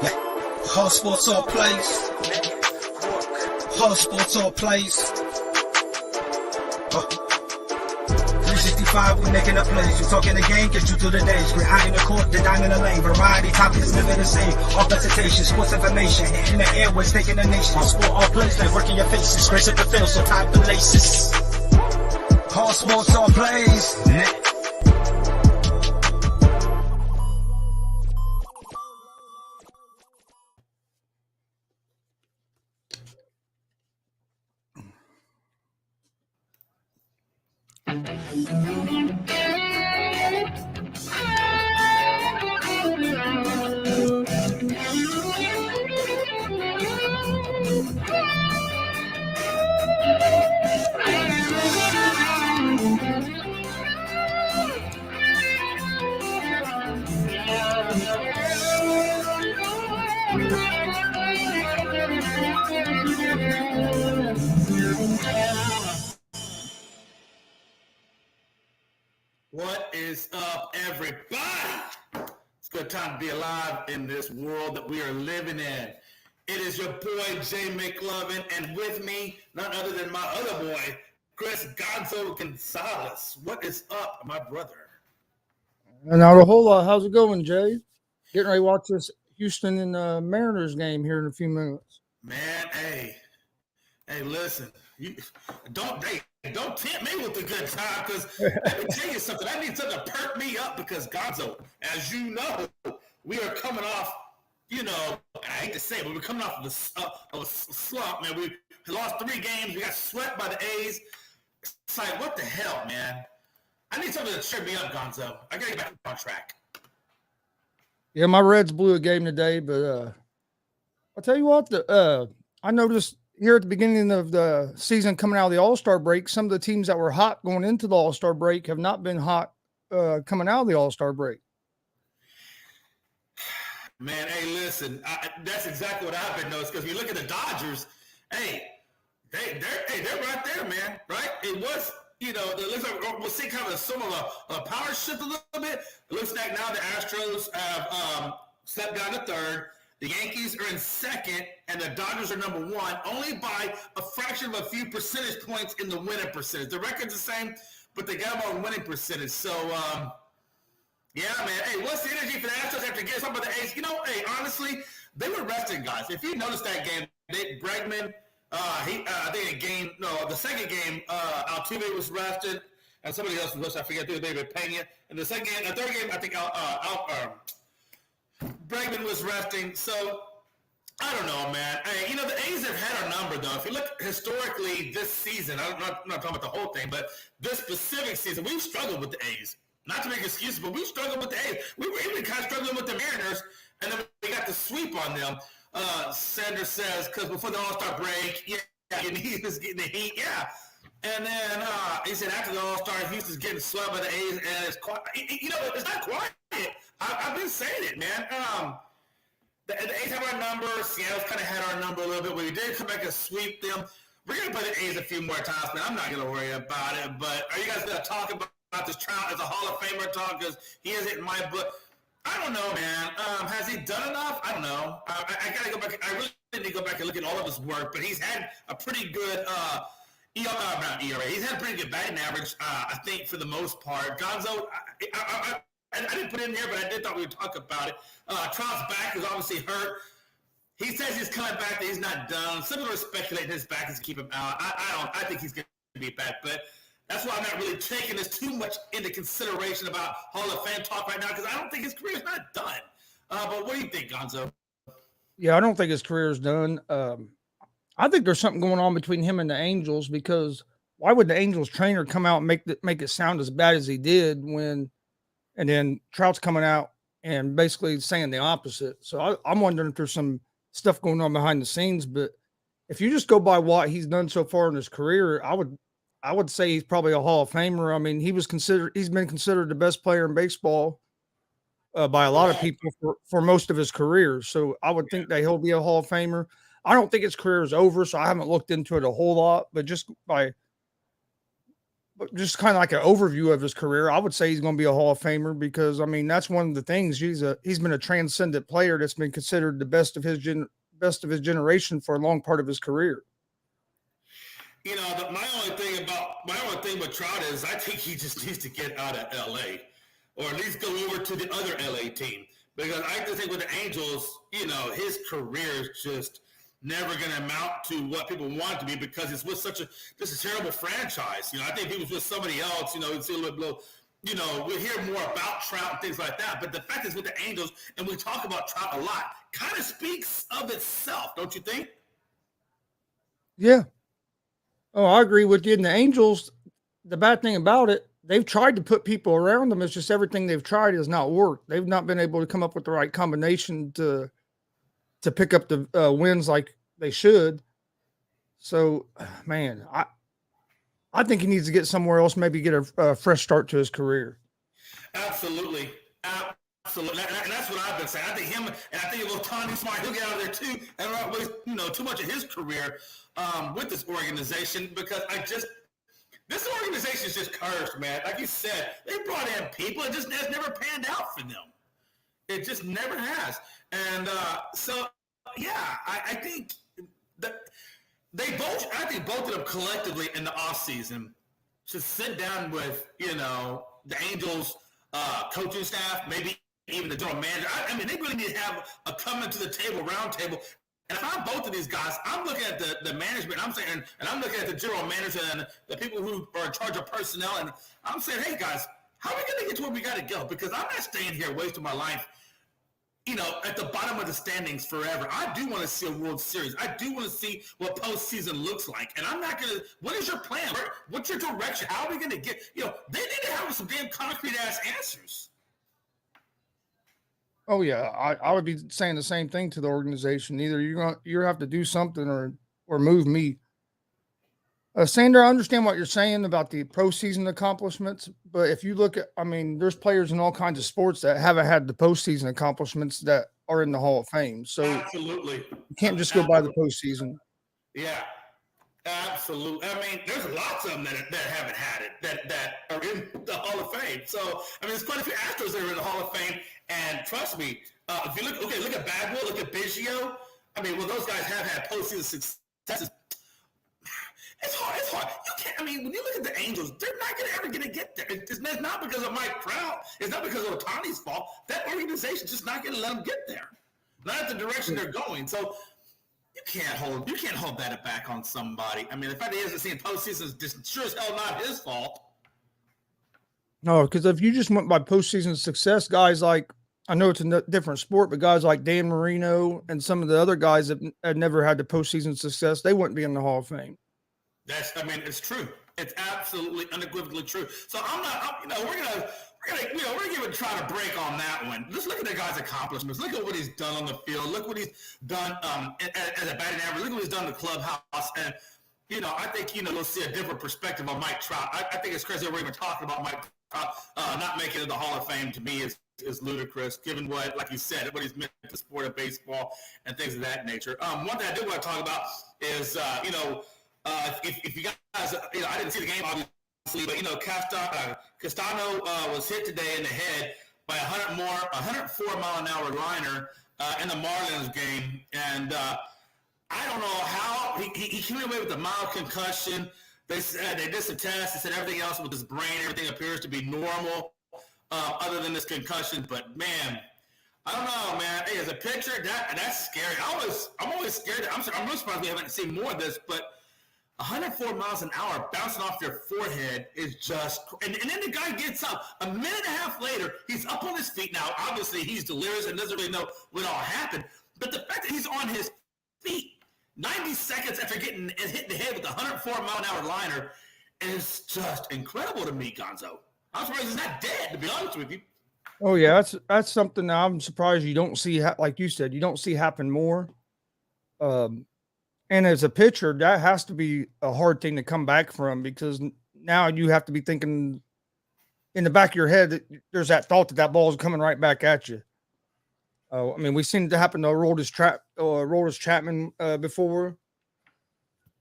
All sports, all plays. All sports, all plays. 365, we making up plays. You talking the game, get you through the days. We're high in the court, the dime in the lane. Variety topics, living the same. All presentation, sports information. Hitting the airways, taking the nation. All sport, all plays, like working your faces. Grace at the field, so tie the laces. All sports, all plays. What is up, everybody? It's a good time to be alive in this world that we are living in. It is your boy, Jay Mclovin, and with me, none other than my other boy, Chris Gonzales. What is up, my brother? Not a whole lot. How's it going, Jay? Getting ready to watch this Houston and Mariners game here in a few minutes. Man, hey, listen, don't tempt me with a good time, because let me tell you something. I need something to perk me up, because Gonzo, as you know, we are coming off, I hate to say it, but we're coming off of a slump, man. We lost 3 games. We got swept by the A's. It's like, what the hell, man? I need something to cheer me up, Gonzo. I got to get back on track. Yeah, my Reds blew a game today, but I'll tell you what, I noticed here at the beginning of the season coming out of the All-Star break, some of the teams that were hot going into the All-Star break have not been hot coming out of the All-Star break. Man, hey, listen, that's exactly what I've been noticing, because you look at the Dodgers, they're right there, man, right? It was, it looks like we'll see kind of a power shift a little bit. It looks like now the Astros have stepped down to third. The Yankees are in second, and the Dodgers are number 1, only by a fraction of a few percentage points in the winning percentage. The record's the same, but they got them on winning percentage. So, yeah, man. Hey, what's the energy for the Astros after getting something by the A's? Honestly, they were resting guys. If you noticed that game, Bregman, I think the second game, Altuve was rested, and somebody else was rested. I forget who, David Pena. And the third game, I think Bregman was resting. So, I don't know, man. Hey, the A's have had our number, though. If you look historically this season, I'm not talking about the whole thing, but this specific season, we've struggled with the A's. Not to make excuses, but we struggled with the A's. We were even kind of struggling with the Mariners, and then we got the sweep on them. Sanders says, because before the All-Star break, he was getting the heat, yeah. And then he said after the All-Star, Houston's getting swept by the A's, and it's quiet. It's not quiet. I've been saying it, man. The A's have our number. Seattle's kind of had our number a little bit. We did come back and sweep them. We're going to play the A's a few more times, man. I'm not going to worry about it. But are you guys going to talk about this Trout as a Hall of Famer talk? Because he is in my book. I don't know, man. Has he done enough? I don't know. I got to go back. I really need to go back and look at all of his work. But he's had a pretty good not ERA. He's had a pretty good batting average, I think, for the most part. Gonzo, I didn't put it in here, but I did thought we would talk about it. Trout's back is obviously hurt. He says he's coming back, that he's not done. Some people are speculating his back is to keep him out. I think he's going to be back, but that's why I'm not really taking this too much into consideration about Hall of Fame talk right now, because I don't think his career is not done. But what do you think, Gonzo? Yeah, I don't think his career is done. I think there's something going on between him and the Angels, because why would the Angels trainer come out and make it sound as bad as he did and then Trout's coming out and basically saying the opposite. So I'm wondering if there's some stuff going on behind the scenes. But if you just go by what he's done so far in his career, I would say he's probably a Hall of Famer. I mean, he's been considered the best player in baseball by a lot of people for most of his career. So I would think that he'll be a Hall of Famer. I don't think his career is over, so I haven't looked into it a whole lot, but just by but just kind of like an overview of his career, I would say he's going to be a Hall of Famer because I mean that's one of the things. He's been a transcendent player that's been considered the best of his generation for a long part of his career. You know, my only thing with Trout is I think he just needs to get out of L.A. or at least go over to the other L.A. team because I just think with the Angels, you know, his career is just never going to amount to what people want it to be because it's with just a terrible franchise. You know, I think if he was with somebody else, you know, it's a little, you know, we hear more about Trout and things like that. But the fact is with the Angels, and we talk about Trout a lot, kind of speaks of itself, don't you think? Yeah. Oh, I agree with you. And the Angels, the bad thing about it, they've tried to put people around them. It's just everything they've tried has not worked. They've not been able to come up with the right combination to pick up the wins like they should. So, man, I think he needs to get somewhere else, maybe get a fresh start to his career. Absolutely. Absolutely. And that's what I've been saying. I think him, and I think if Ohtani Smart, he'll get out of there too and not waste, you know, too much of his career with this organization because this organization is just cursed, man. Like you said, they brought in people. It just has never panned out for them. It just never has. And so, yeah, I think that I think both of them collectively in the offseason should sit down with, you know, the Angels coaching staff, maybe even the general manager. I mean, they really need to have a coming to the table, round table. And if I'm both of these guys, I'm looking at the management, I'm saying, and I'm looking at the general manager and the people who are in charge of personnel, and I'm saying, hey, guys, how are we going to get to where we got to go? Because I'm not staying here wasting my life, you know, at the bottom of the standings forever. I do want to see a World Series. I do want to see what postseason looks like. And I'm not going to – what is your plan? What's your direction? How are we going to get – you know, they need to have some damn concrete-ass answers. Oh yeah, I would be saying the same thing to the organization. Either you have to do something or move me. Sandra, I understand what you're saying about the postseason accomplishments, but if you look at, I mean, there's players in all kinds of sports that haven't had the postseason accomplishments that are in the Hall of Fame. So absolutely, you can't just go by the postseason. Yeah, absolutely. I mean, there's lots of them that haven't had it that are in the Hall of Fame. So I mean, there's quite a few Astros that are in the Hall of Fame. And trust me, if you look at Bagwell, look at Biggio. I mean, well, those guys have had postseason successes. It's hard. You can't. I mean, when you look at the Angels, they're not ever going to get there. It's not because of Mike Trout. It's not because of Ohtani's fault. That organization's just not going to let them get there. Not at the direction they're going. So you can't hold that back on somebody. I mean, the fact that he hasn't seen postseason is just sure as hell not his fault. No, because if you just went by postseason success, guys like, I know it's a different sport, but guys like Dan Marino and some of the other guys that had never had the postseason success, they wouldn't be in the Hall of Fame. It's true. It's absolutely unequivocally true. So we're gonna give it a try to break on that one. Just look at the guy's accomplishments. Look at what he's done on the field. Look what he's done as a batting average. Look what he's done in the clubhouse. And you know, I think we'll see a different perspective on Mike Trout. I think it's crazy that we're even talking about Mike Trout not making it to the Hall of Fame. To me, is ludicrous, given what, like you said, what he's meant to the sport of baseball and things of that nature. One thing I did want to talk about is if you guys, I didn't see the game obviously, but Castano was hit today in the head by a 104 mile an hour liner in the Marlins game, and I don't know how he came away with a mild concussion. They said they did some tests. They said everything else with his brain, everything appears to be normal, other than this concussion. But man, I don't know, man. Hey, as a pitcher, that's scary. I'm always scared. I'm really surprised we haven't seen more of this, but 104 miles an hour bouncing off your forehead is just – and then the guy gets up. A minute and a half later, he's up on his feet. Now, obviously, he's delirious and doesn't really know what all happened. But the fact that he's on his feet 90 seconds after getting hit in the head with a 104 mile an hour liner is just incredible to me, Gonzo. I'm surprised he's not dead, to be honest with you. Oh, yeah, that's something that I'm surprised you don't see, like you said, you don't see happen more. And as a pitcher, that has to be a hard thing to come back from, because now you have to be thinking in the back of your head that there's that thought that ball is coming right back at you. I mean, we've seen it happen to Aroldis Chapman before.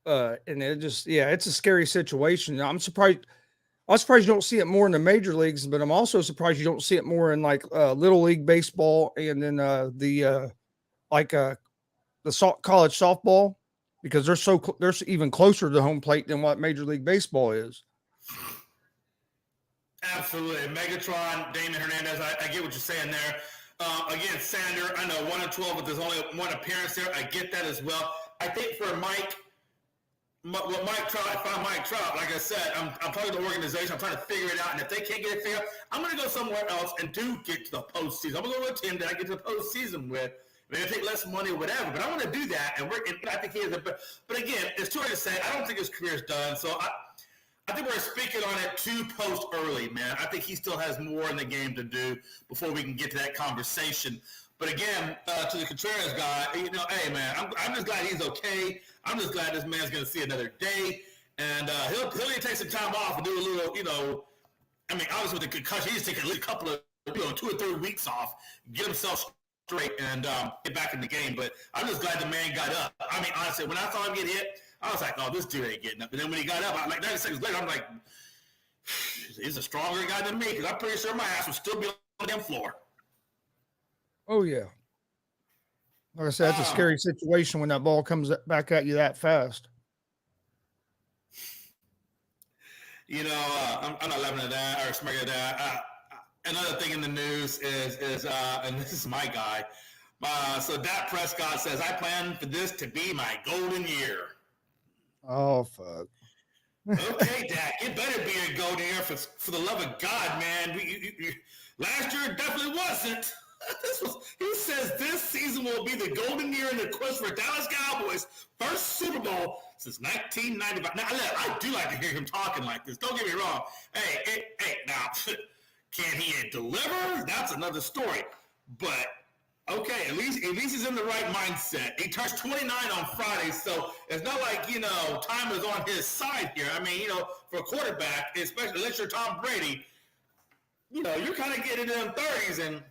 And it just, yeah, it's a scary situation. I'm surprised. I'm surprised you don't see it more in the major leagues, but I'm also surprised you don't see it more in like little league baseball and then the college softball because they're even closer to the home plate than what Major League Baseball is. Absolutely. Megatron, Damon Hernandez, I get what you're saying there. Again, Sander, I know 1-12, but there's only one appearance there. I get that as well. I think for Mike Trout, if I'm Mike Trout, like I said, I'm talking to the organization. I'm trying to figure it out. And if they can't get it figured out, I'm going to go somewhere else and do get to the postseason. I'm going to go with a team that I get to the postseason with. Maybe take less money or whatever, but I want to do that. And I think he is but again, it's too early to say. I don't think his career's done. So I think we're speaking on it too post early, man. I think he still has more in the game to do before we can get to that conversation. But again, to the Contreras guy, hey, man, I'm just glad he's okay. I'm just glad this man's going to see another day. And he'll need to take some time off and do a little, obviously with the concussion, he's taking at least a couple of, 2 or 3 weeks off, get himself straight and get back in the game. But I'm just glad the man got up. I mean, honestly, when I saw him get hit, I was like, oh, this dude ain't getting up. And then when he got up, like 90 seconds later, I'm like, he's a stronger guy than me because I'm pretty sure my ass would still be on the damn floor. Oh, yeah. Like I said, it's a scary situation when that ball comes back at you that fast. I'm not laughing at that or smirking at that. Another thing in the news is and this is my guy. So Dak Prescott says, I plan for this to be my golden year. Oh, fuck. Okay, Dak, it better be a golden year for the love of God, man. Last year it definitely wasn't. He says this season will be the golden year in the quest for Dallas Cowboys' first Super Bowl since 1995. Now, I do like to hear him talking like this. Don't get me wrong. Hey, now, can he deliver? That's another story. But okay, at least he's in the right mindset. He turns 29 on Friday, so it's not like, time is on his side here. I mean, for a quarterback, especially unless you're Tom Brady, you're kind of getting in them 30s, and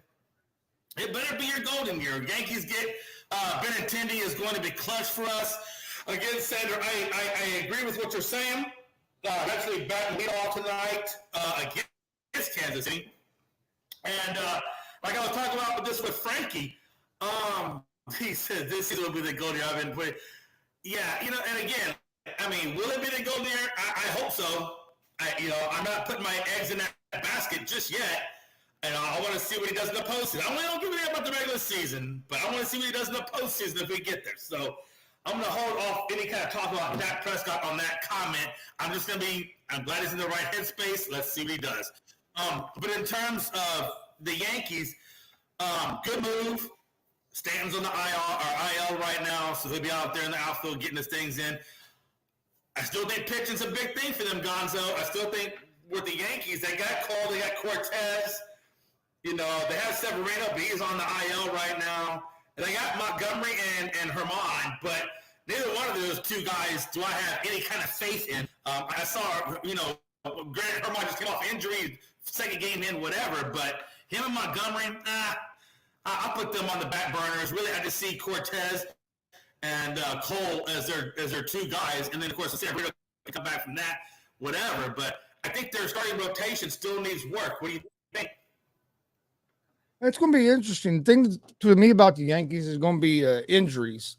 it better be your golden year. Yankees get Benintendi is going to be clutch for us. Again, Sandra, I agree with what you're saying. Actually, batting lead off tonight against Kansas City. And like I was talking about this with Frankie, he said this season will be the golden year. I've been putting, yeah, and again, I mean, will it be the golden year? I hope so. I'm not putting my eggs in that basket just yet. And I want to see what he does in the postseason. I don't give a damn about the regular season, but I want to see what he does in the postseason if we get there. So I'm going to hold off any kind of talk about Dak Prescott on that comment. I'm glad he's in the right headspace. Let's see what he does. But in terms of the Yankees, good move. Stanton's on the IL right now, so he'll be out there in the outfield getting his things in. I still think pitching's a big thing for them, Gonzo. I still think with the Yankees, they got Cole, they got Cortez. They have Severino, but he's on the IL right now. And they got Montgomery and Herman, but neither one of those two guys do I have any kind of faith in. I saw, granted, Herman just came off injury, second game in, whatever, but him and Montgomery, I'll put them on the back burners. Really, I just see Cortez and Cole as their two guys, and then, of course, the Severino can come back from that, whatever. But I think their starting rotation still needs work. What do you think? It's going to be interesting. The thing to me about the Yankees is going to be injuries.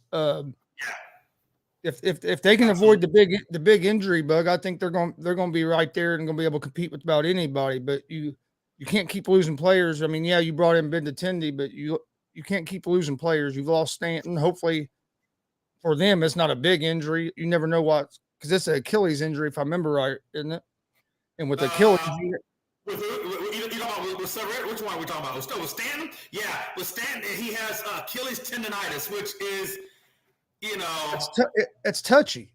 If they can avoid the big injury bug, I think they're going to be right there and going to be able to compete with about anybody. But you can't keep losing players. I mean, yeah, you brought in Benintendi, but you can't keep losing players. You've lost Stanton. Hopefully, for them, it's not a big injury. You never know what, because it's an Achilles injury, if I remember right, isn't it? And with Achilles. Which one are we talking about? Still with Stanton? Yeah, with Stanton, he has Achilles tendonitis, which is, it's touchy.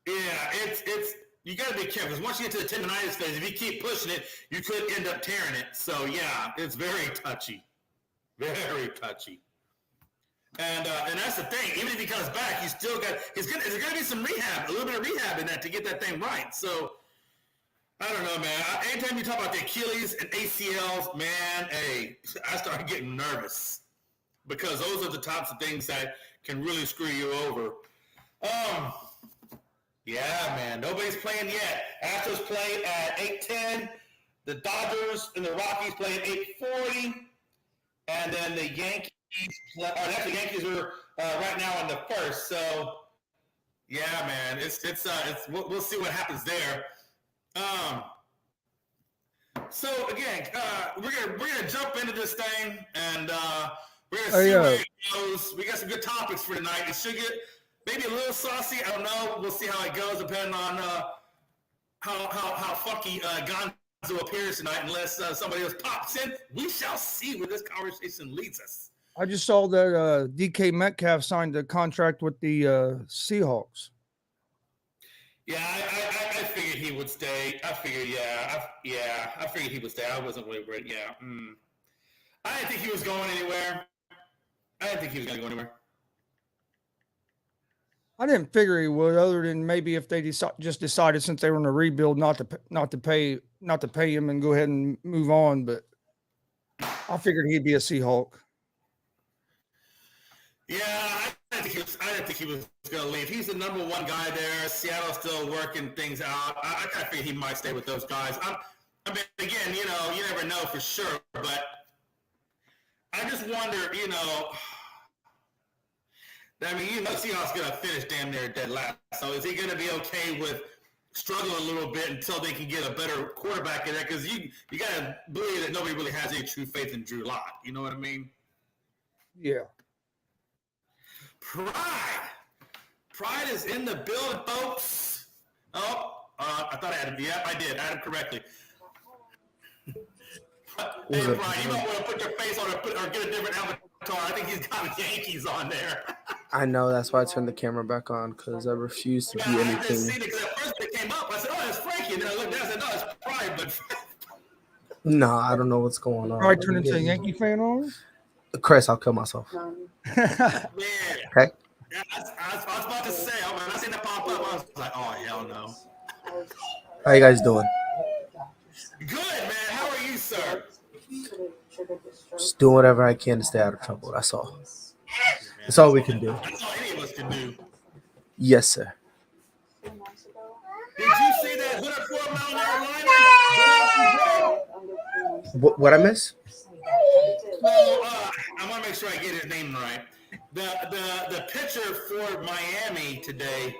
Yeah, it's you got to be careful, because once you get to the tendonitis phase, if you keep pushing it, you could end up tearing it. So yeah, it's very touchy, very touchy. And that's the thing. Even if he comes back, he's going to be some rehab, a little bit of rehab in that to get that thing right. So. I don't know, man. Anytime you talk about the Achilles and ACLs, man, I start getting nervous because those are the types of things that can really screw you over. Yeah, man. Nobody's playing yet. Astros play at 8:10. The Dodgers and the Rockies play at 8:40. And then the Yankees play. Oh, actually, the Yankees are right now in the first. So, yeah, man. It's we'll see what happens there. So again, we're gonna jump into this thing, and we're gonna see where it goes. We got some good topics for tonight. It should get maybe a little saucy. I don't know. We'll see how it goes, depending on how funky Gonzo appears tonight. Unless somebody else pops in, we shall see where this conversation leads us. I just saw that DK Metcalf signed a contract with the Seahawks. Yeah, I figured he would stay. I figured he would stay. I wasn't really worried. Yeah. I didn't think he was going anywhere. I didn't think he was going to go anywhere. I didn't figure he would, other than maybe if they just decided since they were in a rebuild not to pay him and go ahead and move on. But I figured he'd be a Seahawk. Yeah, I didn't think he was going to leave. He's the number one guy there. Seattle's still working things out. I kind of figured he might stay with those guys. I mean, again, you never know for sure, but I just wonder, Seattle's going to finish damn near dead last. So is he going to be okay with struggling a little bit until they can get a better quarterback in there? Because you got to believe that nobody really has any true faith in Drew Lock. You know what I mean? Yeah. Pride is in the building, folks. Oh, I thought I had him. Yeah, I did. I had him correctly. Hey, Pride, you might want to put your face on or get a different avatar. I think he's got Yankees on there. I know. That's why I turned the camera back on, because I refuse to be anything. I just seen it because at first it came up. I said, oh, that's Frankie. And then I looked down and said, no, it's Pride. But no, I don't know what's going on. Pride turned into a Yankee fan on us? Chris, I'll kill myself. Yeah. Okay. Yeah, I was about to say, when I seen that pop up, I was like, oh, hell no. How you guys doing? Good, man. How are you, sir? Just doing whatever I can to stay out of trouble. That's all. That's all we can do. That's all any of us can do. Yes, sir. Did you see that 104 mile an hour line? What I miss? Well, I want to make sure I get his name right. The pitcher for Miami today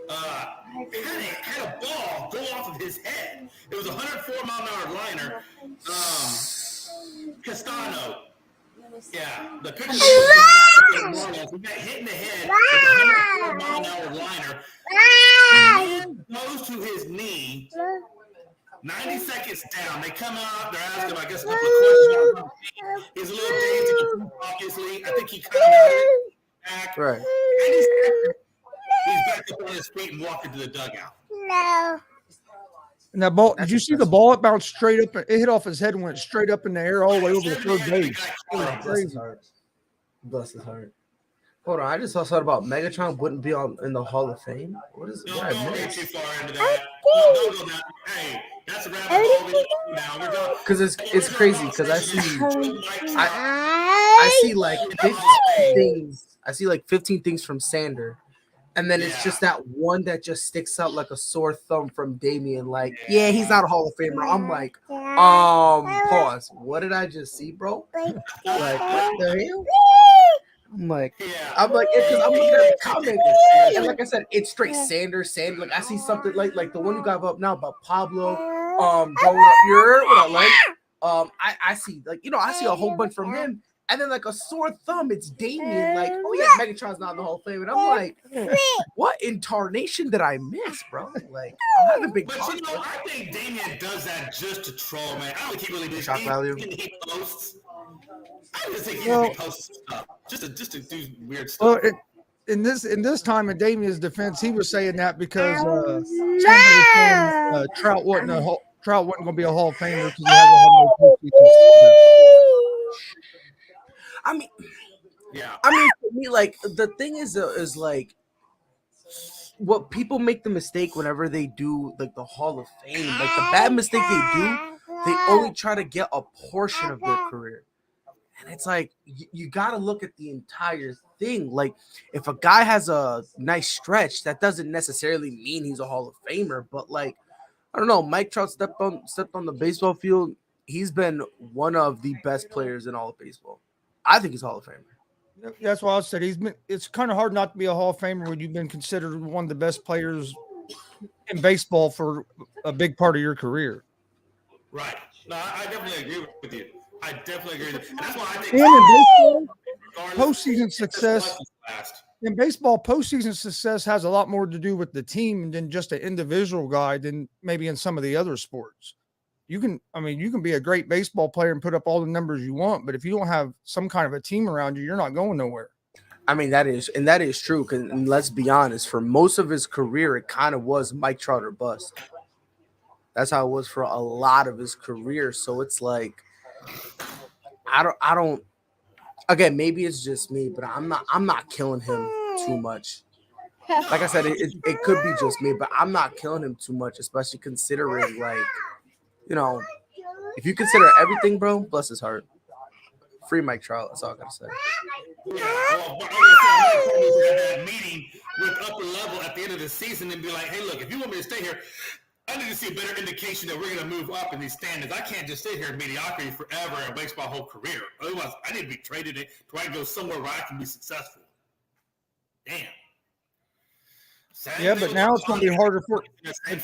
had a ball go off of his head. It was a 104 mile an hour liner. Castano. Yeah, the pitcher he got hit in the head with a 104 mile an hour liner. Goes to his knee. 90 seconds down. They come out. They're asking him, I guess, a couple of questions. He's a little dazed, obviously. I think he kind of got it back. Right. 90 seconds. He's back up on his feet and walking to the dugout. No. And that ball, did you see the ball? It bounced straight up. It hit off his head and went straight up in the air all the way over the third base. Bless his heart. Bless his heart. Hold on, I just saw something about Megatron wouldn't be in the Hall of Fame. What is it? Don't get too far into that. Don't go down. Hey, that's a rabbit hole now. Because it's crazy. Because I see like 15 things. I see like 15 things from Sander, and then it's just that one that just sticks out like a sore thumb from Damien. Like, yeah, he's not a Hall of Famer. I'm like, pause. What did I just see, bro? Like, what the hell? I'm like, because I'm looking at the comments, and like I said, it's straight Sanders. Like I see something like the one you got up now about Pablo, going up here. What I like, I see I see a whole bunch from him, and then like a sore thumb, it's Damien. Like, oh yeah, Megatron's not in the Hall of Fame, and I'm like, what incarnation did I miss, bro? Like, I haven't been. But I think Damien does that just to troll, man. I don't think he really does. Shock value. He posts. I just think he posts stuff just to do weird stuff. Well, in this time in Damien's defense, he was saying that because Trout wasn't going to be a Hall of Famer because he hasn't had no postseason. I mean, for me, like the thing is like what people make the mistake whenever they do like the Hall of Fame, like the bad mistake they do, they only try to get a portion of their career. And it's like you got to look at the entire thing. Like, if a guy has a nice stretch, that doesn't necessarily mean he's a Hall of Famer. But like, I don't know, Mike Trout stepped on the baseball field. He's been one of the best players in all of baseball. I think he's a Hall of Famer. That's why I said he's been. It's kind of hard not to be a Hall of Famer when you've been considered one of the best players in baseball for a big part of your career. Right. No, I definitely agree with you. I definitely agree with you. And that's why I think And in baseball, postseason success. In baseball, postseason success has a lot more to do with the team than just an individual guy than maybe in some of the other sports. You can be a great baseball player and put up all the numbers you want, but if you don't have some kind of a team around you, you're not going nowhere. I mean, that is true. Because let's be honest, for most of his career, it kind of was Mike Trout or bust. That's how it was for a lot of his career. So it's like, I don't. Again, maybe it's just me, but I'm not killing him too much. Like I said, it could be just me, but I'm not killing him too much, especially considering, like, you know, if you consider everything, bro, bless his heart. Free Mike Trout. That's all I gotta say. Yeah, well, but I was at that meeting with upper level at the end of the season and be like, hey, look, if you want me to stay here, I need to see a better indication that we're going to move up in these standings. I can't just sit here in mediocrity forever and waste my whole career. Otherwise, I need to be traded to where I can go somewhere where I can be successful. Damn. Yeah, but now it's going to be harder for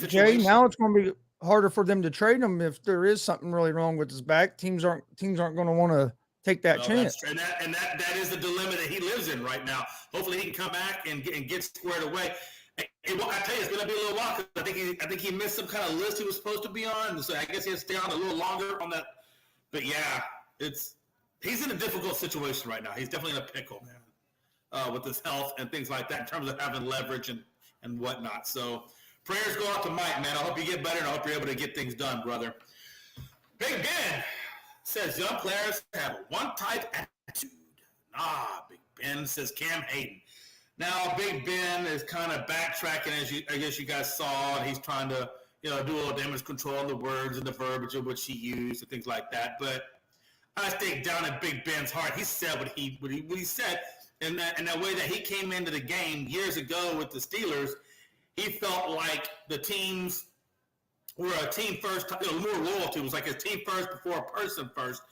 Jay. Now it's going to be harder for them to trade him if there is something really wrong with his back. Teams aren't going to want to take that chance. And that is the dilemma that he lives in right now. Hopefully, he can come back and get squared away. I tell you, it's going to be a little while because I think he missed some kind of list he was supposed to be on, so I guess he has to stay on a little longer on that. But yeah, he's in a difficult situation right now. He's definitely in a pickle, man, with his health and things like that in terms of having leverage and whatnot. So prayers go out to Mike, man. I hope you get better, and I hope you're able to get things done, brother. Big Ben says young players have one type attitude. Big Ben says Cam Hayden. Now, Big Ben is kind of backtracking, I guess you guys saw. He's trying to, do a little damage control on the words and the verbiage of which he used and things like that. But I think down in Big Ben's heart, he said what he said. In that way that he came into the game years ago with the Steelers, he felt like the teams were a team first, more loyalty. It was like a team first before a person first.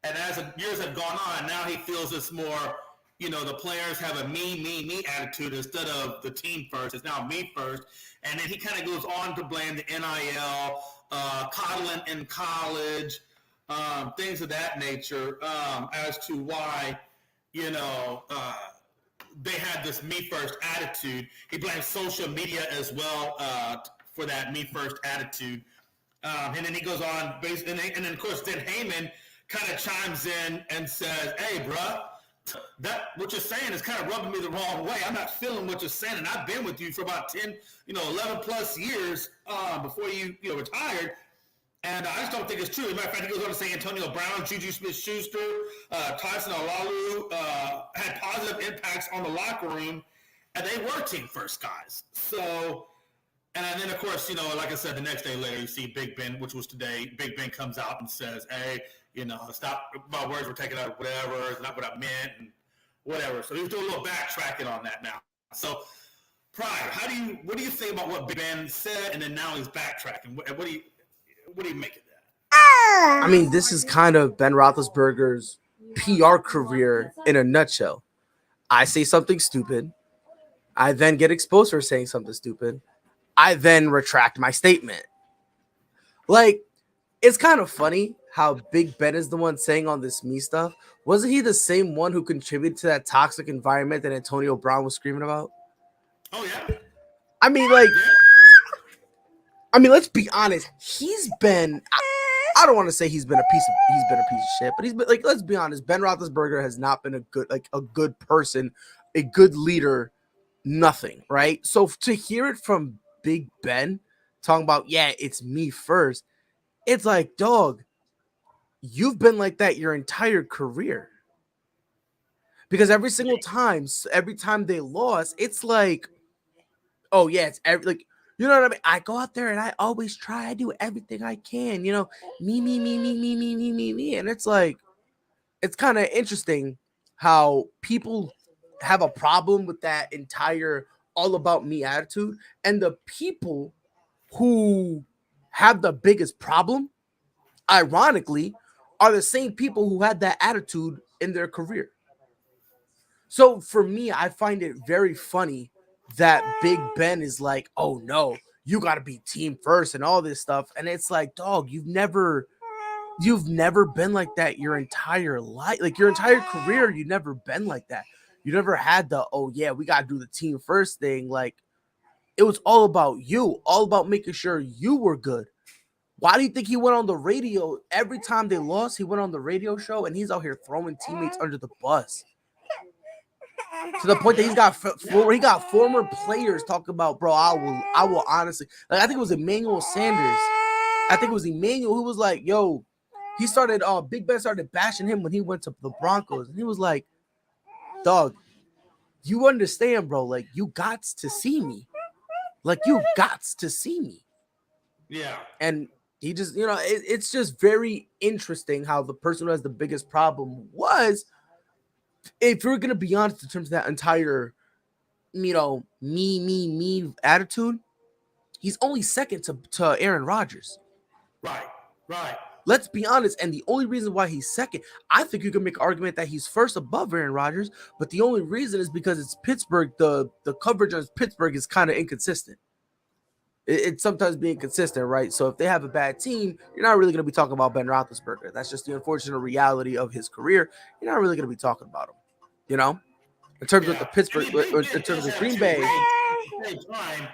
And as the years have gone on, now he feels it's more, the players have a me attitude instead of the team first. It's now me first. And then he kind of goes on to blame the NIL, coddling in college, things of that nature, as to why, they had this me first attitude. He blames social media as well for that me first attitude. And then he goes on, and then of course, then Heyman kind of chimes in and says, hey, bruh, that what you're saying is kind of rubbing me the wrong way. I'm not feeling what you're saying, and I've been with you for about 10, 11 plus years before you retired, and I just don't think it's true. As a matter of fact, he goes on to say Antonio Brown, Juju Smith-Schuster, Tyson Alalu had positive impacts on the locker room, and they were team first guys. So, and then of course, like I said, the next day later, you see Big Ben, which was today. Big Ben comes out and says, "Hey, stop. My words were taken out of whatever. It's not what I meant, and whatever." So he was doing a little backtracking on that now. So, Pride, what do you think about what Big Ben said, and then now he's backtracking? What do you make of that? I mean, this is kind of Ben Roethlisberger's PR career in a nutshell. I say something stupid. I then get exposed for saying something stupid. I then retract my statement. Like, it's kind of funny how Big Ben is the one saying all this me stuff. Wasn't he the same one who contributed to that toxic environment that Antonio Brown was screaming about? Oh, yeah. I mean, let's be honest. He's been. I don't want to say he's been a piece of shit, but he's been let's be honest. Ben Roethlisberger has not been a good person, a good leader, nothing, right? So to hear it from Big Ben talking about, yeah, it's me first, it's like, dog, you've been like that your entire career. Because every time they lost, it's like, oh yeah, it's you know what I mean? I go out there and I always try. I do everything I can. Me. And it's like, it's kind of interesting how people have a problem with that entire all about me attitude, and the people who have the biggest problem, ironically, are the same people who had that attitude in their career. So for me, I find it very funny that Big Ben is like, oh no, you got to be team first and all this stuff. And it's like, dog, you've never been like that your entire life. Like your entire career, you've never been like that. You never had the, oh yeah, we got to do the team first thing. Like it was all about you, all about making sure you were good. Why do you think he went on the radio every time they lost? He went on the radio show and he's out here throwing teammates under the bus. To the point that he got former players talking about, bro, I will honestly, like I think it was Emmanuel Sanders. I think it was Emmanuel who was like, yo, he started Big Ben started bashing him when he went to the Broncos. And he was like, dog, you understand, bro, like you got to see me. Like you got to see me. Yeah. And he just, it's just very interesting how the person who has the biggest problem was, if you're going to be honest in terms of that entire, me attitude, he's only second to Aaron Rodgers. Right. Let's be honest. And the only reason why he's second, I think you can make an argument that he's first above Aaron Rodgers, but the only reason is because it's Pittsburgh. The coverage on Pittsburgh is kind of inconsistent. It's sometimes being consistent, right? So if they have a bad team, you're not really going to be talking about Ben Roethlisberger. That's just the unfortunate reality of his career. You're not really going to be talking about him, in terms of the Pittsburgh, in terms of Green Bay. I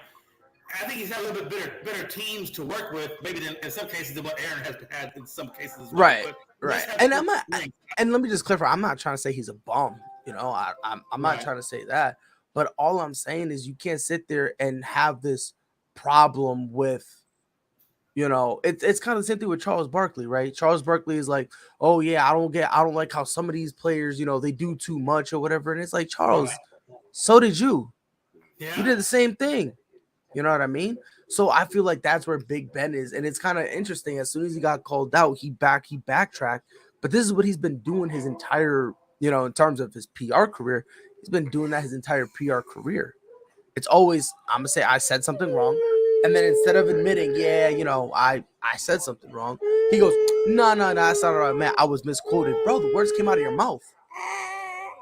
think he's had a little bit better teams to work with, maybe in some cases than what Aaron has had in some cases as well. Right. And and let me just clarify, I'm not trying to say he's a bum. I'm not trying to say that. But all I'm saying is you can't sit there and have this problem with, it's kind of the same thing with Charles Barkley, right? Charles Barkley is like, oh yeah, I don't like how some of these players, they do too much or whatever. And it's like, Charles, so did you. Yeah. You did the same thing. You know what I mean? So I feel like that's where Big Ben is. And it's kind of interesting. As soon as he got called out, he backtracked. But this is what he's been doing his entire, in terms of his PR career. He's been doing that his entire PR career. It's always, I'm going to say I said something wrong. And then instead of admitting, I said something wrong, he goes, no, that's not right, man. I was misquoted. Bro, the words came out of your mouth.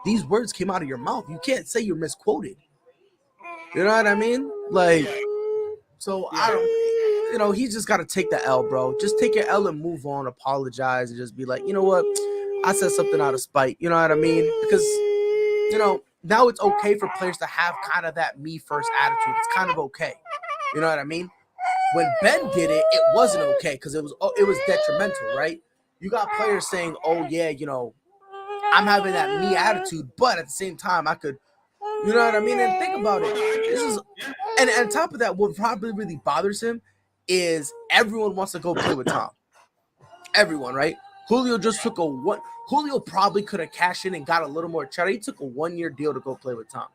These words came out of your mouth. You can't say you're misquoted. You know what I mean? Like, so I don't, he's just got to take the L, bro. Just take your L and move on, apologize, and just be like, you know what? I said something out of spite. You know what I mean? Because, now it's okay for players to have kind of that me first attitude. It's kind of okay. You know what I mean? When Ben did it, it wasn't okay because it was detrimental, right? You got players saying, oh, yeah, I'm having that me attitude, but at the same time, I could, you know what I mean? And think about it. This is, and on top of that, what probably really bothers him is everyone wants to go play with Tom. Everyone, right? Julio just took Julio probably could have cashed in and got a little more cheddar. He took a 1-year deal to go play with Tom.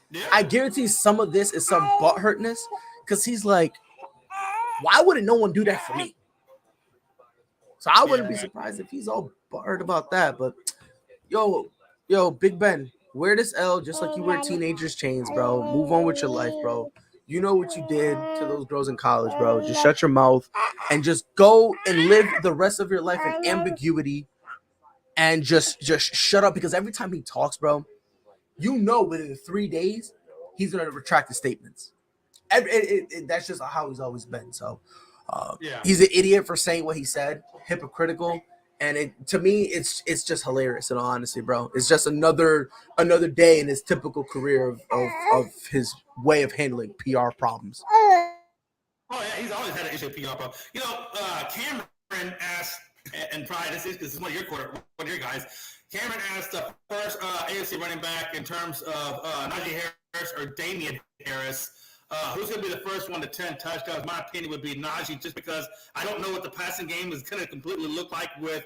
Yeah. I guarantee some of this is some butthurtness because he's like, why wouldn't no one do that for me? So I wouldn't be surprised if he's all butthurt about that. But yo, Big Ben, wear this L just like you wear teenagers' chains, bro. Move on with your life, bro. You know what you did to those girls in college, bro. Just shut your mouth and just go and live the rest of your life in ambiguity and just shut up because every time he talks, bro, within 3 days, he's going to retract his statements. That's just how he's always been. So he's an idiot for saying what he said, hypocritical. And to me, it's just hilarious in all honesty, bro. It's just another day in his typical career of his way of handling PR problems. Oh yeah, he's always had an issue with PR problems. Cameron asked, and probably this is one of your guys. Cameron asked the first AFC running back in terms of Najee Harris or Damian Harris. Who's going to be the first one to 10 touchdowns? My opinion would be Najee, just because I don't know what the passing game is going to completely look like with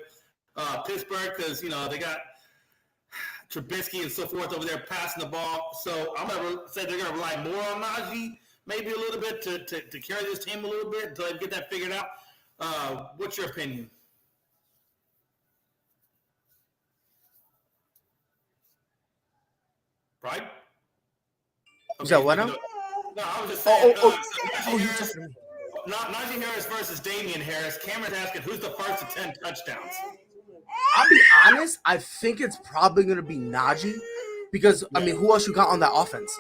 Pittsburgh because, they got Trubisky and so forth over there passing the ball. So I'm going to say they're going to rely more on Najee, maybe a little bit to carry this team a little bit until they get that figured out. What's your opinion? right? Is that what now? No, I was just saying. Najee Harris versus Damian Harris. Cameron's asking who's the first to 10 touchdowns. I'll be honest. I think it's probably going to be Najee because, I mean, who else you got on that offense?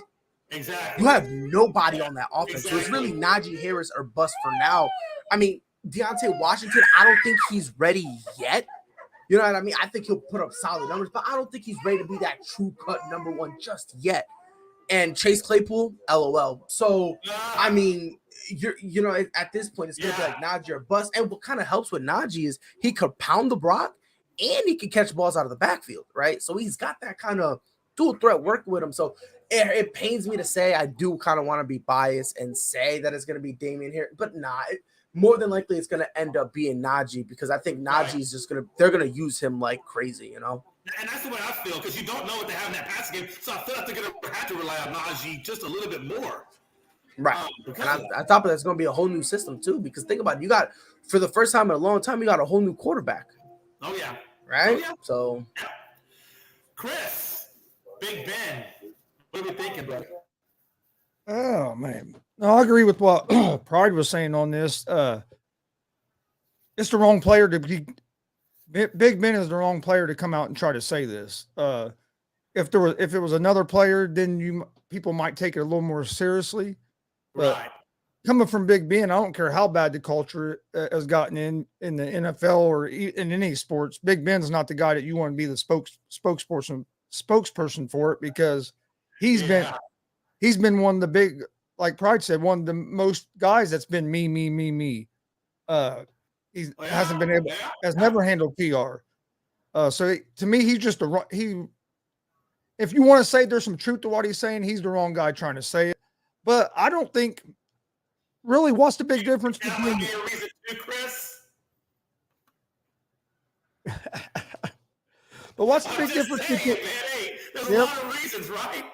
Exactly. You have nobody on that offense. So it's really Najee Harris or bust for now. I mean, Deontay Washington, I don't think he's ready yet. You know what I mean? I think he'll put up solid numbers, but I don't think he's ready to be that true cut number one just yet. And Chase Claypool, LOL. So, I mean, at this point, it's going to be like Najee or bust. And what kind of helps with Najee is he could pound the block and he can catch balls out of the backfield, right? So he's got that kind of dual threat working with him. So it pains me to say I do kind of want to be biased and say that it's going to be Damian here, but nah, more than likely it's going to end up being Najee because I think Najee's just they're going to use him like crazy, you know? And that's the way I feel because you don't know what they have in that passing game. So I feel like they're going to have to rely on Najee just a little bit more. Right. And on top of that, it's going to be a whole new system too because think about it. You got, for the first time in a long time, you got a whole new quarterback. Oh, yeah. Right? Oh, yeah. So. Yeah. Chris, Big Ben, what are we thinking, buddy? Oh, man. No, I agree with what Pride was saying on this. It's the wrong player to be. Big Ben is the wrong player to come out and try to say this. If it was another player, then people might take it a little more seriously. But coming from Big Ben, I don't care how bad the culture has gotten in the NFL or in any sports. Big Ben's not the guy that you want to be the spokesperson for it because he's been one of the big, like Pride said, one of the most guys that's been me. Has never handled PR. So to me, he's just if you want to say there's some truth to what he's saying, he's the wrong guy trying to say it. But I don't think really what's the big difference between Chris? But what's the big difference between there's a lot of reasons, right?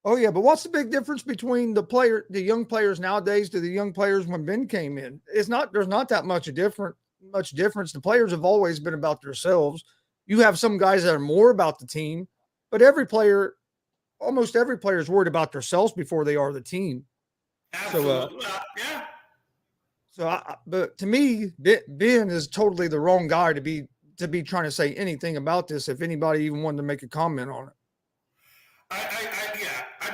Oh yeah, but what's the big difference between the young players nowadays to the young players when Ben came in? There's not that much difference. The players have always been about themselves. You have some guys that are more about the team, but almost every player is worried about themselves before they are the team. Absolutely. But to me, Ben is totally the wrong guy to be trying to say anything about this. If anybody even wanted to make a comment on it. I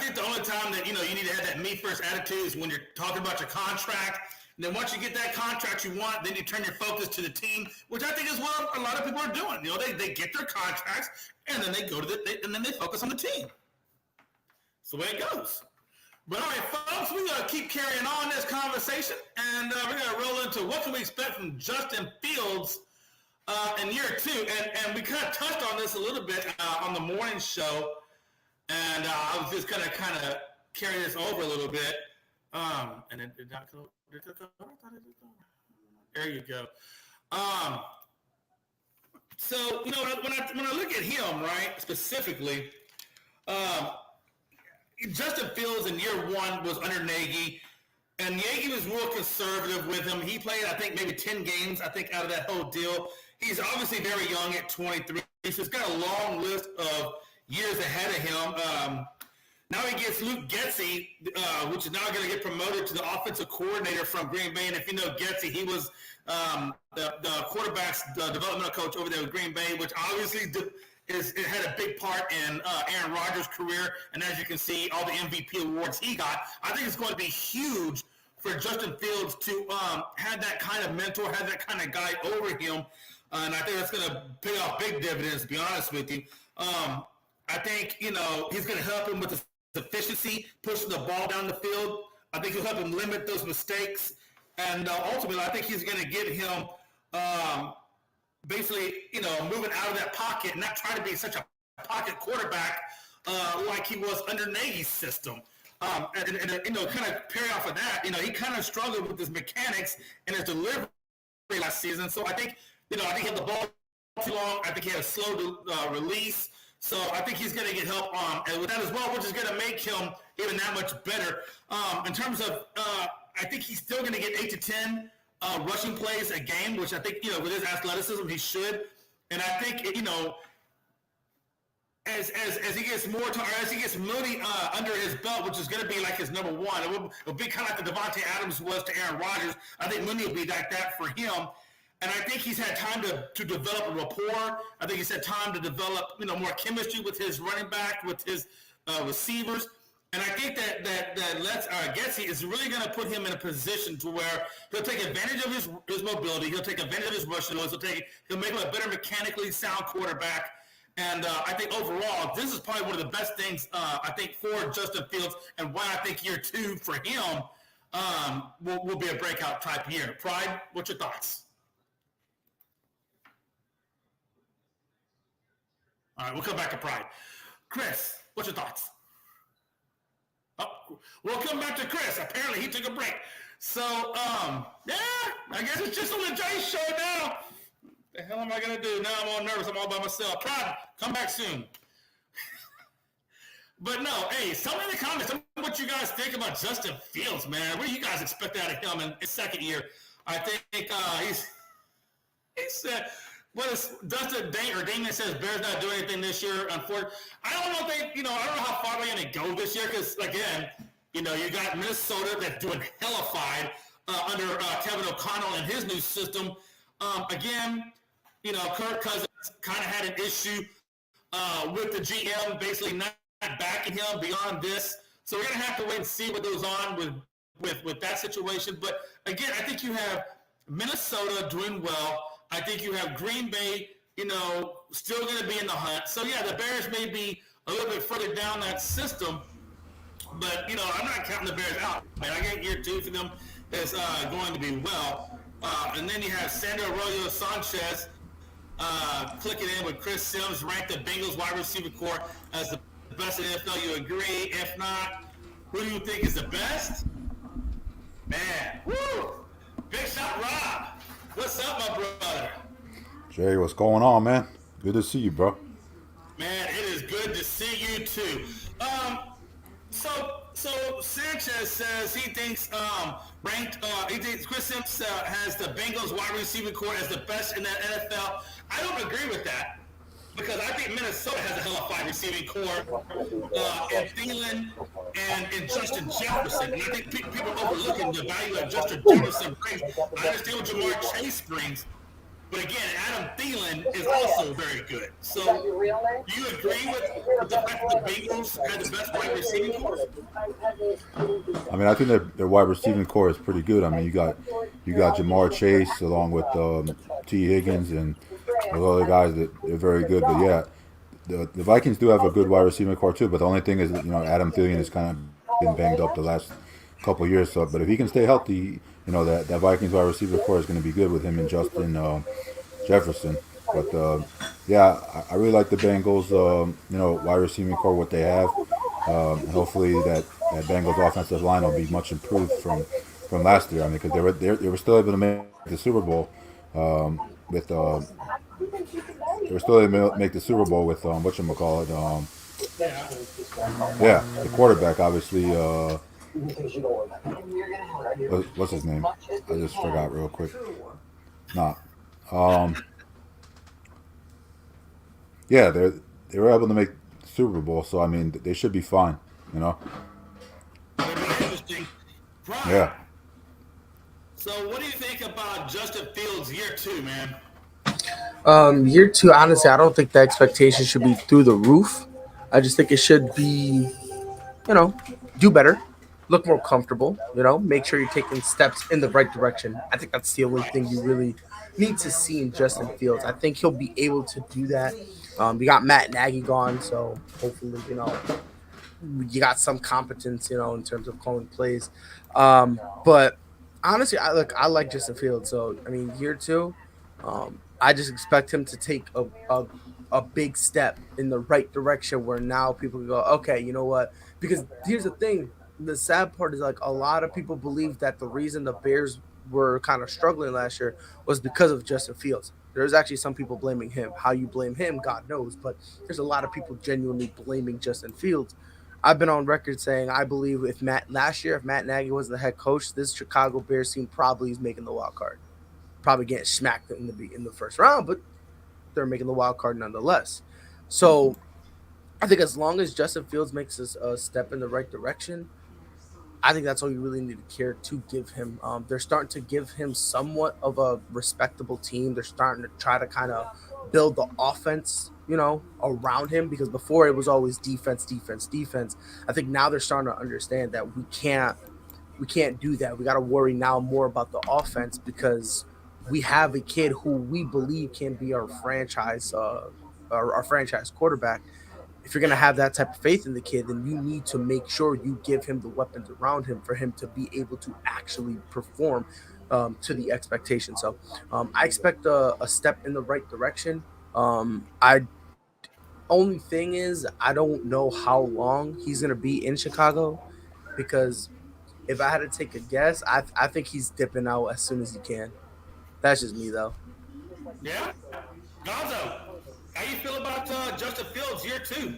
think the only time that you need to have that me first attitude is when you're talking about your contract. And then once you get that contract you want, then you turn your focus to the team, which I think is what a lot of people are doing. They get their contracts and then they go to and then they focus on the team. That's the way it goes. But all right, folks, we're gonna keep carrying on this conversation, and we're gonna roll into what can we expect from Justin Fields in year 2, and we kind of touched on this a little bit on the morning show. And I was just gonna kind of carry this over a little bit, and it did not go. There you go. So when I look at him, right, specifically, Justin Fields in year 1 was under Nagy, and Nagy was real conservative with him. He played, I think, maybe 10 games, I think, out of that whole deal. He's obviously very young at 23, so he's got a long list of years ahead of him. Now he gets Luke Getsy, which is now going to get promoted to the offensive coordinator from Green Bay. And if you know Getsy, he was the quarterback's developmental coach over there with Green Bay, which obviously it had a big part in Aaron Rodgers' career. And as you can see, all the MVP awards he got. I think it's going to be huge for Justin Fields to have that kind of mentor, have that kind of guy over him. And I think that's going to pay off big dividends, to be honest with you. I think, he's going to help him with the efficiency, pushing the ball down the field. I think he'll help him limit those mistakes. And ultimately, I think he's going to get him basically, moving out of that pocket and not trying to be such a pocket quarterback like he was under Nagy's system. And kind of carry off of that, he kind of struggled with his mechanics and his delivery last season. So I think, I think he had the ball too long. I think he had a slow release. So I think he's going to get help and with that as well, which is going to make him even that much better. In terms of, I think he's still going to get 8 to 10 rushing plays a game, which I think, with his athleticism, he should. And I think, as he gets more time, as he gets Mooney under his belt, which is going to be like his number one. It will be kind of like the Devontae Adams was to Aaron Rodgers. I think Mooney will be like that for him. And I think he's had time to develop a rapport. I think he's had time to develop, more chemistry with his running back, with his receivers. And I think that Getsy is really going to put him in a position to where he'll take advantage of his mobility. He'll take advantage of his rushing noise. He'll make him a better mechanically sound quarterback. And I think overall, this is probably one of the best things, I think, for Justin Fields, and why I think year 2 for him will be a breakout type year. Pride, what's your thoughts? All right, we'll come back to Pride. Chris, what's your thoughts? Oh, we'll come back to Chris. Apparently, he took a break. So, yeah, I guess it's just on the Jay show now. The hell am I going to do? Now I'm all nervous. I'm all by myself. Pride, come back soon. But no, hey, tell me in the comments what you guys think about Justin Fields, man. What do you guys expect out of him in his second year? I think he said, what is Damien says Bears not doing anything this year. Unfortunately, I don't know if they, I don't know how far they're going to go this year because, again, you got Minnesota that's doing hellified under Kevin O'Connell and his new system. Again, Kirk Cousins kind of had an issue with the GM basically not backing him beyond this. So we're going to have to wait and see what goes on with that situation. But, again, I think you have Minnesota doing well. I think you have Green Bay, still going to be in the hunt. So, yeah, the Bears may be a little bit further down that system. But, I'm not counting the Bears out. Man, I think year 2 for them is going to be well. And then you have Sandro Arroyo Sanchez clicking in with Chris Sims, ranked the Bengals wide receiver core as the best in the NFL. You agree? If not, who do you think is the best? Man, woo! Big shot, Rob. What's up, my brother? Jay, what's going on, man? Good to see you, bro. Man, it is good to see you too. So Sanchez says he thinks he thinks Chris Sims has the Bengals wide receiver core as the best in the NFL. I don't agree with that because I think Minnesota has a hellified receiving core in Thielen and in Justin Jefferson. And I think people are overlooking the value that Justin Jefferson brings. I understand what Jamar Chase brings. But again, Adam Thielen is also very good. So, do you agree with the fact that the Bengals have the best wide receiving core? I mean, I think their wide receiving core is pretty good. I mean, you got Jamar Chase along with T. Higgins and those other guys that they're very good. But yeah, the Vikings do have a good wide receiving core too. But the only thing is that Adam Thielen has kind of been banged up the last couple of years. So, but if he can stay healthy, that Vikings wide receiver core is going to be good with him and Justin Jefferson. But yeah, I really like the Bengals wide receiving core, what they have. Hopefully that Bengals offensive line will be much improved from last year. I mean, because they were still able to make the Super Bowl with they were still able to make the Super Bowl with whatchamacallit, the quarterback obviously what's his name? I just forgot real quick. Yeah, they were able to make the Super Bowl, so I mean they should be fine, Interesting. Right. Yeah. So what do you think about Justin Fields year 2, man? Year 2, honestly, I don't think the expectation should be through the roof. I just think it should be, do better, look more comfortable, make sure you're taking steps in the right direction. I think that's the only thing you really need to see in Justin Fields. I think he'll be able to do that. We got Matt Nagy gone, so hopefully, you got some competence, in terms of calling plays. But honestly, I like Justin Fields. So, I mean, year 2, I just expect him to take a big step in the right direction where now people can go, okay, you know what? Because here's the thing. The sad part is a lot of people believe that the reason the Bears were kind of struggling last year was because of Justin Fields. There's actually some people blaming him. How you blame him, God knows. But there's a lot of people genuinely blaming Justin Fields. I've been on record saying I believe if Matt Nagy was the head coach, this Chicago Bears team probably is making the wild card. Probably getting smacked in the first round, but they're making the wild card nonetheless. So I think as long as Justin Fields makes a step in the right direction, I think that's all you really need to care to give him. They're starting to give him somewhat of a respectable team. They're starting to try to kind of build the offense, around him, because before it was always defense, defense, defense. I think now they're starting to understand that we can't do that. We got to worry now more about the offense, because we have a kid who we believe can be our franchise quarterback. If you're going to have that type of faith in the kid, then you need to make sure you give him the weapons around him for him to be able to actually perform to the expectation. So I expect a step in the right direction. I only thing is, I don't know how long he's going to be in Chicago, because if I had to take a guess, I think he's dipping out as soon as he can. That's just me, though. Yeah. Gonzo, how you feel about Justin Fields year 2?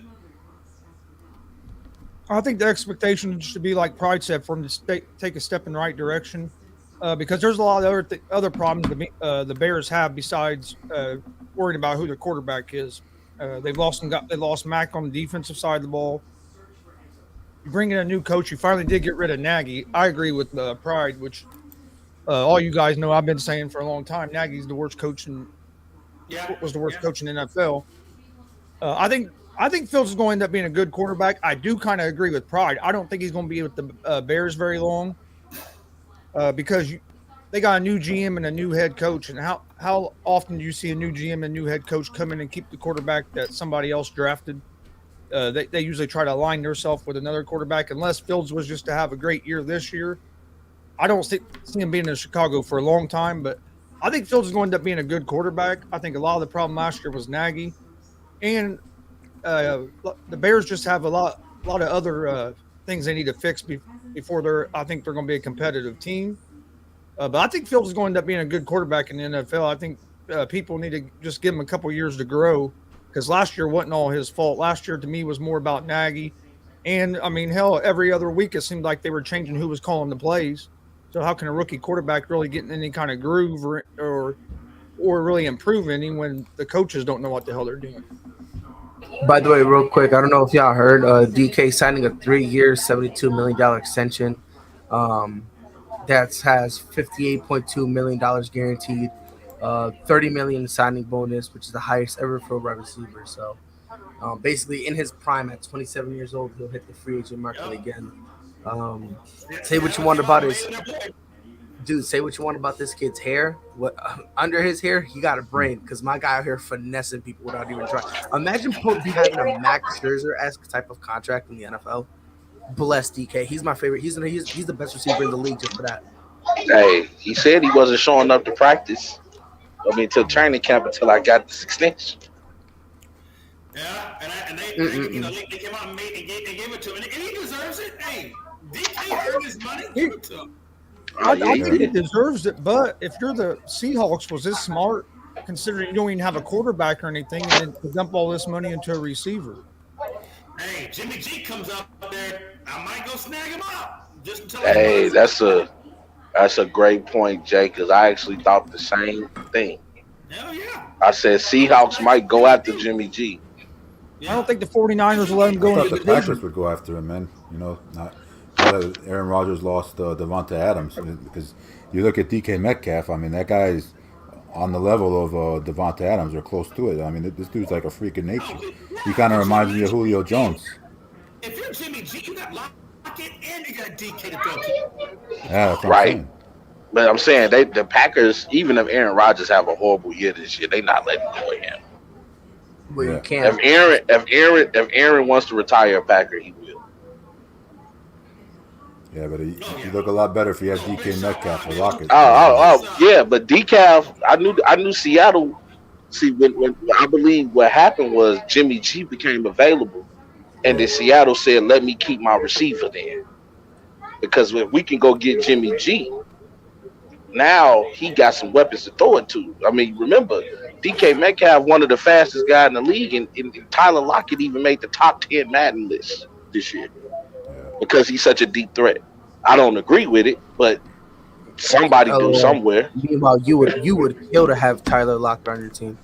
I think the expectation should be like Pride said, for him to take a step in the right direction, because there's a lot of other problems the Bears have besides worrying about who their quarterback is. They lost Mack on the defensive side of the ball. You bring in a new coach. You finally did get rid of Nagy. I agree with Pride, which all you guys know I've been saying for a long time. Nagy's the worst coach was the worst coach in the NFL. I think Fields is going to end up being a good quarterback. I do kind of agree with Pride. I don't think he's going to be with the Bears very long, because they got a new GM and a new head coach. And how often do you see a new GM and new head coach come in and keep the quarterback that somebody else drafted? They usually try to align themselves with another quarterback, unless Fields was just to have a great year this year. I don't see him being in Chicago for a long time, but I think Fields is going to end up being a good quarterback. I think a lot of the problem last year was Nagy, and the Bears just have a lot of other things they need to fix before I think they're going to be a competitive team. But I think Fields is going to end up being a good quarterback in the NFL. I think people need to just give him a couple years to grow, because last year wasn't all his fault. Last year, to me, was more about Nagy. And, I mean, hell, every other week it seemed like they were changing who was calling the plays. So how can a rookie quarterback really get in any kind of groove or really improve any when the coaches don't know what the hell they're doing? By the way, real quick, I don't know if y'all heard, DK signing a 3-year, $72 million extension. That has $58.2 million guaranteed, $30 million signing bonus, which is the highest ever for a wide receiver. So basically, in his prime at 27 years old, he'll hit the free agent market again. Say what you want about this kid's hair. What under his hair, he got a brain, because my guy out here finessing people without even trying. Imagine having a Max Scherzer-esque type of contract in the NFL. Bless DK. He's my favorite. He's the best receiver in the league just for that. Hey, he said he wasn't showing up to practice. Till training camp until I got this extension. Yeah, and they came out and gave it to him, and he deserves it. Hey, DK earned his money. Give it to him. I think he deserves it, but if you're the Seahawks, was this smart, considering you don't even have a quarterback or anything, and then to dump all this money into a receiver? Hey, Jimmy G comes up there, I might go snag him up. Just until hey, that's a great point, Jay, because I actually thought the same thing. Hell yeah. I said Seahawks might go after Jimmy G. Yeah. I don't think the 49ers will let him go into the Packers would go after him, man. Not that Aaron Rodgers lost Devonta Adams, because you look at DK Metcalf. I mean, that guy is on the level of Devonta Adams or close to it. I mean, this dude's like a freak of nature. He kind of reminds me of Julio Jones. If you're Jimmy G, you got Lockett and you got DK to throw to. Yeah, that's what right. I'm saying. But I'm saying the Packers, even if Aaron Rodgers have a horrible year this year, they not letting go of him. Well, you can't. If Aaron wants to retire a Packer, he will. Yeah, but he look a lot better if he has DK Metcalf or Lockett. Yeah, but Decaf, I knew Seattle. See, when I believe what happened was Jimmy G became available, and then Seattle said, "Let me keep my receiver there, because if we can go get Jimmy G, now he got some weapons to throw it to." I mean, remember, DK Metcalf, one of the fastest guys in the league, and Tyler Lockett even made the top 10 Madden list this year because he's such a deep threat. I don't agree with it, but somebody do somewhere. Meanwhile, you would kill to have Tyler Lockett on your team.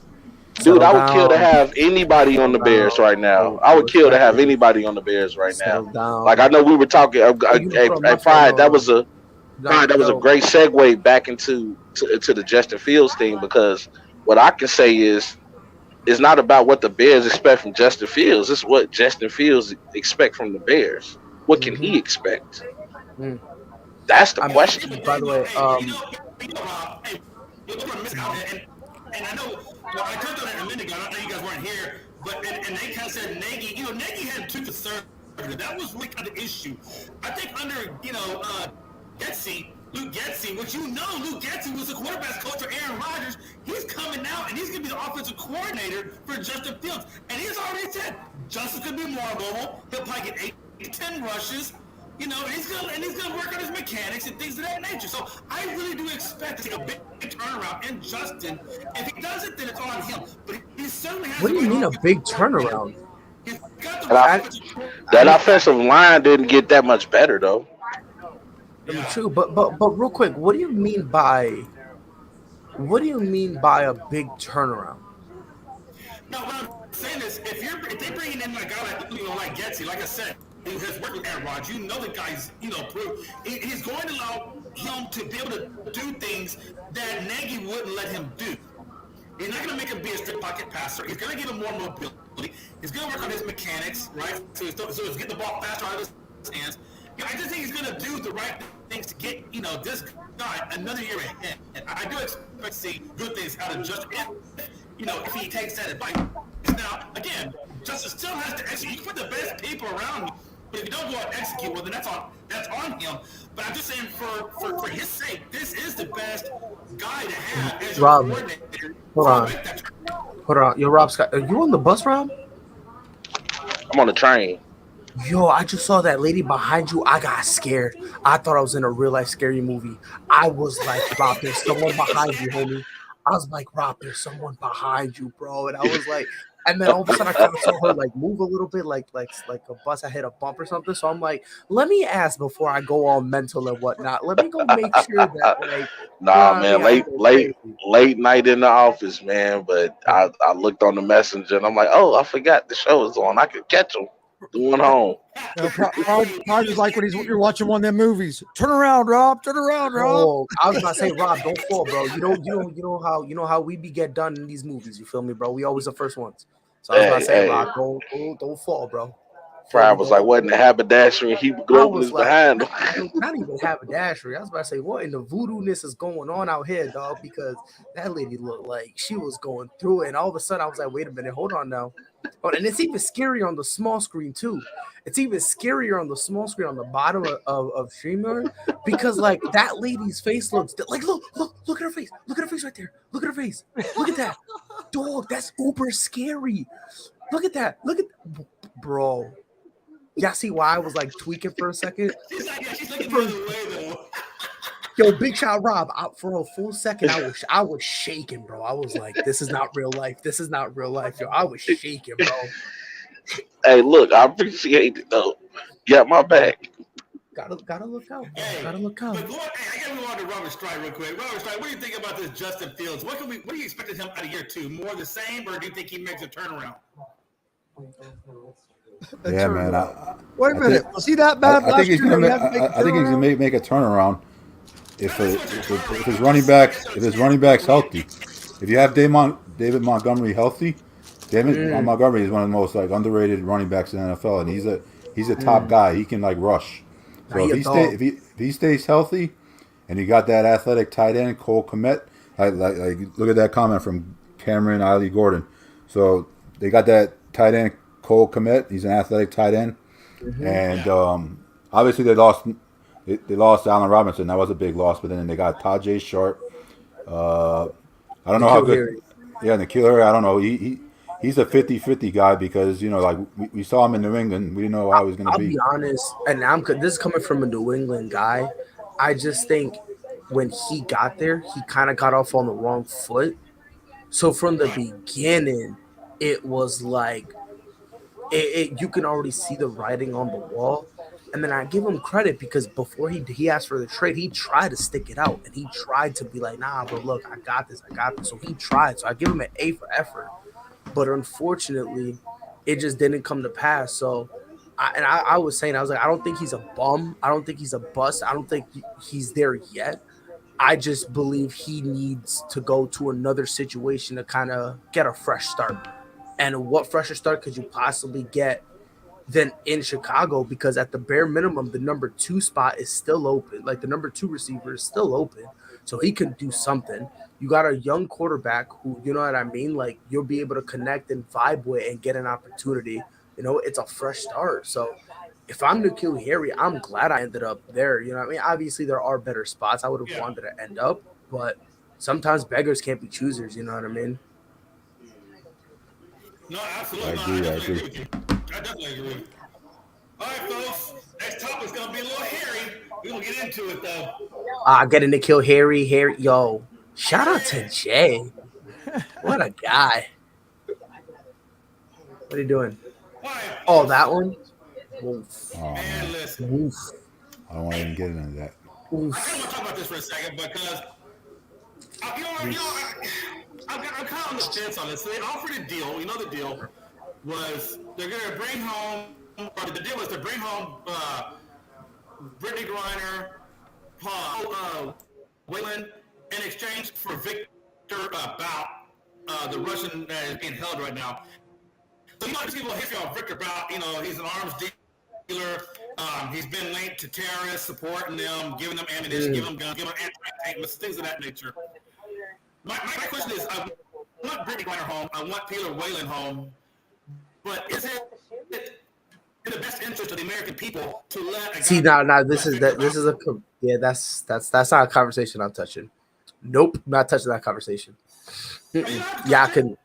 Dude, I would kill to have anybody on the Bears right now. I would kill to have anybody on the Bears right now. Like I know we were talking. Pride. That was a great segue back into the Justin Fields thing, because what I can say is it's not about what the Bears expect from Justin Fields. It's what Justin Fields expect from the Bears. What can he expect? That's the question. By the way, and I know, I touched on it a minute ago. I know you guys weren't here, but and they kind of said Nagy. Nagy had two concerns. That was really kind of the issue. I think under Luke Getsy, which Luke Getsy was the quarterback coach for Aaron Rodgers. He's coming out and he's going to be the offensive coordinator for Justin Fields. And he's already said Justin's going to be more mobile. He'll probably get 8 to 10 rushes. And he's gonna work on his mechanics and things of that nature. So I really do expect to see a big turnaround in Justin. If he does it, then it's on him. But he certainly has. What do you mean a big turnaround? That offensive line didn't get that much better though. Yeah. True, but real quick, what do you mean by a big turnaround? No, what I'm saying is, if they bring in a guy like Getsy, like I said, who has worked with Aaron Rodgers, the guy's proved he's going to allow him to be able to do things that Nagy wouldn't let him do. He's not going to make him be a straight pocket passer. He's going to give him more mobility. He's going to work on his mechanics, right? So he's getting the ball faster out of his hands. I just think he's going to do the right things to get this guy another year ahead. And I do expect to see good things out of Justin. If he takes that advice. Now, again, Justin still has to execute. You can put the best people around you, but if you don't go out and execute, well, then that's on him. But I'm just saying, for his sake, this is the best guy to have as your coordinator. Hold on. Yo, Rob Scott, are you on the bus, Rob? I'm on the train. Yo, I just saw that lady behind you. I got scared. I thought I was in a real life scary movie. I was like, Rob, there's someone behind you, homie. I was like, Rob, there's someone behind you, bro. And I was like, and then all of a sudden I kind of saw her like move a little bit, like a bus. I hit a bump or something. So I'm like, let me ask before I go all mental and whatnot. Let me go make sure that man, late night in the office, man. But I looked on the messenger and I'm like, oh, I forgot the show is on. I could catch him going home. Probably just like when you're watching one of them movies. Turn around, Rob. Oh, I was about to say, Rob, don't fall, bro. You know how we get done in these movies. You feel me, bro? We always the first ones. So I was about to say, Rob, don't fall, bro. Fry was like, what in the haberdashery? And hemoglobin is behind him. Not even haberdashery. I was about to say, what in the voodoo-ness is going on out here, dog? Because that lady looked like she was going through it. And all of a sudden, I was like, wait a minute, hold on now. Oh, and it's even scarier on the small screen, too. It's even scarier on the small screen on the bottom of Streamer, because like that lady's face looks like look at her face. Look at her face right there. Look at her face. Look at that. Dog, that's uber scary. Look at that. Look at bro. Y'all see why I was like tweaking for a second? She's looking the other way, though. Yo, Big Shot Rob, for a full second, I was shaking, bro. I was like, this is not real life. This is not real life, yo. I was shaking, bro. Hey, look, I appreciate it though. Got my back. Gotta look out. Hey, gotta look out. I gotta move on to Robert Stride real quick. Robert Stride, what do you think about this Justin Fields? What do you expect of him out of year 2? More the same, or do you think he makes a turnaround? Yeah, man. Wait a minute. Was he that bad I think he's gonna make a turnaround if his running back's healthy. If you have David Montgomery healthy, David Montgomery is one of the most like underrated running backs in the NFL, and he's a top guy. He can like rush. So if he stays healthy, and you got that athletic tight end Cole Kmet, like look at that comment from Cameron Eiley Gordon. So they got that tight end Cole Kmet. He's an athletic tight end, and obviously they lost Allen Robinson. That was a big loss, but then they got Tajay Sharp. I don't know how good. Yeah, N'Keal Harry. I don't know. He's a 50-50 guy because, like we saw him in New England. We didn't know how he was going to be. I'll be honest, and this is coming from a New England guy. I just think when he got there, he kind of got off on the wrong foot. So from the beginning, it was like you can already see the writing on the wall. And then I give him credit because before he asked for the trade, he tried to stick it out. And he tried to be like, nah, but look, I got this. So he tried. So I give him an A for effort. but unfortunately, it just didn't come to pass. So, I was saying, I was like, I don't think he's a bum. I don't think he's a bust. I don't think he's there yet. I just believe he needs to go to another situation to kind of get a fresh start. And what fresher start could you possibly get than in Chicago? Because at the bare minimum, the number 2 spot is still open. Like the number 2 receiver is still open. So he can do something. You got a young quarterback who, you know what I mean? Like you'll be able to connect and vibe with and get an opportunity. You know, it's a fresh start. So if I'm N'Keal Harry, I'm glad I ended up there. You know what I mean? Obviously, there are better spots I would have wanted to end up, but sometimes beggars can't be choosers. You know what I mean? No, absolutely. I agree. I definitely agree. All right, folks. Next topic's going to be a little hairy. We're going to get into it, though. Getting N'Keal Harry. Yo, shout out to Jay. What a guy. What are you doing? Right. Oh, that one? Oh, man, listen. Oof. I don't want to even get into that. Oof. I kind of want to talk about this for a second because, I'm kind of on the fence on this. So they offered a deal. You know the deal was they're going to bring home, or the deal was to bring home Brittany Griner, Wayland, in exchange for Victor Bout, the Russian that is being held right now. So you know, just give a little history on Victor Bout. You know, he's an arms dealer. He's been linked to terrorists, supporting them, giving them ammunition, giving them guns, giving them anti-tank missiles, things of that nature. My question is, I want Brittany Griner home. I want Taylor Wayland home. But is it in the best interest of the American people to let a now this is that's not a conversation I'm touching. Nope, not touching that conversation. Y'all can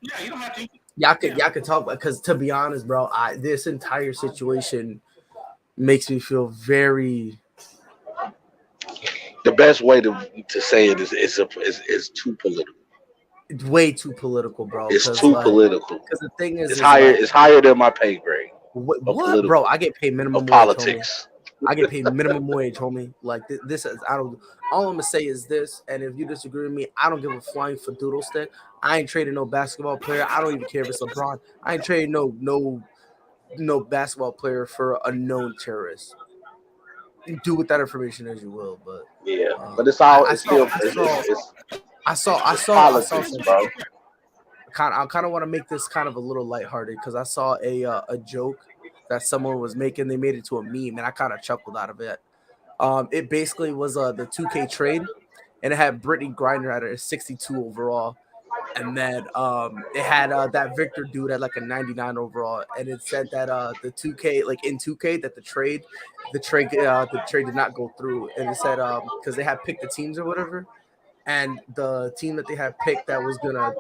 talk, because to be honest, bro, this entire situation makes me feel very. The best way to say it is too political. It's way too political, bro. It's too political. Because the thing is, it's higher than my pay grade. What, bro? I get paid minimum wage, politics. Homie. I get paid minimum wage, homie. Like this is, I don't. All I'm gonna say is this, and if you disagree with me, I don't give a flying fidoodle stick. I ain't trading no basketball player. I don't even care if it's LeBron. I ain't trading no basketball player for a known terrorist. You do with that information as you will, but yeah, but it's all. I saw politics, bro. I kind of want to make this kind of a little lighthearted because I saw a joke that someone was making. They made it to a meme, and I kind of chuckled out of it. It basically was the 2K trade, and it had Brittany Griner at a 62 overall, and then it had that Victor dude at like a 99 overall, and it said that the 2K, like in 2K, that the trade did not go through, and it said because they had picked the teams or whatever. And the team that they had picked that was gonna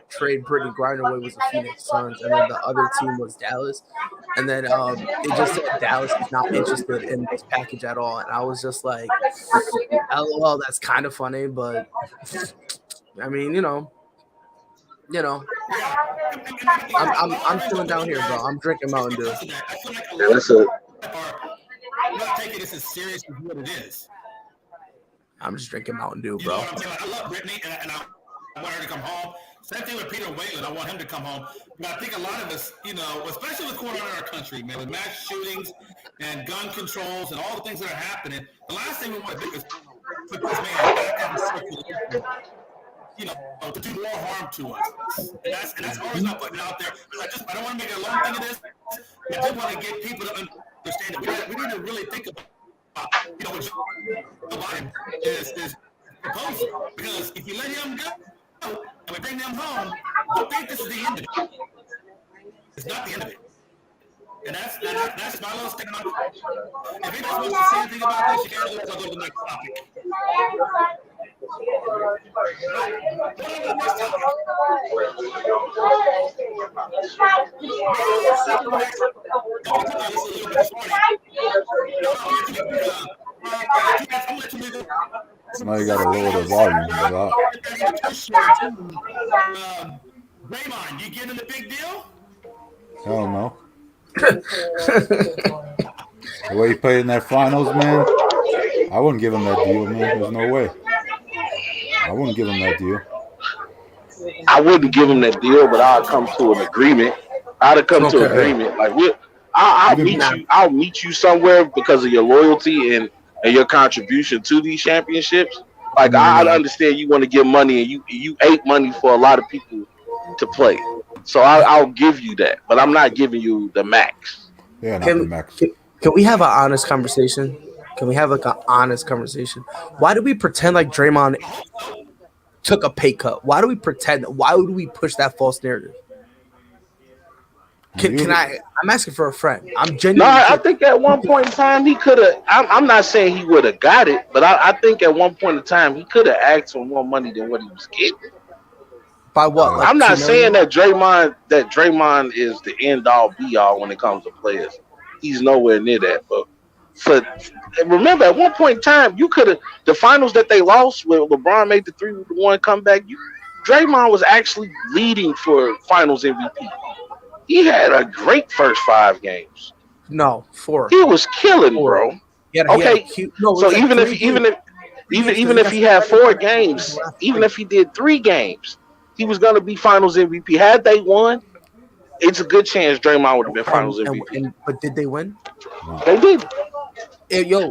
trade Brittany Griner away was the Phoenix Suns, and then the other team was Dallas. And then it just said Dallas is not interested in this package at all. And I was just like, "LOL, that's kind of funny," but I mean, you know, I'm chilling down here, bro. I'm drinking Mountain Dew. I'm not taking this as serious as what it is. I'm just drinking Mountain Dew, bro. You know what I'm saying? I love Brittany, and I want her to come home. Same thing with Peter Wayland. I want him to come home. But I think a lot of us, you know, especially what's going on in our country, man, with mass shootings and gun controls and all the things that are happening, the last thing we want to do is put this man back on the circulation, you know, to do more harm to us. And that's always not putting it out there. I don't want to make it a long thing of this. I just want to get people to understand that we need to really think about, you know, what Joe Biden is proposing. Because if you let him go and we bring them home, don't think this is the end of it. It's not the end of it. And that's my little statement. If anybody wants to say anything about this, you can't go to the next topic. Now you gotta lower the volume. Raymond, you getting the big deal? Hell no. The way he played in that finals, man, I wouldn't give him that deal, man. There's no way. I wouldn't give him that deal. I wouldn't give him that deal, but I'll come to an agreement. I'd have come to an Okay. agreement. Like I'll meet you. I'll meet you somewhere because of your loyalty and your contribution to these championships. Like I understand you want to give money and you ate money for a lot of people to play. So I'll give you that, but I'm not giving you the max. Yeah, not the max. Can we have an honest conversation? Can we have like an honest conversation? Why do we pretend like Draymond took a pay cut? Why do we pretend? Why would we push that false narrative? Can I? I'm asking for a friend. I'm genuinely. No, I think at one point in time he could have. I'm not saying he would have got it, but I think at one point in time he could have asked for more money than what he was getting. By what? Like I'm not saying that Draymond is the end all be all when it comes to players. He's nowhere near that. But remember, at one point in time, you could have the finals that they lost where LeBron made the 3-1 comeback. Draymond was actually leading for Finals MVP. He had a great first 5 games. No, 4. He was killing, bro. Okay, so even if he had 4 games, even if he did 3 games, he was going to be Finals MVP. Had they won, it's a good chance Draymond would have been Finals MVP. But did they win? They did.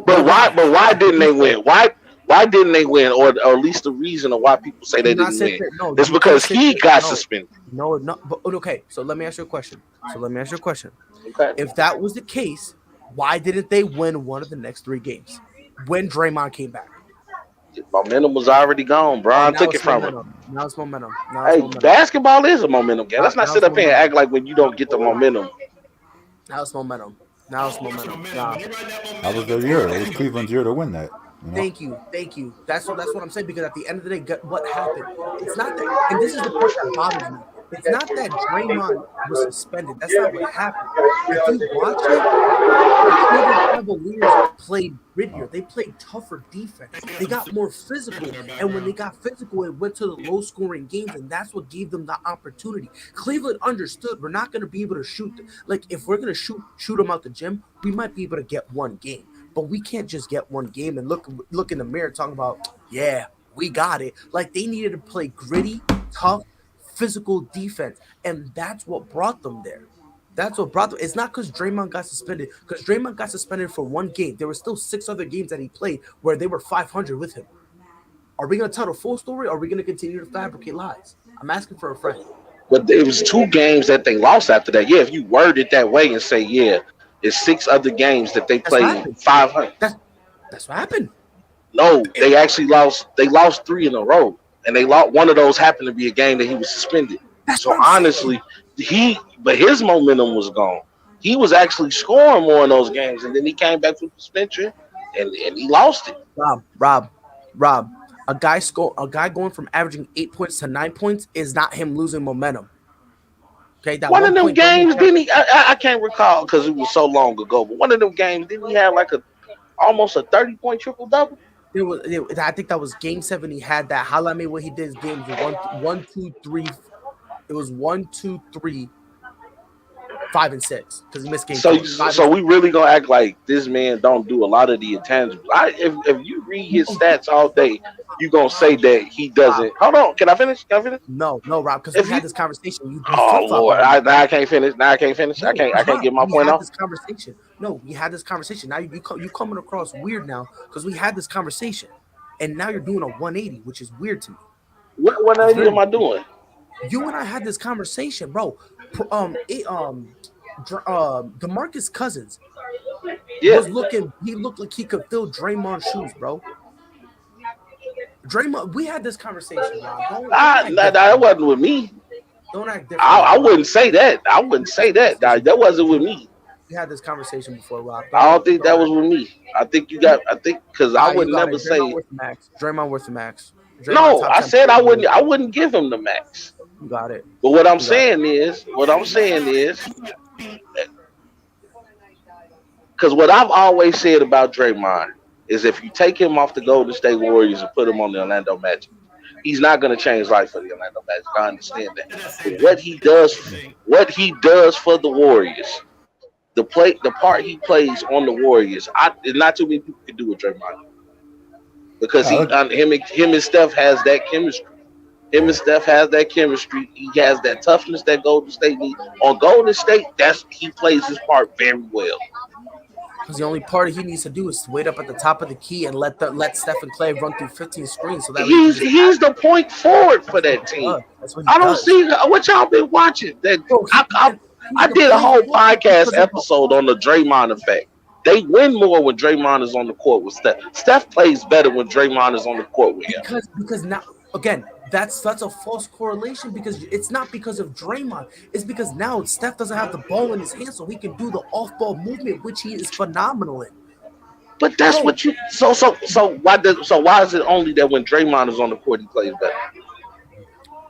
But why didn't they win? Why didn't they win? Or at least the reason of why people say they didn't win. It's because he got suspended. No. But, okay, so let me ask you a question. Okay. If that was the case, why didn't they win one of the next 3 games when Draymond came back? Momentum was already gone. Bron took it from him. Now it's momentum. Basketball is a momentum game. Let's not sit up here and act like when you don't get the momentum. Now it's momentum. Nah. That was their year. It was Cleveland's year to win that. Thank you. That's what I'm saying. Because at the end of the day, what happened? It's not that, and this is the part that bothers me. It's not that Draymond was suspended. That's not what happened. If you watch it, the Cleveland Cavaliers played grittier. They played tougher defense. They got more physical. And when they got physical, it went to the low-scoring games, and that's what gave them the opportunity. Cleveland understood we're not going to be able to shoot. Like, if we're going to shoot them out the gym, we might be able to get 1 game. But we can't just get 1 game and look in the mirror talking about, yeah, we got it. Like, they needed to play gritty, tough, physical defense, and that's what brought them there. It's not because Draymond got suspended, because Draymond got suspended for 1 game. There were still 6 other games that he played where they were 500 with him. Are we going to tell the full story, or are we going to continue to fabricate lies? I'm asking for a friend. But it was 2 games that they lost after that. Yeah, if you word it that way and say, yeah, it's 6 other games that they played 500. That's what happened. No, they actually lost. They lost 3 in a row. And they lost. One of those happened to be a game that he was suspended. So honestly, but his momentum was gone. He was actually scoring more in those games, and then he came back from suspension, and he lost it. Rob, a guy going from averaging 8 points to 9 points is not him losing momentum. Okay, that one of them games didn't he? I can't recall because it was so long ago. But one of them games didn't he have like almost a 30-point triple double? I think that was Game 7. He had that. Highlight me what he did his games. 1, 2, 3. It was 1, 2, 3, 5, and 6 because he missed game. So we really gonna act like this man don't do a lot of the intangibles. If you read his stats all day, you gonna say that he doesn't. Hold on, can I finish? No, Rob, because we had this conversation. Oh Lord, I can't finish. I can't get my point off. This conversation. No, we had this conversation. Now you coming across weird now because we had this conversation, and now you're doing a 180, which is weird to me. What 180 am I doing? You and I had this conversation, bro. DeMarcus Cousins was looking. He looked like he could fill Draymond's shoes, bro. Draymond, we had this conversation. That wasn't with me. Don't act different. I wouldn't say that. That wasn't with me. We had this conversation before, Rob. I don't think that was with me. I think because I would never say Draymond worth the max. No, I said I wouldn't give him the max. You got it. But what I'm saying is, because what I've always said about Draymond is if you take him off the Golden State Warriors and put him on the Orlando Magic, he's not going to change life for the Orlando Magic. I understand that. But what he does for the Warriors, the part he plays on the Warriors, not too many people can do with Draymond. Because him and Steph has that chemistry. Him and Steph has that chemistry. He has that toughness that Golden State needs. On Golden State, he plays his part very well. Because the only part he needs to do is wait up at the top of the key and let Steph and Clay run through 15 screens. So that he's the point forward for that team. I don't see what y'all been watching. I did a whole podcast episode on the Draymond effect. They win more when Draymond is on the court with Steph. Steph plays better when Draymond is on the court with him. Because now, again, that's a false correlation because it's not because of Draymond. It's because now Steph doesn't have the ball in his hand, so he can do the off-ball movement, which he is phenomenal in. But that's what you. So why is it only that when Draymond is on the court he plays better?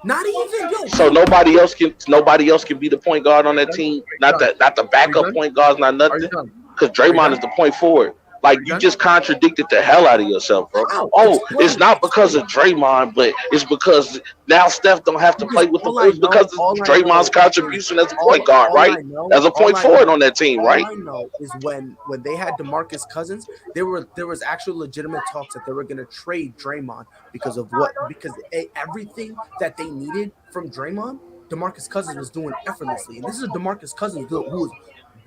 Not even. So nobody else can be the point guard on that team. Not the backup point guards. Not nothing. Because Draymond is the point forward. Like, you just contradicted the hell out of yourself, bro. Oh, it's not because of Draymond, but it's because now Steph don't have to play with the boys because of Draymond's contribution as a point guard, right? As a point forward on that team, right? All I know is when they had DeMarcus Cousins, there was actual legitimate talks that they were going to trade Draymond because everything that they needed from Draymond, DeMarcus Cousins was doing effortlessly. And this is a DeMarcus Cousins who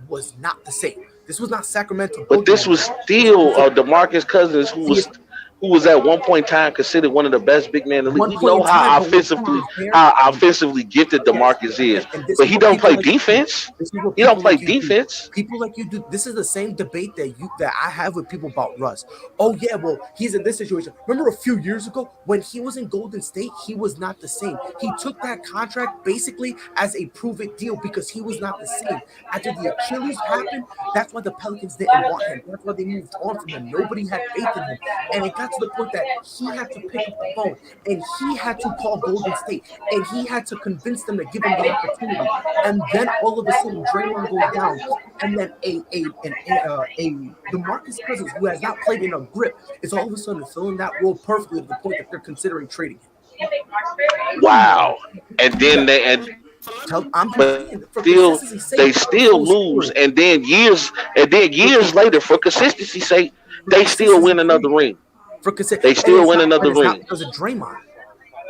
was not the same. This was not Sacramento. But this was still DeMarcus Cousins, who was at one point in time considered one of the best big men in the league. We know how offensively gifted DeMarcus is, but he don't play defense. He don't play defense. People like you do. This is the same debate that I have with people about Russ. Oh yeah, well he's in this situation. Remember a few years ago when he was in Golden State, he was not the same. He took that contract basically as a prove-it deal because he was not the same. After the Achilles happened, that's why the Pelicans didn't want him. That's why they moved on from him. Nobody had faith in him, and it got to the point that he had to pick up the phone and he had to call Golden State and he had to convince them to give him the opportunity. And then all of a sudden Draymond goes down, and then a DeMarcus Cousins, who has not played in a grip, is all of a sudden filling that role perfectly to the point that they're considering trading him. Wow! And then they still lose, and then years later, for consistency's sake, they still win another ring. They still win another ring. Because of Draymond.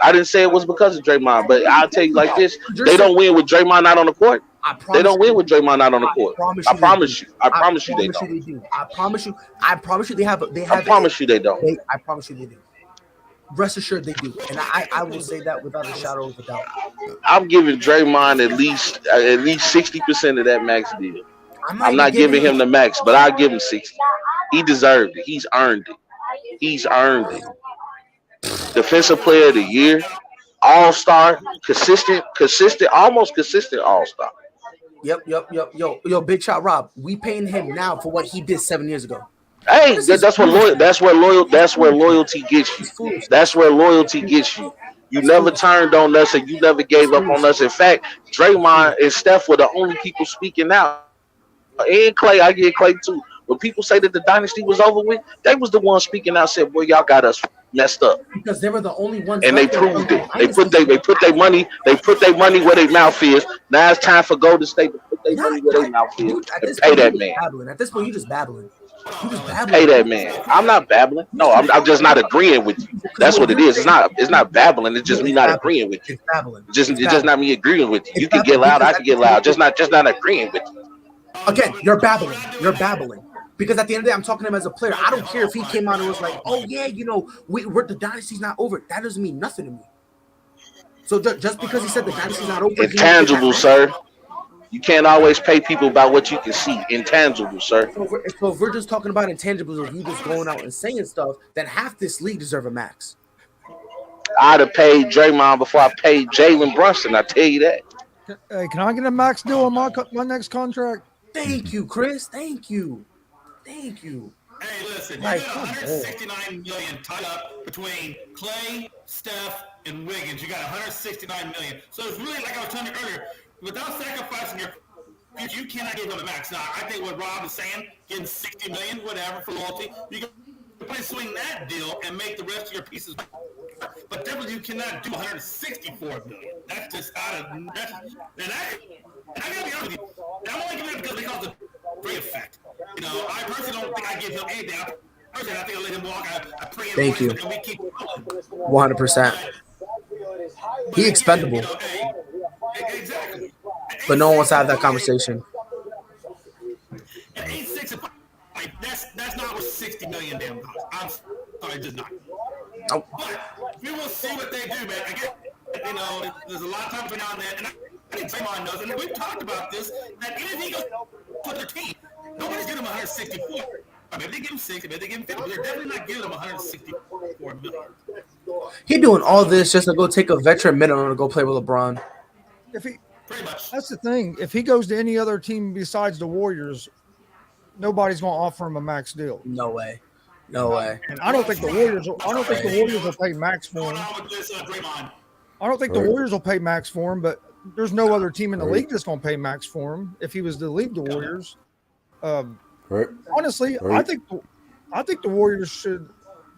I didn't say it was because of Draymond, but I'll tell you like this: they don't win with Draymond not on the court. They don't win with Draymond not on the court. I promise you. I promise you they don't. I promise you they have. I promise you they don't. I promise you they do. Rest assured they do, and I will say that without a shadow of a doubt. I'm giving Draymond at least 60% of that max deal. I'm not giving him the max, but I'll give him 60. He deserved it. He's earned it. He's earned it. Defensive player of the year, all-star, consistent, almost consistent all-star. Yep. Yo, Big Shot Rob, we paying him now for what he did 7 years ago. Hey, that's where loyalty gets you. That's where loyalty gets you. You never turned on us and you never gave up on us. In fact, Draymond and Steph were the only people speaking out. And Clay, I get Clay too. When people say that the dynasty was over with, they was the ones speaking out, said, "Boy, y'all got us messed up." Because they were the only ones, and they proved it. They put their money where their mouth is. Now it's time for Golden State to put their money where their mouth is and pay that man. At this point, you just babbling. Pay that man. I'm not babbling. No, I'm just not agreeing with you. That's what it is. It's not babbling. It's just me not agreeing with you. It's just not me agreeing with you. You can get loud. I can get loud. Just not agreeing with you. Again, you're babbling. Because at the end of the day, I'm talking to him as a player. I don't care if he came out and was like, "Oh yeah, we're the dynasty's not over." That doesn't mean nothing to me. So just because he said the dynasty's not over, intangible, sir. You can't always pay people about what you can see. Intangible, sir. So if we're just talking about intangibles of you just going out and saying stuff, then half this league deserve a max. I'd have paid Draymond before I paid Jalen Brunson. I tell you that. Hey, can I get a max deal on my next contract? Thank you, Chris. Thank you. Hey, listen, you got $169 million tied up between Clay, Steph, and Wiggins. You got $169 million. So it's really like I was telling you earlier, without sacrificing your future, you cannot give them a max. Now, I think what Rob is saying, getting $60 million, whatever, for loyalty, you can probably swing that deal and make the rest of your pieces. But definitely you cannot do $164 million. That's just out of that. And I gotta be honest with you. I'm only giving it because of the free effect. I personally don't think I give him anything. I think I let him walk. I pray. Thank you. And we keep 100%. He expendable. Exactly. But no one wants to have that conversation. And 8-6 and 5, that's not worth $60 million damn dollars. I'm sorry, just not. Oh. But we will see what they do, man. Again, there's a lot of time between now and then, and I think Draymond knows, and we've talked about this, that even if he goes to their team, nobody's giving him 164. I mean, if they give him 60, if they give him 50, they're definitely not giving him 164 million. He doing all this just to go take a veteran minimum to go play with LeBron. Pretty much. That's the thing. If he goes to any other team besides the Warriors, nobody's going to offer him a max deal. No way. And I don't think the Warriors. I don't think the Warriors will pay max for him. I don't think the Warriors will pay max for him, but there's no other team in the league that's going to pay max for him if he was to leave the Warriors. Honestly, I think the Warriors should.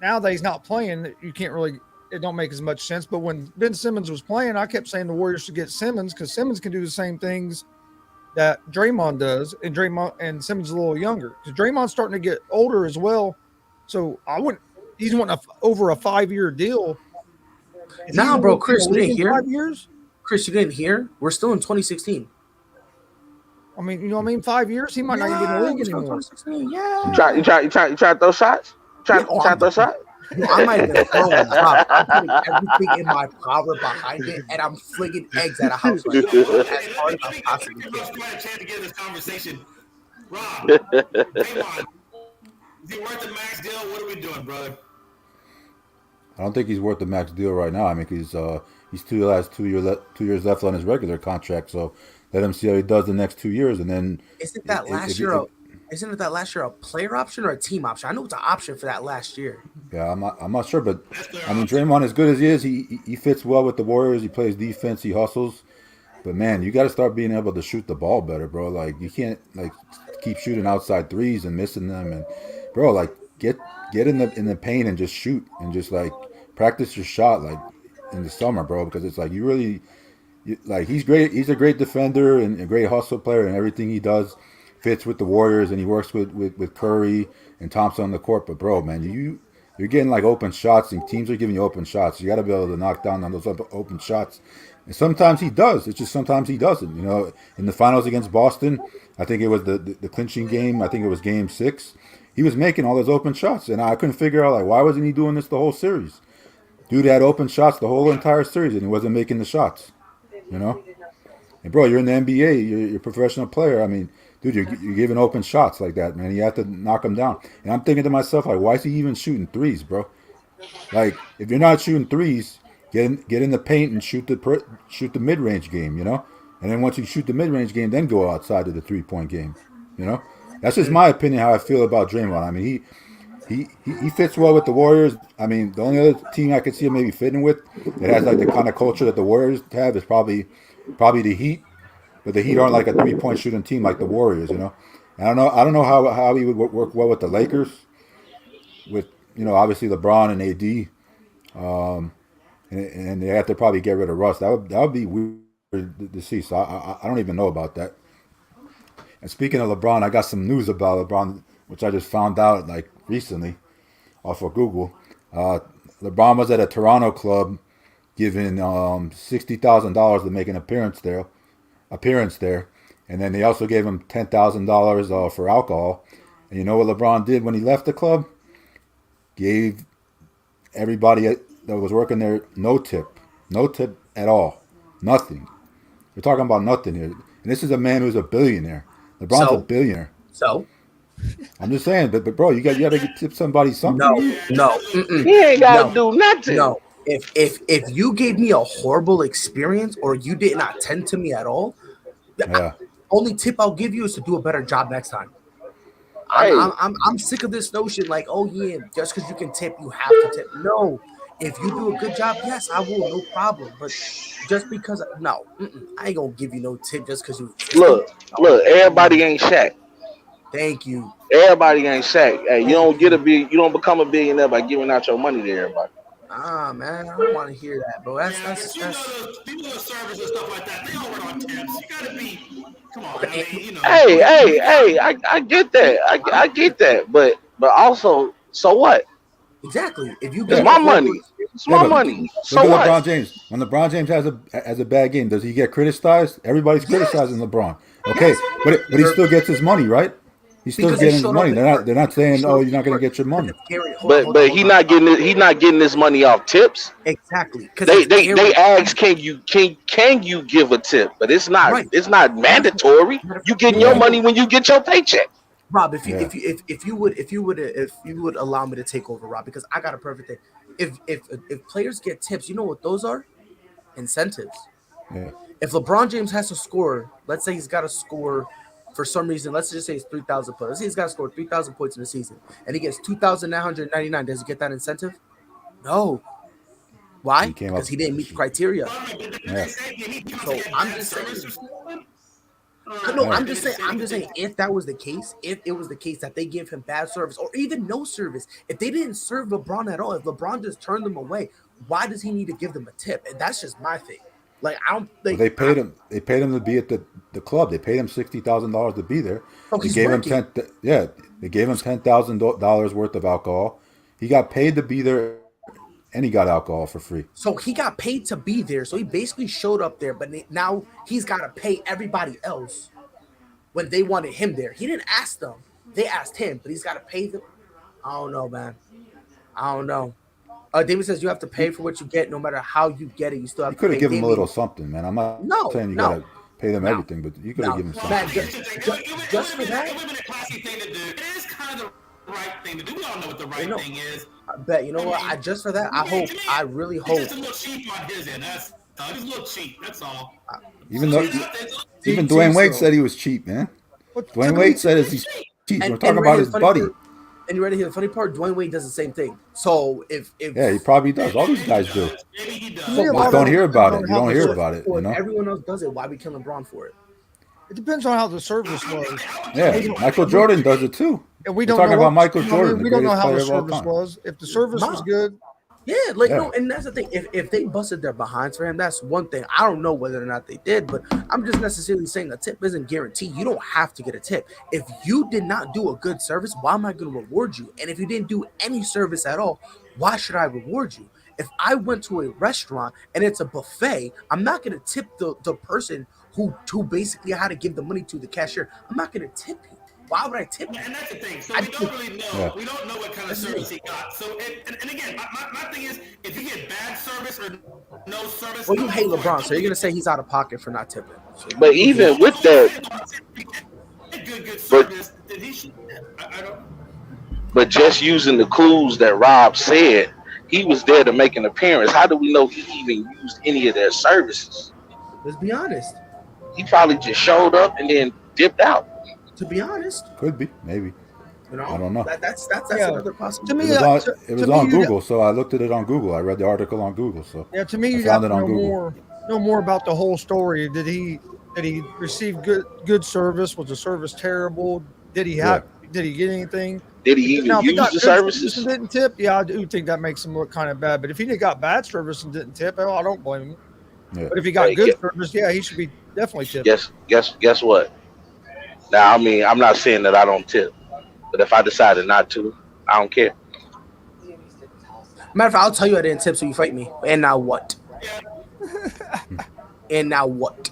Now that he's not playing, you can't really. It don't make as much sense. But when Ben Simmons was playing, I kept saying the Warriors should get Simmons because Simmons can do the same things that Draymond does, and Simmons is a little younger because Draymond's starting to get older as well. So he's wanting over a 5-year deal. Nah, bro, Chris, you didn't hear? 5 years? Chris, you didn't hear? We're still in 2016. I mean, you know what I mean? 5 years, he might not even be in the league anymore. You try to throw shots? Try to throw shots? No, I might even throw one drop. I'm putting everything in my power behind it, and I'm flinging eggs at a house right now. As hard as I possibly can. Give us a chance to get this conversation. Rob, Draymond, is he worth the max deal? What are we doing, brother? I don't think he's worth the max deal right now. I mean, he's 2 years left on his regular contract, so let him see how he does the next 2 years, and then. Isn't that last year a player option or a team option? I know it's an option for that last year. Yeah, I'm not sure, but I mean, Draymond, as good as he is, he fits well with the Warriors. He plays defense, he hustles, but man, you got to start being able to shoot the ball better, bro. Like you can't keep shooting outside threes and missing them, and bro, get in the paint and just shoot and just practice your shot in the summer, bro, because it's he's great. He's a great defender and a great hustle player, and everything he does fits with the Warriors, and he works with Curry and Thompson on the court. But bro, man, you're getting open shots, and teams are giving you open shots. You got to be able to knock down on those open shots. And sometimes he does. It's just sometimes he doesn't. You know, in the finals against Boston, I think it was the clinching game. I think it was Game 6. He was making all those open shots, and I couldn't figure out why wasn't he doing this the whole series? Dude had open shots the whole entire series, and he wasn't making the shots. You know, and bro, you're in the NBA. You're a professional player. I mean. Dude, you're giving open shots like that, man. You have to knock them down. And I'm thinking to myself, why is he even shooting threes, bro? If you're not shooting threes, get in the paint and shoot the mid-range game, you know? And then once you shoot the mid-range game, then go outside of the three-point game, you know? That's just my opinion how I feel about Draymond. I mean, he fits well with the Warriors. I mean, the only other team I could see him maybe fitting with that has the kind of culture that the Warriors have is probably the Heat. But the Heat aren't a 3-point shooting team like the Warriors, you know. And I don't know how he would work well with the Lakers, with obviously LeBron and AD, and they have to probably get rid of Russ. That would be weird to see. So I don't even know about that. And speaking of LeBron, I got some news about LeBron, which I just found out recently, off of Google. LeBron was at a Toronto club, given $60,000 to make an appearance there, and then they also gave him $10,000 for alcohol. And you know what LeBron did when he left the club? Gave everybody that was working there no tip at all, nothing. We're talking about nothing here, and this is a man who's a billionaire. LeBron's a billionaire. So I'm just saying, but bro, you got to tip somebody something. No, he ain't got to do nothing. No. If you gave me a horrible experience or you did not tend to me at all, only tip I'll give you is to do a better job next time. I'm sick of this notion just because you can tip, you have to tip. No, if you do a good job, yes, I will, no problem. But just because I ain't gonna give you no tip just because you look. Everybody ain't Shaq. Thank you. Everybody ain't Shaq. Hey, you don't become a billionaire by giving out your money to everybody. Man, I don't want to hear that, bro. That's people in service and stuff like that. They don't run on tips. You gotta be. Come on, Hey, I get that. I get that, but also, so what? Exactly. If you It's get my money. It's my money. So Look at what? LeBron James. When LeBron James has a bad game, does he get criticized? Everybody's criticizing LeBron. Okay, Yes. but he still gets his money, right? He's still Because he getting his showed money. up They're at not work. they're not He saying, showed oh, up you're not at going to work. get your money. Gary, But he not getting this money off tips. Exactly. Because They ask, can you give a tip? But it's Right. not mandatory. You getting your Yeah. money when you get your paycheck. Rob, Yeah. if you would allow me to take over, Rob, because I got a perfect thing. If players get tips, you know what those are? Incentives. Yeah. If LeBron James has to score, let's say he's got to score for some reason. Let's just say it's 3,000 points. Let's say he's got to score 3,000 points in the season, and he gets 2,999. Does he get that incentive? No. Why? He came Because up. he didn't meet the criteria. Yeah. So I'm just saying. No, I'm just saying. If that was the case, if it was the case that they give him bad service or even no service, if they didn't serve LeBron at all, if LeBron just turned them away, why does he need to give them a tip? And that's just my thing. Like I don't think They paid him. They paid him to be at the club. They paid him $60,000 to be there. Oh, They he's gave working. him They gave him $10,000 worth of alcohol. He got paid to be there, and he got alcohol for free. So he got paid to be there. So he basically showed up there, but now he's got to pay everybody else when they wanted him there. He didn't ask them. They asked him, but he's got to pay them. I don't know, man. I don't know. David says you have to pay for what you get, no matter how you get it. You still have You to could pay. have given him a David, little something, man. I'm not No, saying you no. got to pay them No. everything, but you could have No. given him something. Man, just for It that, would have been a classy thing to do. It is kind of the right thing to do. We all know what the right know, thing is. I bet. You know what? Just for that, I really It's hope. just a little cheap on his end. That's just a little cheap. That's all. Even though to Dwayne each Wade his said he was cheap, man. What- Dwayne Wade said he's cheap. We're talking about his buddy. And you ready to hear the funny part? Dwayne Wade does the same thing. So if Yeah, he probably does. All these guys do. Maybe he does. Yeah, Just don't hear about it. You don't hear about it, Or you if know? everyone else does it, why we killing Braun for it? It depends on how the service was. Yeah, Michael Jordan does it too. And we We're don't talking know about what- Michael you know, Jordan, the we don't know greatest how the player of all service time. was. If the service was good, Yeah, no, and that's the thing. If they busted their behinds for him, that's one thing. I don't know whether or not they did, but I'm just necessarily saying a tip isn't guaranteed. You don't have to get a tip. If you did not do a good service, why am I going to reward you? And if you didn't do any service at all, why should I reward you? If I went to a restaurant and it's a buffet, I'm not going to tip the person who basically had to give the money to the cashier. I'm not going to tip him. Why would I tip him? And that's the thing. So we don't really know. Yeah. We don't know what kind of service he got. So and again, my thing is, if you get bad service or no service, Well, you hate LeBron, so you're going to say he's out of pocket for not tipping. So But even with that, good service, then he should. I don't. but just using the clues that Rob said, he was there to make an appearance. How do we know he even used any of their services? let's be honest. He probably just showed up and then dipped out. To be honest, Could be, maybe. you know, I don't know. That's Yeah. another to possibility. me, It was to on me, you Google, so I looked at it on Google. I read the article on Google, so Yeah, to me, I you got found to it on know Google. more about the whole story. Did he receive good service? Was the service terrible? Did he get anything? Did he even Now, if he use got the good service services? and didn't tip, yeah, I do think that makes him look kind of bad. But if he got bad service and didn't tip, well, I don't blame him. Yeah. But if he got Hey, good service, yeah, he should be definitely tipped. Guess what? Now, I mean, I'm not saying that I don't tip, but if I decided not to, I don't care. Matter of fact, I'll tell you I didn't tip, so you fight me. And now what? And now what?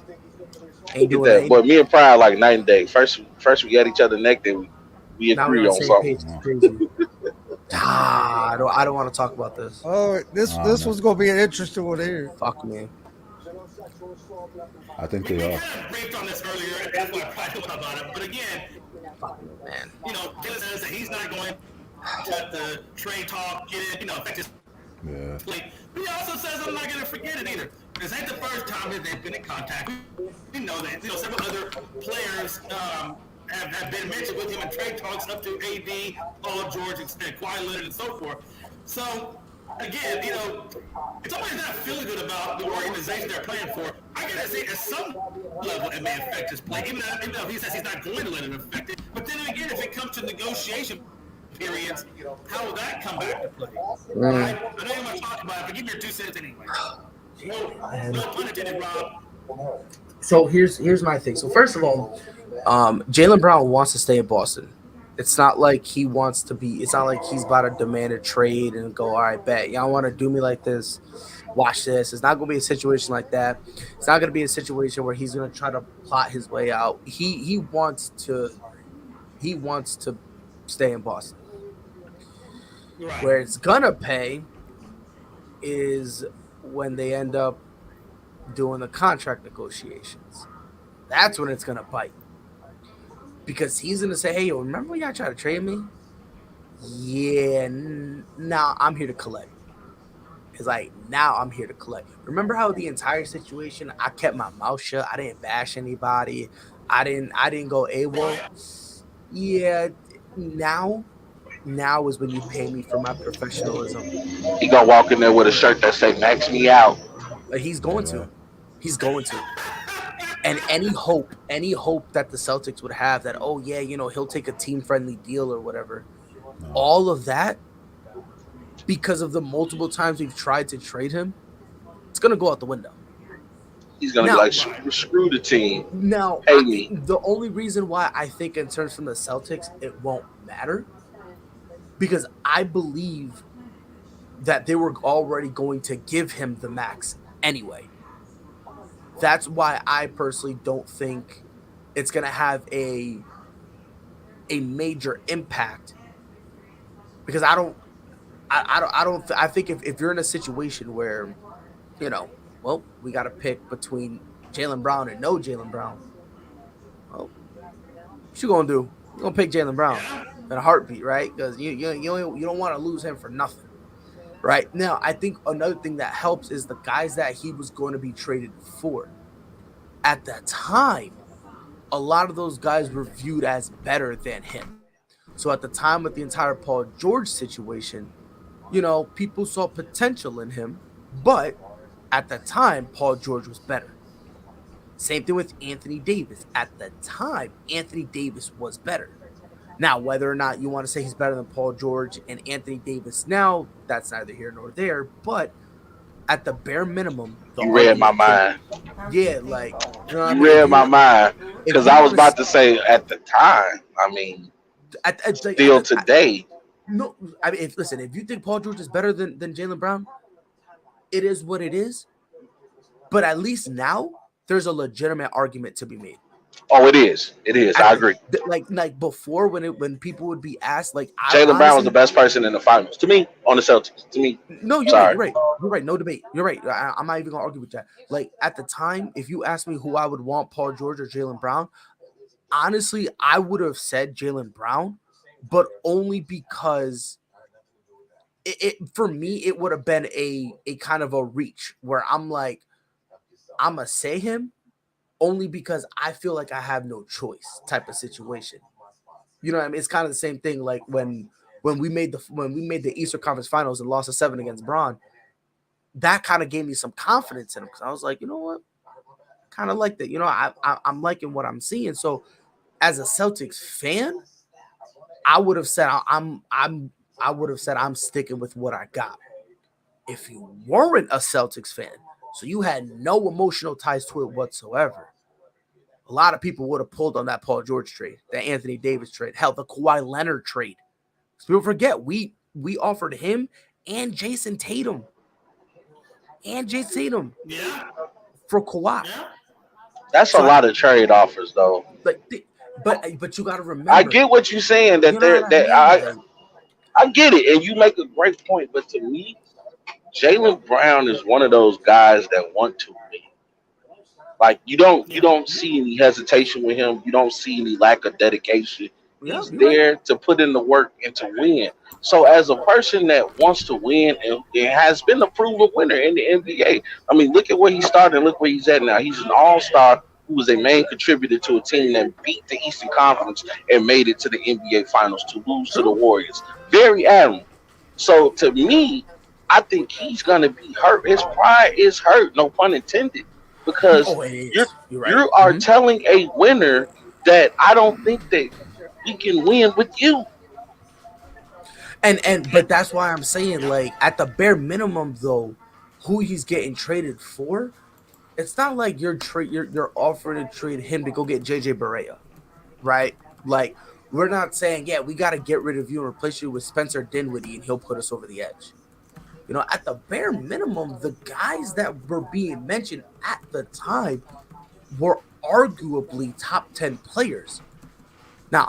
Ain't Look at doing that. that. Boy, me and Pryor like night and day. First we got each other neck, then we Now agree we're on on the same something. page. It's crazy. I don't want to talk about this. Oh, this Oh, this no. was going to be an interesting one here. Fuck me. I think We they kind are. of briefed on this earlier, and that's why I probably thought about it. But again, Fuck me, man. you know, Taylor says that he's not going to let the trade talk get it, affect his Yeah. play. But he also says I'm not going to forget it either. This ain't the first time that they've been in contact. We know that. Several other players have been mentioned with him in trade talks up to AD, Paul George, and Kawhi Leonard, and so forth. So, again, it's always not feeling good about the organization they're playing for. I gotta say, at some level, it may affect his play, even though he says he's not going to let it affect it. But then again, if it comes to negotiation periods, how will that come back to play? I know you want to talk about it, but give me your 2 cents anyway. No pun intended, Rob. So here's my thing. So first of all, Jaylen Brown wants to stay in Boston. It's not like he wants to be. It's not like he's about to demand a trade and go, all right, bet y'all want to do me like this. Watch this. It's not going to be a situation like that. It's not going to be a situation where he's going to try to plot his way out. He wants to stay in Boston. Right. Where it's gonna pay is when they end up doing the contract negotiations. That's when it's gonna bite. Because he's gonna say, hey, yo, remember when y'all tried to trade me? Yeah, now I'm here to collect. It's like, now I'm here to collect. Remember how the entire situation, I kept my mouth shut. I didn't bash anybody. I didn't go AWOL. Yeah, now is when you pay me for my professionalism. He gonna walk in there with a shirt that say "Max me out." Like he's going to. And any hope that the Celtics would have that, oh yeah, he'll take a team-friendly deal or whatever, all of that, because of the multiple times we've tried to trade him, it's gonna go out the window. He's gonna be like, screw the team. Now, pay me. The only reason why I think in terms from the Celtics it won't matter, because I believe that they were already going to give him the max anyway. That's why I personally don't think it's going to have a major impact, because I think if you're in a situation where, well, we got to pick between Jaylen Brown and no Jaylen Brown, well, what you going to do? You're going to pick Jaylen Brown in a heartbeat, right? Because you don't want to lose him for nothing. Right now, I think another thing that helps is the guys that he was going to be traded for. At that time, a lot of those guys were viewed as better than him. So at the time with the entire Paul George situation, people saw potential in him, but at the time, Paul George was better. Same thing with Anthony Davis. At the time, Anthony Davis was better. Now, whether or not you want to say he's better than Paul George and Anthony Davis now, that's neither here nor there. But at the bare minimum, you read my mind. Yeah, like you read my mind, because I was about to say at the time. I mean, still today. No, I mean, if you think Paul George is better than Jaylen Brown, it is what it is. But at least now there's a legitimate argument to be made. Oh, it is. It is. I agree. Like before, when people would be asked, like Jaylen Brown was the best person in the finals to me on the Celtics. To me, no, you're right. No debate. You're right. I'm not even gonna argue with that. Like at the time, if you asked me who I would want, Paul George or Jaylen Brown, honestly, I would have said Jaylen Brown, but only because it for me it would have been a kind of a reach where I'm like, I'm gonna say him. Only because I feel like I have no choice type of situation. You know what I mean? It's kind of the same thing like when we made the Eastern Conference Finals and lost a 7 against Braun. That kind of gave me some confidence in him, because I was like, you know what? Kind of like that. I'm liking what I'm seeing. So as a Celtics fan, I would have said I'm sticking with what I got. If you weren't a Celtics fan, so you had no emotional ties to it whatsoever, a lot of people would have pulled on that Paul George trade, the Anthony Davis trade, hell, the Kawhi Leonard trade. People forget we offered him and Jason Tatum. For Kawhi. Yeah. That's a lot of trade offers, though. But you got to remember. I get what you're saying. I get it, and you make a great point. But to me, Jaylen Brown is one of those guys that want to win. Like you don't see any hesitation with him. You don't see any lack of dedication. He's there to put in the work and to win. So as a person that wants to win and has been a proven winner in the NBA, I mean, look at where he started and look where he's at now. He's an all-star who was a main contributor to a team that beat the Eastern Conference and made it to the NBA Finals to lose to the Warriors. Very admirable. So to me, I think he's going to be hurt. His pride is hurt, no pun intended, because you are telling a winner that I don't think that we can win with you. But that's why I'm saying, like, at the bare minimum, though, who he's getting traded for, it's not like you're offering to trade him to go get JJ Barea, right? Like, We're not saying, yeah, we got to get rid of you and replace you with Spencer Dinwiddie and he'll put us over the edge. You know, at the bare minimum, the guys that were being mentioned at the time were arguably top 10 players. Now,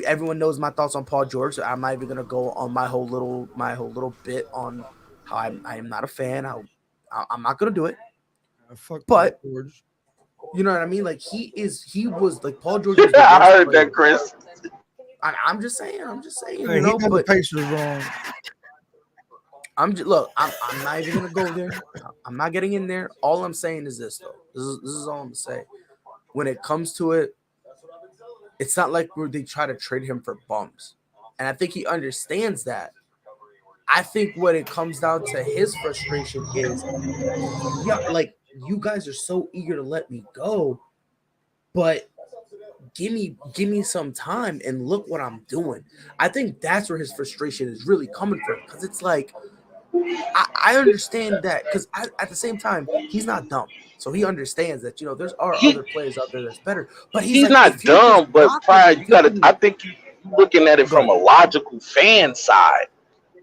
everyone knows my thoughts on Paul George, so I'm not even gonna go on my whole little bit on how I am not a fan. I'm not gonna do it. But George. You know what I mean? Like he was like Paul George. Was I heard that, Chris. I'm just saying. Hey, you know, but the Pacers wrong. I'm not even gonna go there. I'm not getting in there. All I'm saying is this, though. This is all I'm gonna say. When it comes to it, it's not like they try to trade him for bums, and I think he understands that. I think what it comes down to his frustration is, yeah, like you guys are so eager to let me go, but give me some time and look what I'm doing. I think that's where his frustration is really coming from, because it's like I understand that, because at the same time he's not dumb, so he understands that there's other players out there that's better. But he's like, not dumb, but Pryor, you gotta. I think you looking at it from a logical fan side.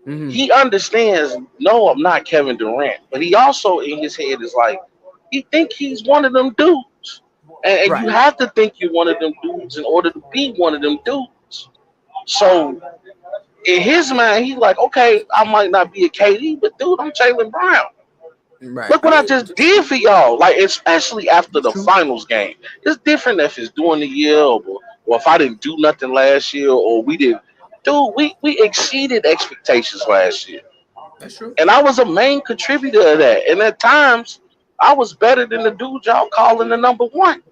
Mm-hmm. He understands. No, I'm not Kevin Durant, but he also in his head is like he think he's one of them dudes, and right. You have to think you're one of them dudes in order to be one of them dudes. So in his mind, he's like, okay, I might not be a KD, but dude, I'm Jaylen Brown. Right. Look what I just did for y'all. Like, especially after the finals game. It's different if it's during the year or if I didn't do nothing last year or we didn't. Dude, we exceeded expectations last year. That's true. And I was a main contributor to that. And at times, I was better than the dude y'all calling the number one.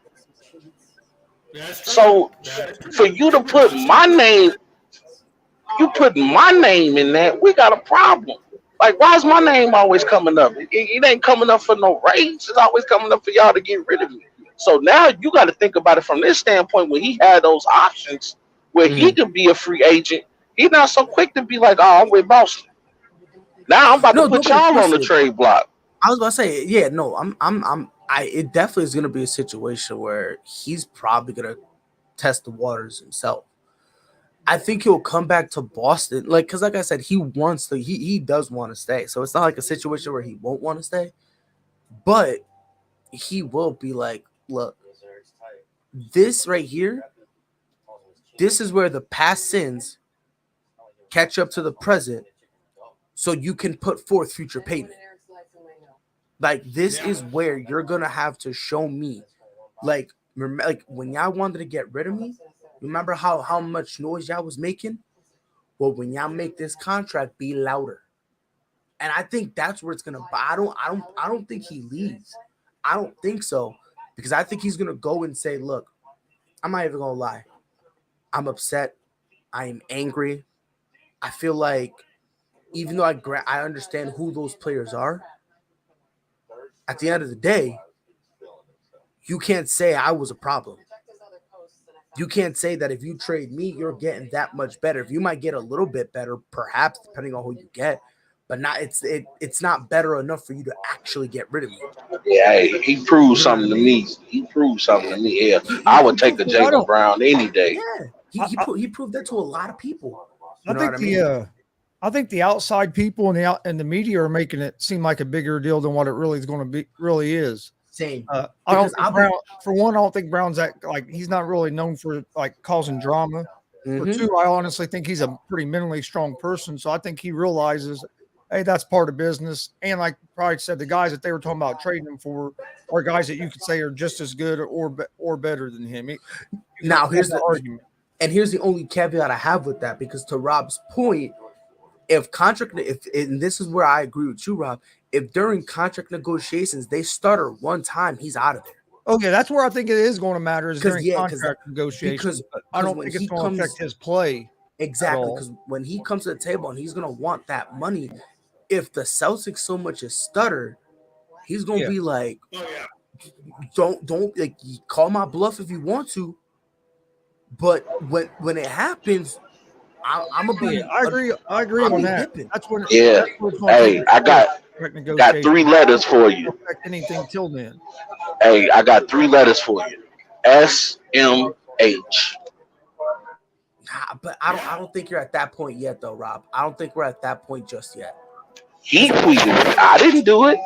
So for you to put my name, in that, we got a problem. Like, why is my name always coming up? It ain't coming up for no raise. It's always coming up for y'all to get rid of me. So now you got to think about it from this standpoint, when he had those options where he could be a free agent. He's not so quick to be like, oh, I'm with Boston. Now I'm about to put y'all on the trade block. I was about to say, yeah, no, it definitely is going to be a situation where he's probably going to test the waters himself. I think he'll come back to Boston, because like I said, he wants to. He does want to stay, so it's not like a situation where he won't want to stay, but he will be like, look, this right here, this is where the past sins catch up to the present, so you can put forth future payment. Like, this is where you're gonna have to show me, like when y'all wanted to get rid of me. Remember how much noise y'all was making? Well, when y'all make this contract, be louder. And I think that's where it's gonna. I don't think he leaves. I don't think so, because I think he's gonna go and say, "Look, I'm not even gonna lie. I'm upset. I am angry. I feel like, even though I understand who those players are, at the end of the day, you can't say I was a problem. You can't say that if you trade me, you're getting that much better. You might get a little bit better, perhaps, depending on who you get, but not it's not better enough for you to actually get rid of me." Yeah, he proved something to me. Yeah, I would take the Jaylen Brown any day. Yeah, he proved that to a lot of people. I think the outside people and the media are making it seem like a bigger deal than what it really is going to be. Really is. Same. I don't think Brown's he's not really known for causing drama. Mm-hmm. For two, I honestly think he's a pretty mentally strong person. So I think he realizes, hey, that's part of business. And like Pride said, the guys that they were talking about trading him for are guys that you could say are just as good or better than him. Now here's the argument. And here's the only caveat I have with that, because to Rob's point, and this is where I agree with you, Rob, if during contract negotiations they stutter one time, he's out of there. Okay, that's where I think it is going to matter, is during contract negotiations. Because I don't think it's going to affect his play. Exactly, because when he comes to the table and he's going to want that money, if the Celtics so much as stutter, he's going to be like, don't call my bluff if you want to, but when it happens, I'm gonna be. I agree on that. That's when. Yeah. Hey, I got 3 letters for you. Anything till then. Hey, I got 3 letters for you. SMH. But I don't think you're at that point yet, though, Rob. I don't think we're at that point just yet. He tweeted it. I didn't do it.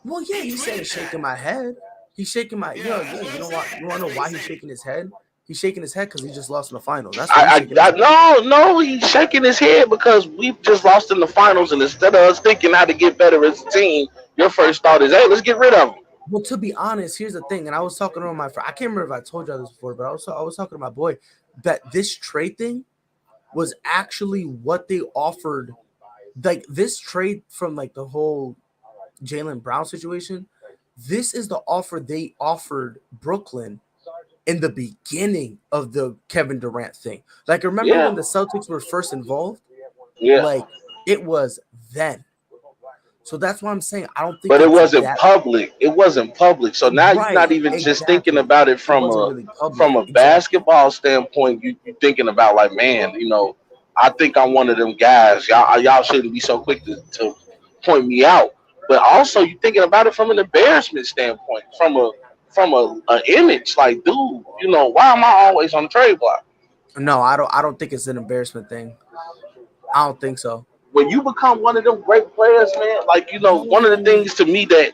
Well, yeah, he said he's shaking my head. He's shaking my. You know what? You want to know why he's shaking his head? He's shaking his head because he just lost in the finals. That's why no, he's shaking his head because we've just lost in the finals, and instead of us thinking how to get better as a team, your first thought is, hey, let's get rid of him. Well, to be honest, here's the thing, and I was talking to my friend. I can't remember if I told you this before, but I was talking to my boy that this trade thing was actually what they offered. Like this trade from like the whole Jaylen Brown situation, this is the offer they offered Brooklyn in the beginning of the Kevin Durant thing. Like, remember when the Celtics were first involved? Yeah. Like, it was then. So that's why I'm saying I don't think. But it wasn't public. It wasn't public. So now you're not even just thinking about it from a basketball standpoint. You're thinking about like, man, I think I'm one of them guys. Y'all shouldn't be so quick to point me out. But also you're thinking about it from an embarrassment standpoint, from a image. Like, dude, why am I always on the trade block? No, I don't think it's an embarrassment thing. I don't think so. When you become one of them great players, man, like, one of the things to me that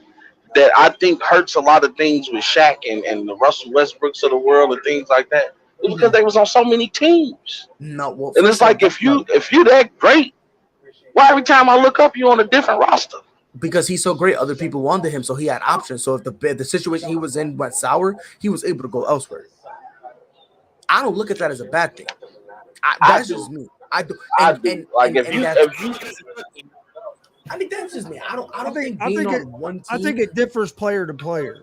I think hurts a lot of things with Shaq and the Russell Westbrooks of the world and things like that is because they was on so many teams. No, well, and it's like if you're that great, why every time I look up you on a different roster? Because he's so great, other people wanted him, so he had options. So if the situation he was in went sour, he was able to go elsewhere. I don't look at that as a bad thing. That's just me. I do. I think that's just me. I don't think being on one team. I think it differs player to player.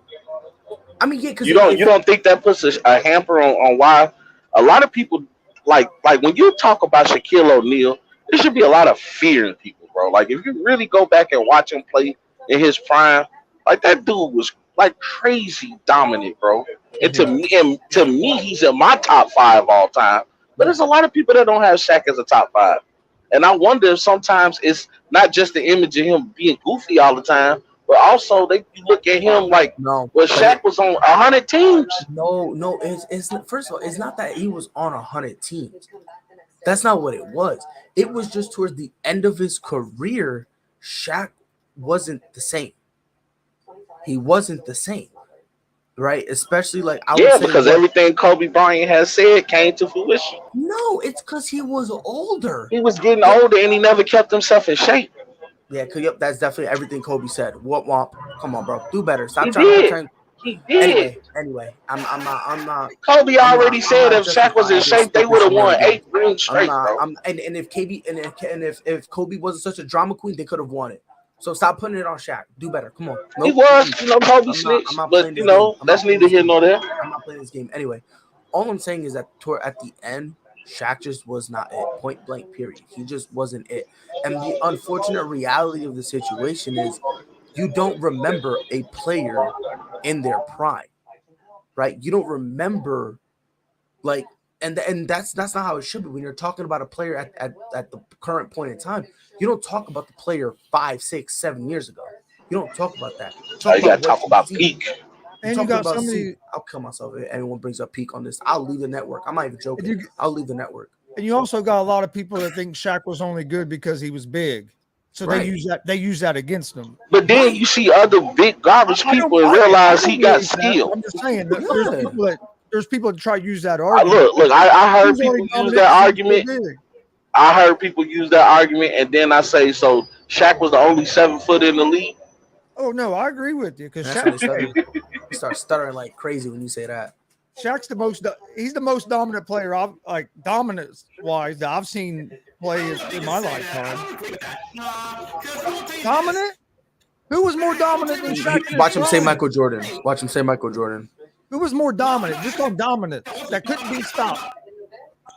I mean, yeah, because you don't think that puts a hamper on why a lot of people like when you talk about Shaquille O'Neal, there should be a lot of fear in people, bro. Like if you really go back and watch him play in his prime, like that dude was like crazy dominant, bro. And to me, he's in my top 5 all time. But there's a lot of people that don't have Shaq as a top 5. And I wonder if sometimes it's not just the image of him being goofy all the time, but also you look at him like, Shaq was on 100 teams. No, it's first of all, it's not that he was on 100 teams. That's not what it was. It was just towards the end of his career, Shaq wasn't the same. He wasn't the same. Right, especially like because everything Kobe Bryant has said came to fruition. No, it's because he was older. He was getting older, and he never kept himself in shape. Yeah, that's definitely everything Kobe said. Womp. Come on, bro, do better. Stop trying. He did. Anyway, I'm not. Kobe already said if Shaq was in shape, they would have won 8 rings straight, bro. And if Kobe wasn't such a drama queen, they could have won it. So stop putting it on Shaq. Do better. Come on. Nope. He was, Kobe snitched, but that's neither here nor there. I'm not playing this game. Anyway, all I'm saying is that at the end, Shaq just was not it. Point blank, period. He just wasn't it. And the unfortunate reality of the situation is you don't remember a player in their prime, right? You don't remember, like, and that's not how it should be. When you're talking about a player at the current point in time, you don't talk about the player 5, 6, 7 years ago. You don't talk about that. You got to talk about peak. And you got somebody. I'll kill myself if anyone brings up peak on this. I'll leave the network. I'm not even joking. I'll leave the network. And you also got a lot of people that think Shaq was only good because he was big. So they use that against him. But then you see other big garbage people and realize he got skill. I'm just saying there's people that try to use that argument. Look, I heard people use that argument. I heard people use that argument, and then I say, so Shaq was the only 7 foot in the league. Oh no, I agree with you because you start stuttering like crazy when you say that. Shaq's he's the most dominant player dominance wise that I've seen play in my lifetime. Dominant? Who was more dominant than Shaq? Watch him say Michael Jordan. Who was more dominant? Just on dominance that couldn't be stopped.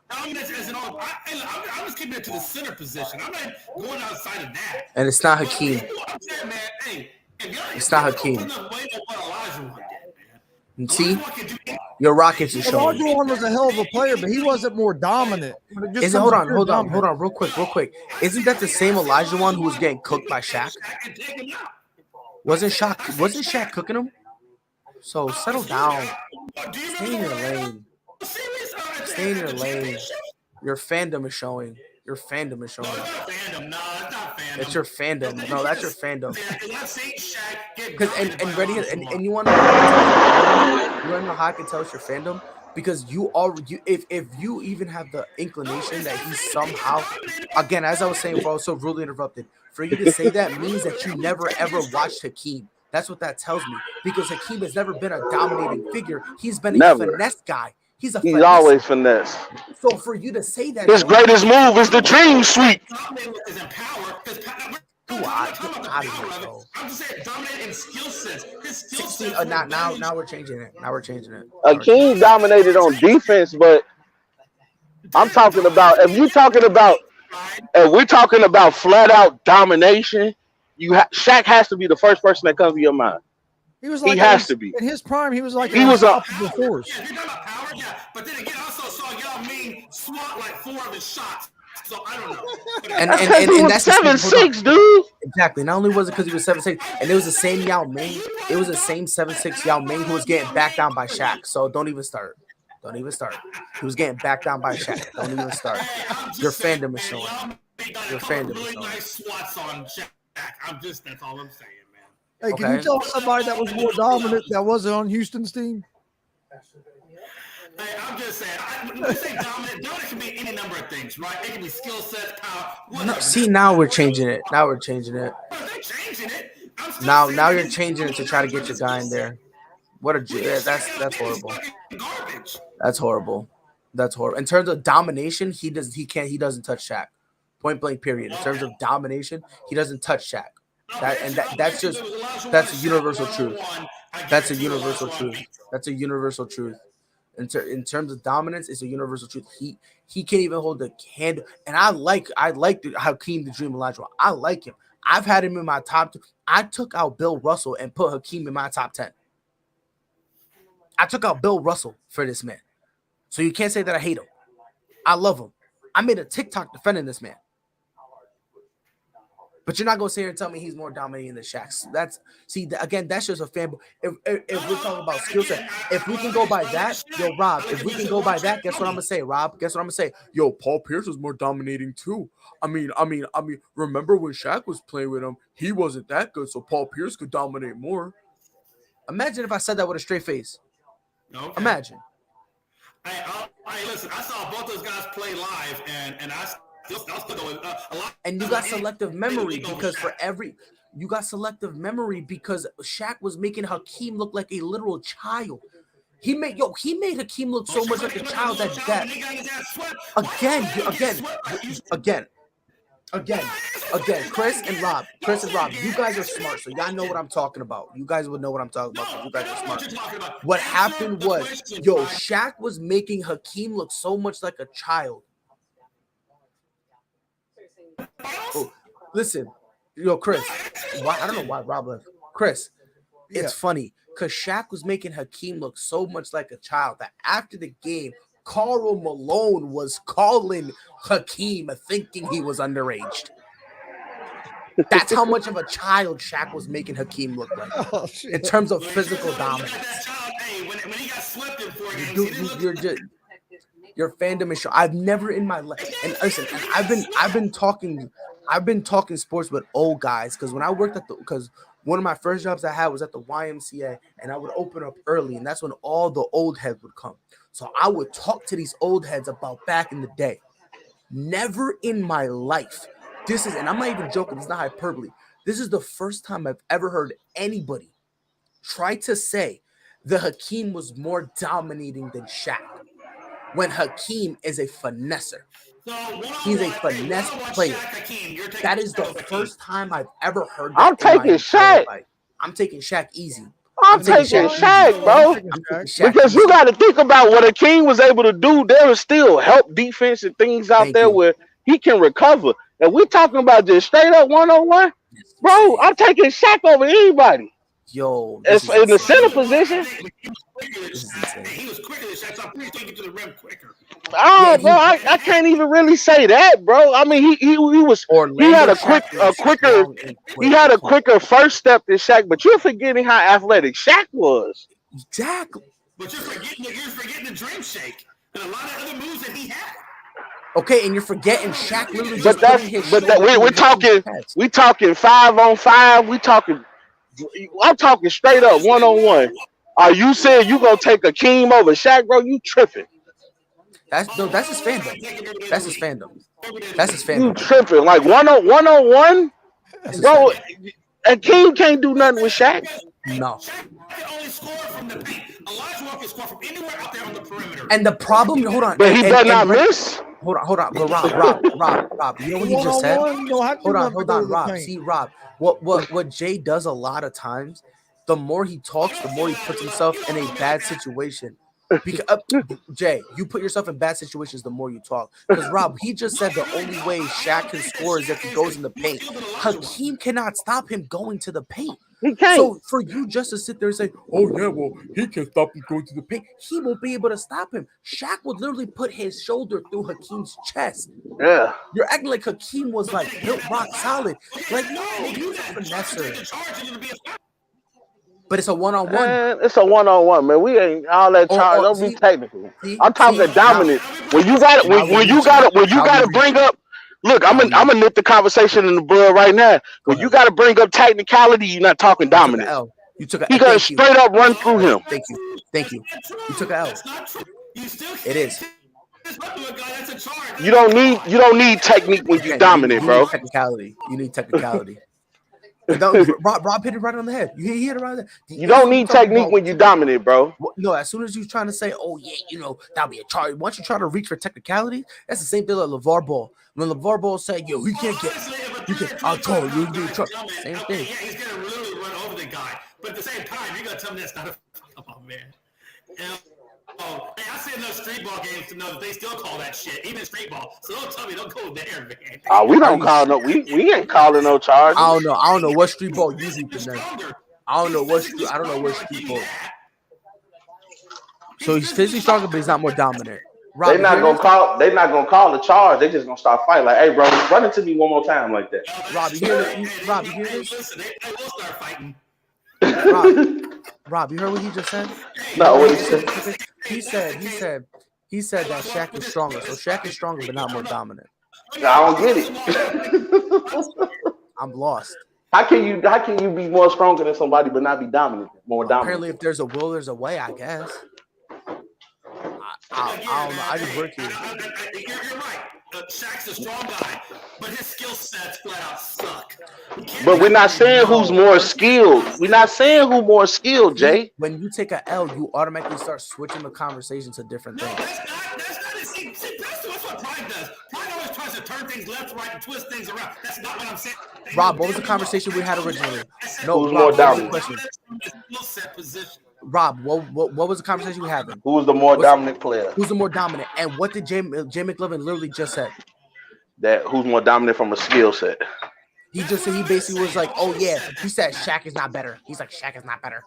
Dominance as an all. I'm just keeping it to the center position. I'm not going outside of that. And it's not Hakeem. It's not Hakeem. See, your Rockets is showing. Olajuwon was a hell of a player, but he wasn't more dominant. Hold on, real quick. Isn't that the same Olajuwon who was getting cooked by Shaq? Wasn't Shaq cooking him? So settle down. Stay in your lane. Your fandom is showing. Your fandom is showing. No, it's not fandom. No, it's not fandom. It's your fandom. No, that's your fandom. I've seen Shaq get Because and you want to know how I can tell it's your fandom? Because you already, if you even have the inclination that he somehow, again, as I was saying, bro, I was so rudely interrupted. For you to say that means that you never ever watched Hakeem. That's what that tells me. Because Hakeem has never been a dominating figure. He's been a finesse guy. He's always finesse. So for you to say that, his greatest move is the dream sweep. Is in power. I'm just saying, dominate in skill sets. His skill sets. Now we're changing it. Hakeem dominated on defense, but I'm talking about if we're talking about flat out domination, Shaq has to be the first person that comes to your mind. He has to be. In his prime, he was like he was a force. Yeah, you're talking about power, yeah. But then again, I also saw Yao Ming swat like 4 of his shots. So I don't know. And that's 7'6", dude. Exactly. Not only was it because he was 7'6", and it was the same Yao Ming. It was the same 7'6" Yao Ming who was getting backed down by Shaq. So don't even start. He was getting backed down by Shaq. Don't even start. Your fandom is showing. Your fandom is showing. Nice swats on Shaq. That's all I'm saying, man. Hey, can you tell somebody that was more dominant that wasn't on Houston's team? Hey, I'm just saying. When we say dominant can be any number of things, right? It can be skill sets, power. No, see, now we're changing it. They're changing it. Now you're changing it to try to get your guy in there. What a that's horrible. Garbage. That's horrible. In terms of domination, he doesn't touch Shaq. Point blank. Period. In terms of domination, he doesn't touch Shaq. That's a universal truth. That's a universal truth. In terms of dominance, it's a universal truth. He can't even hold the candle. And I like Hakeem the Dream Olajuwon. I like him. I've had him in my top 2. I took out Bill Russell and put Hakeem in my top 10. I took out Bill Russell for this man. So you can't say that I hate him. I love him. I made a TikTok defending this man. But you're not gonna sit here and tell me he's more dominating than Shaq. That's just a fan. If we're talking about skill set, if we can go by that, Rob. If we can go by that, guess what I'm gonna say, Rob? Guess what I'm gonna say? Yo, Paul Pierce was more dominating too. I mean, remember when Shaq was playing with him? He wasn't that good, so Paul Pierce could dominate more. Imagine if I said that with a straight face. Okay. Imagine. Hey, listen. I saw both those guys play live, and I. And you got selective memory because Shaq was making Hakeem look like a literal child. He made Hakeem look so much like a child that again, Chris and Rob, you guys are smart, so y'all know what I'm talking about. You guys would know what I'm talking about, so you guys are smart. What happened was, Shaq was making Hakeem look so much like a child. Oh, listen, Chris. I don't know why Rob left. Chris, it's funny because Shaq was making Hakeem look so much like a child that after the game, Karl Malone was calling Hakeem thinking he was underage. That's how much of a child Shaq was making Hakeem look like in terms of physical dominance. When he got swept in 4 games, your fandom is show. I've never in my life, and listen, I've been talking sports with old guys because when I worked because one of my first jobs I had was at the YMCA, and I would open up early, and that's when all the old heads would come. So I would talk to these old heads about back in the day. Never in my life, and I'm not even joking, it's not hyperbole. This is the first time I've ever heard anybody try to say that Hakeem was more dominating than Shaq. When Hakeem is a finesser. He's a finesse player. That is the first time I've ever heard that. I'm taking Shaq. I'm taking Shaq easy. I'm taking Shaq, bro. Because you got to think about what Hakeem was able to do. There was still help defense and things out there where he can recover. And we're talking about just straight up 1-on-1. Bro, I'm taking Shaq over anybody. Yo, in the center position. He was quicker than Shaq, so I'm pretty sure he get to the rim quicker. Oh, bro, I can't even really say that, bro. I mean, he had a quicker first step than Shaq, but you're forgetting how athletic Shaq was. Exactly. But you're forgetting the dream shake and a lot of other moves that he had. Okay, and you're forgetting Shaq literally But just putting his shoulder we're talking 5-on-5. I'm talking straight up 1-on-1. Are you saying you gonna take Akeem over Shaq, bro? You tripping? That's his fandom. That's his fandom. That's his You fandom. tripping? Like 1-on-1, That's his bro. fandom. Akeem can't do nothing with Shaq. No. Shaq can only score from the paint. Elijah Walker can score from anywhere out there on the perimeter. And the problem, hold on. But he better not miss. Hold on. But Rob, you know what he just said? Hold on, Rob. See, Rob, what Jay does a lot of times, the more he talks, the more he puts himself in a bad situation. Because Jay, you put yourself in bad situations the more you talk. Because Rob, he just said the only way Shaq can score is if he goes in the paint. Hakeem cannot stop him going to the paint. He can't. So for you just to sit there and say, "Oh yeah, well he can stop him going to the paint," he won't be able to stop him. Shaq would literally put his shoulder through Hakeem's chest. Yeah. You're acting like Hakeem was like built rock solid. Like no, he's a finesser. But it's a one-on-one. It's a 1-on-1, man. We ain't all that charge. Don't be technical. I'm talking dominant. When you got to bring up. Look, I'm gonna nip the conversation in the bud right now. When you got to bring up technicality, you're not talking dominant. You took a L. He gonna straight up run through him. Thank you. You took an L. It is. You don't need technique when you're dominant, bro. You need technicality. Rob hit it right on the head. You hit it right on the head. You don't need technique when you're dominant, bro. No, as soon as you're trying to say, "Oh yeah, that'll be a charge." Once you try to reach for technicality, that's the same thing like LeVar Ball. When LeVar Ball said, "Yo, he can't get, I'll tell you, be a charge." Same thing. Yeah, he's gonna literally run over the guy, but at the same time, you're gonna tell me that's not a. Come on, man. Oh, hey, I see enough street ball games to know that they still call that shit, even street ball. So don't tell me don't go there, man. We don't call no. We ain't calling no charges. I don't know what street ball you do tonight. I don't know what street ball. So he's physically stronger, but he's not more dominant. They're not gonna call the charge. They just gonna start fighting. Like, hey, bro, run into me one more time like that. Rob, you hear this? Rob, you hear this? Listen, they will start fighting. Rob, you heard what he just said? No, what he said? He said that Shaq is stronger. So Shaq is stronger, but not more dominant. I don't get it. I'm lost. How can you be more stronger than somebody but not be dominant? More dominant. Apparently, if there's a will, there's a way. I guess. I don't know. I just work here. You're right. Shaq's a strong guy, but his skill sets flat out suck. But we're not saying who's more skilled. We're not saying who's more skilled, Jay. When you take a L, you automatically start switching the conversation to different things. That's not it. See, that's what pride does. Pride always tries to turn things left, right, and twist things around. That's not what I'm saying. Rob, what was the conversation we had originally? No, who's more dominant? Rob, what was the conversation we had? Who's the more dominant player? Who's the more dominant? And what did Jay Mclovin literally just said? That who's more dominant from a skill set? He basically was like, "Oh yeah," he said Shaq is not better. He's like, "Shaq is not better."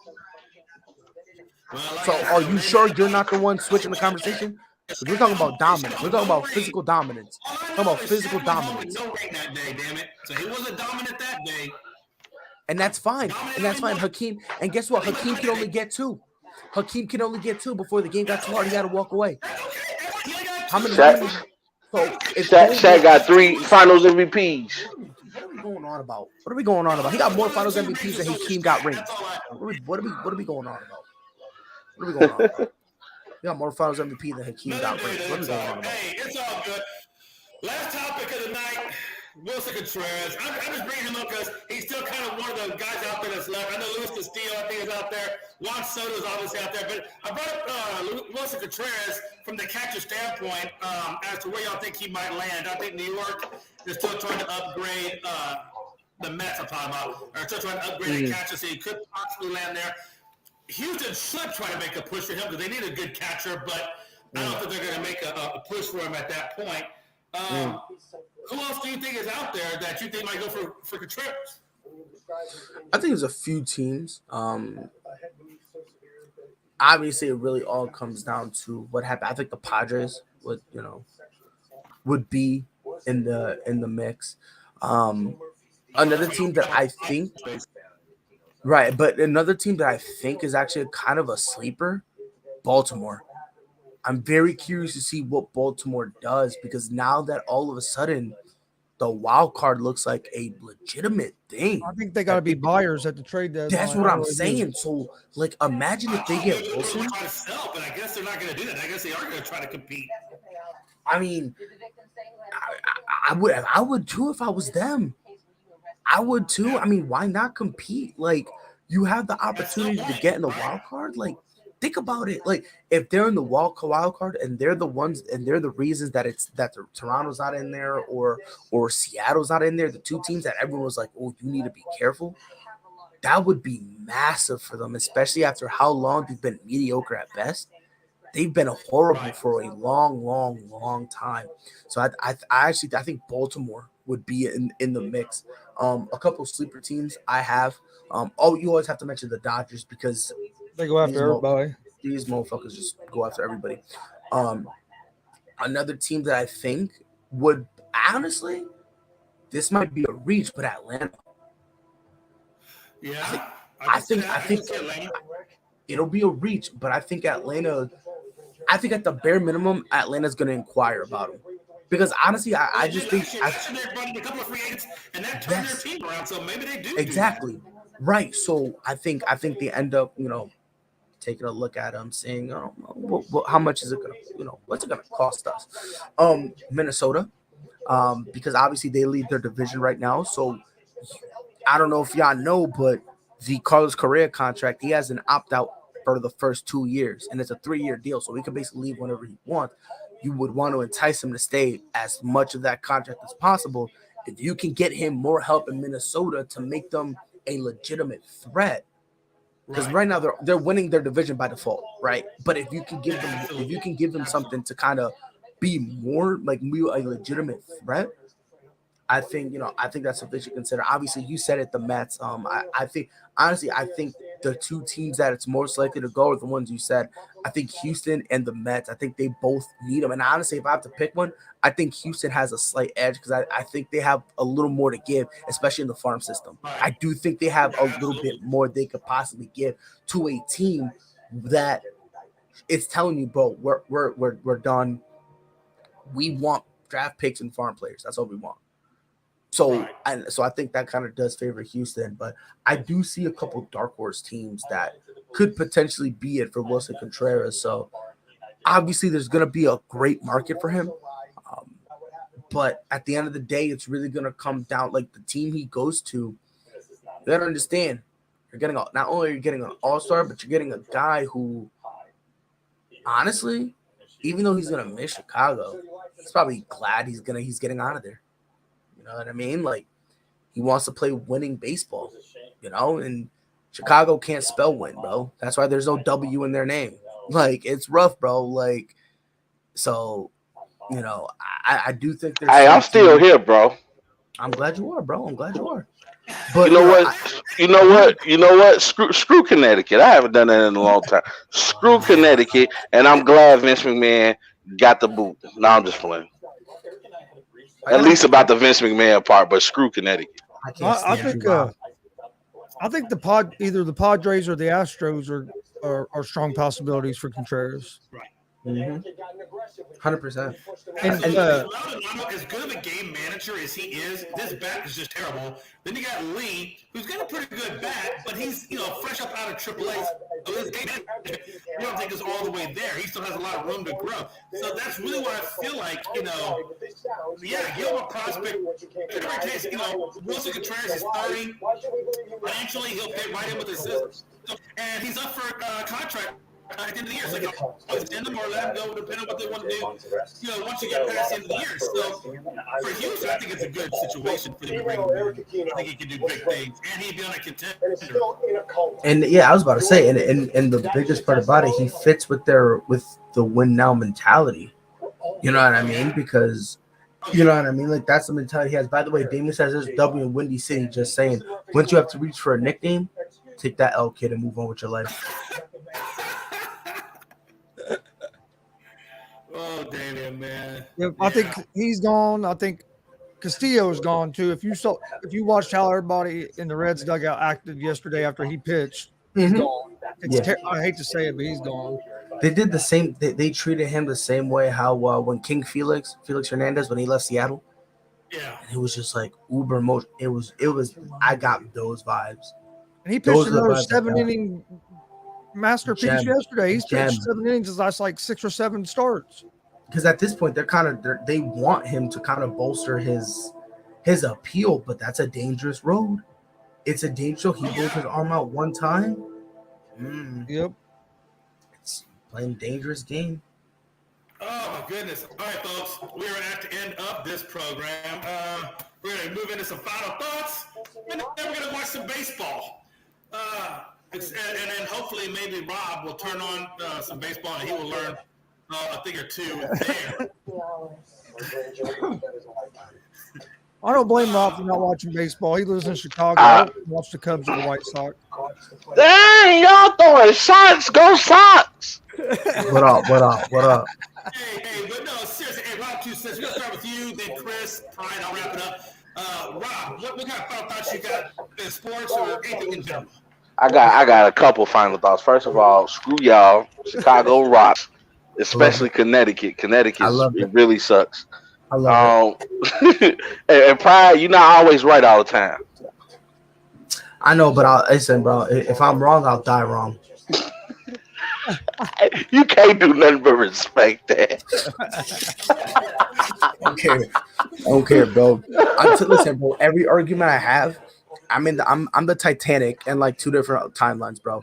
So are you sure you're not the one switching the conversation? We're talking about dominance. We're talking about physical dominance. We're talking about physical dominance. So he wasn't dominant that day. And that's fine. Hakeem, and guess what? Hakeem can only get two. Before the game got too hard. He had to walk away. How many? Shaq got 3 Finals MVPs. What are we going on about? He got more Finals MVPs than Hakeem got rings. What are we going on about? He got more Finals MVP than Hakeem got rings. What are we going on about? Hey, it's all good. Last topic of the night. Wilson Contreras. I'm just bringing him up because he's still kind of one of the guys out there that's left. I know Luis Castillo, I think, is out there. Juan Soto is obviously out there. But I brought up Wilson Contreras from the catcher standpoint as to where y'all think he might land. I think New York is still trying to upgrade the Mets I'm talking about. Are still trying to upgrade the catcher so he could possibly land there. Houston should try to make a push for him because they need a good catcher, but I don't think they're going to make a push for him at that point. Who else do you think is out there that you think might go for Contreras? I think there's a few teams. Obviously, it really all comes down to what happened. I think the Padres would be in the mix. Another team that I think, but another team that I think is actually kind of a sleeper, Baltimore. I'm very curious to see what Baltimore does, because now that all of a sudden the wild card looks like a legitimate thing. I think they got to be buyers at the trade deadline. That's what I'm saying. So, like, imagine if they get Wilson. Try to sell, but I guess they're not going to do that. I guess they are going to try to compete. I mean, I would too if I was them. I would too. I mean, why not compete? Like, you have the opportunity to get in the wild card. Like, think about it. Like, if they're in the wild card and they're the ones and they're the reasons that Toronto's not in there or Seattle's not in there, the two teams that everyone was like, oh, you need to be careful. That would be massive for them, especially after how long they've been mediocre at best. They've been horrible for a long time. So I think Baltimore would be in the mix. A couple of sleeper teams I have. You always have to mention the Dodgers because they go after everybody. These motherfuckers just go after everybody. Another team that I think would, honestly, this might be a reach, but Atlanta. Yeah, I think it'll be a reach, but I think Atlanta. I think at the bare minimum, Atlanta's going to inquire about him. Because honestly, I just think they're running a couple of free agents and that turned their team around, so maybe they do. Exactly. Right. So I think they end up, taking a look at him, saying, how much is it gonna, what's it gonna cost us? Minnesota, because obviously they lead their division right now. So I don't know if y'all know, but the Carlos Correa contract, he has an opt-out for the first 2 years, and it's a 3-year deal, so he can basically leave whenever he wants. You would want to entice him to stay as much of that contract as possible. If you can get him more help in Minnesota to make them a legitimate threat, because right now they're winning their division by default, right? But if you can give them something to kind of be more like a legitimate threat, I think that's something you should consider. Obviously, you said it, the Mets. I think the two teams that it's most likely to go are the ones you said. I think Houston and the Mets. I think they both need them. And honestly, if I have to pick one, I think Houston has a slight edge because I think they have a little more to give, especially in the farm system. I do think they have a little bit more they could possibly give to a team that it's telling you, bro, we're done. We want draft picks and farm players. That's all we want. So I think that kind of does favor Houston, but I do see a couple dark horse teams that could potentially be it for Wilson Contreras. So obviously there's going to be a great market for him. But at the end of the day, it's really going to come down, like the team he goes to, you got to understand, not only are you getting an all-star, but you're getting a guy who, honestly, even though he's going to miss Chicago, he's probably glad he's getting out of there. You know what I mean? Like, he wants to play winning baseball, and Chicago can't spell win, bro. That's why there's no W in their name. Like, it's rough, bro. Like, so, I do think there's. Hey, I'm still here, bro. I'm glad you are, bro. I'm glad you are. But you know what? Screw Connecticut. I haven't done that in a long time. Screw Connecticut, and I'm glad Vince McMahon got the boot. No, I'm just playing. At least about the Vince McMahon part, but screw Connecticut. I think either the Padres or the Astros are strong possibilities for Contreras. Right. 100%. And as good of a game manager as he is, this bat is just terrible. Then you got Lee, who's got a pretty good bat, but he's fresh up out of AAA. So his game management, I don't think is all the way there. He still has a lot of room to grow. So that's really what I feel like. Give him a prospect. In every case, Wilson Contreras is 30. Financially, he'll fit right in with his system, and he's up for a contract. At the end of the year, so extend them or let them go, depending on what they want to do. Once you get past the end of the year. So for Houston, I think it's a good situation for them to bring him in. I think he can do big things, and he'd be on a contender. And I was about to say, and the biggest part about it, he fits with the win now mentality. You know what I mean? Because like that's the mentality he has. By the way, Damon says there's W in Windy City. Just saying, once you have to reach for a nickname, take that L, kid, and move on with your life. Oh, Damien, man. Yeah, I think he's gone. I think Castillo's gone too. If you watched how everybody in the Reds dugout acted yesterday after he pitched, he's gone. I hate to say it, but he's gone. They did the same. They treated him the same way how when Felix Hernandez, when he left Seattle, Yeah. and it was just like uber emotional. It was. I got those vibes. And he pitched Those are the another vibes I got. 7-inning masterpiece Gem. yesterday. He's Gem. pitched 7 innings his last like 6 or 7 starts. Because at this point, they want him to kind of bolster his appeal, but that's a dangerous road. It's a dangerous. He blows his arm out one time. Yep. It's playing a dangerous game. Oh, my goodness. All right, folks. We are at the end of this program. We're going to move into some final thoughts, and then we're going to watch some baseball. And then hopefully maybe Rob will turn on some baseball, and he will learn a thing or two there. I don't blame Rob for not watching baseball. He lives in Chicago. I watch the Cubs or the White Sox. Dang, y'all throwing shots. Go Sox. What up? Hey, but no, seriously. Hey, Rob, 2 cents. We're going to start with you, then Chris. Pride, I'll wrap it up. Rob, what kind of final thoughts you got in sports or anything in general? I got a couple final thoughts. First of all, screw y'all. Chicago rocks, especially Connecticut. It really sucks. I love it. And Pride, you're not always right all the time. I know, but listen, bro. If I'm wrong, I'll die wrong. You can't do nothing but respect that. I don't care, bro. Listen, bro. Every argument I have, I'm the Titanic in like 2 different timelines, bro.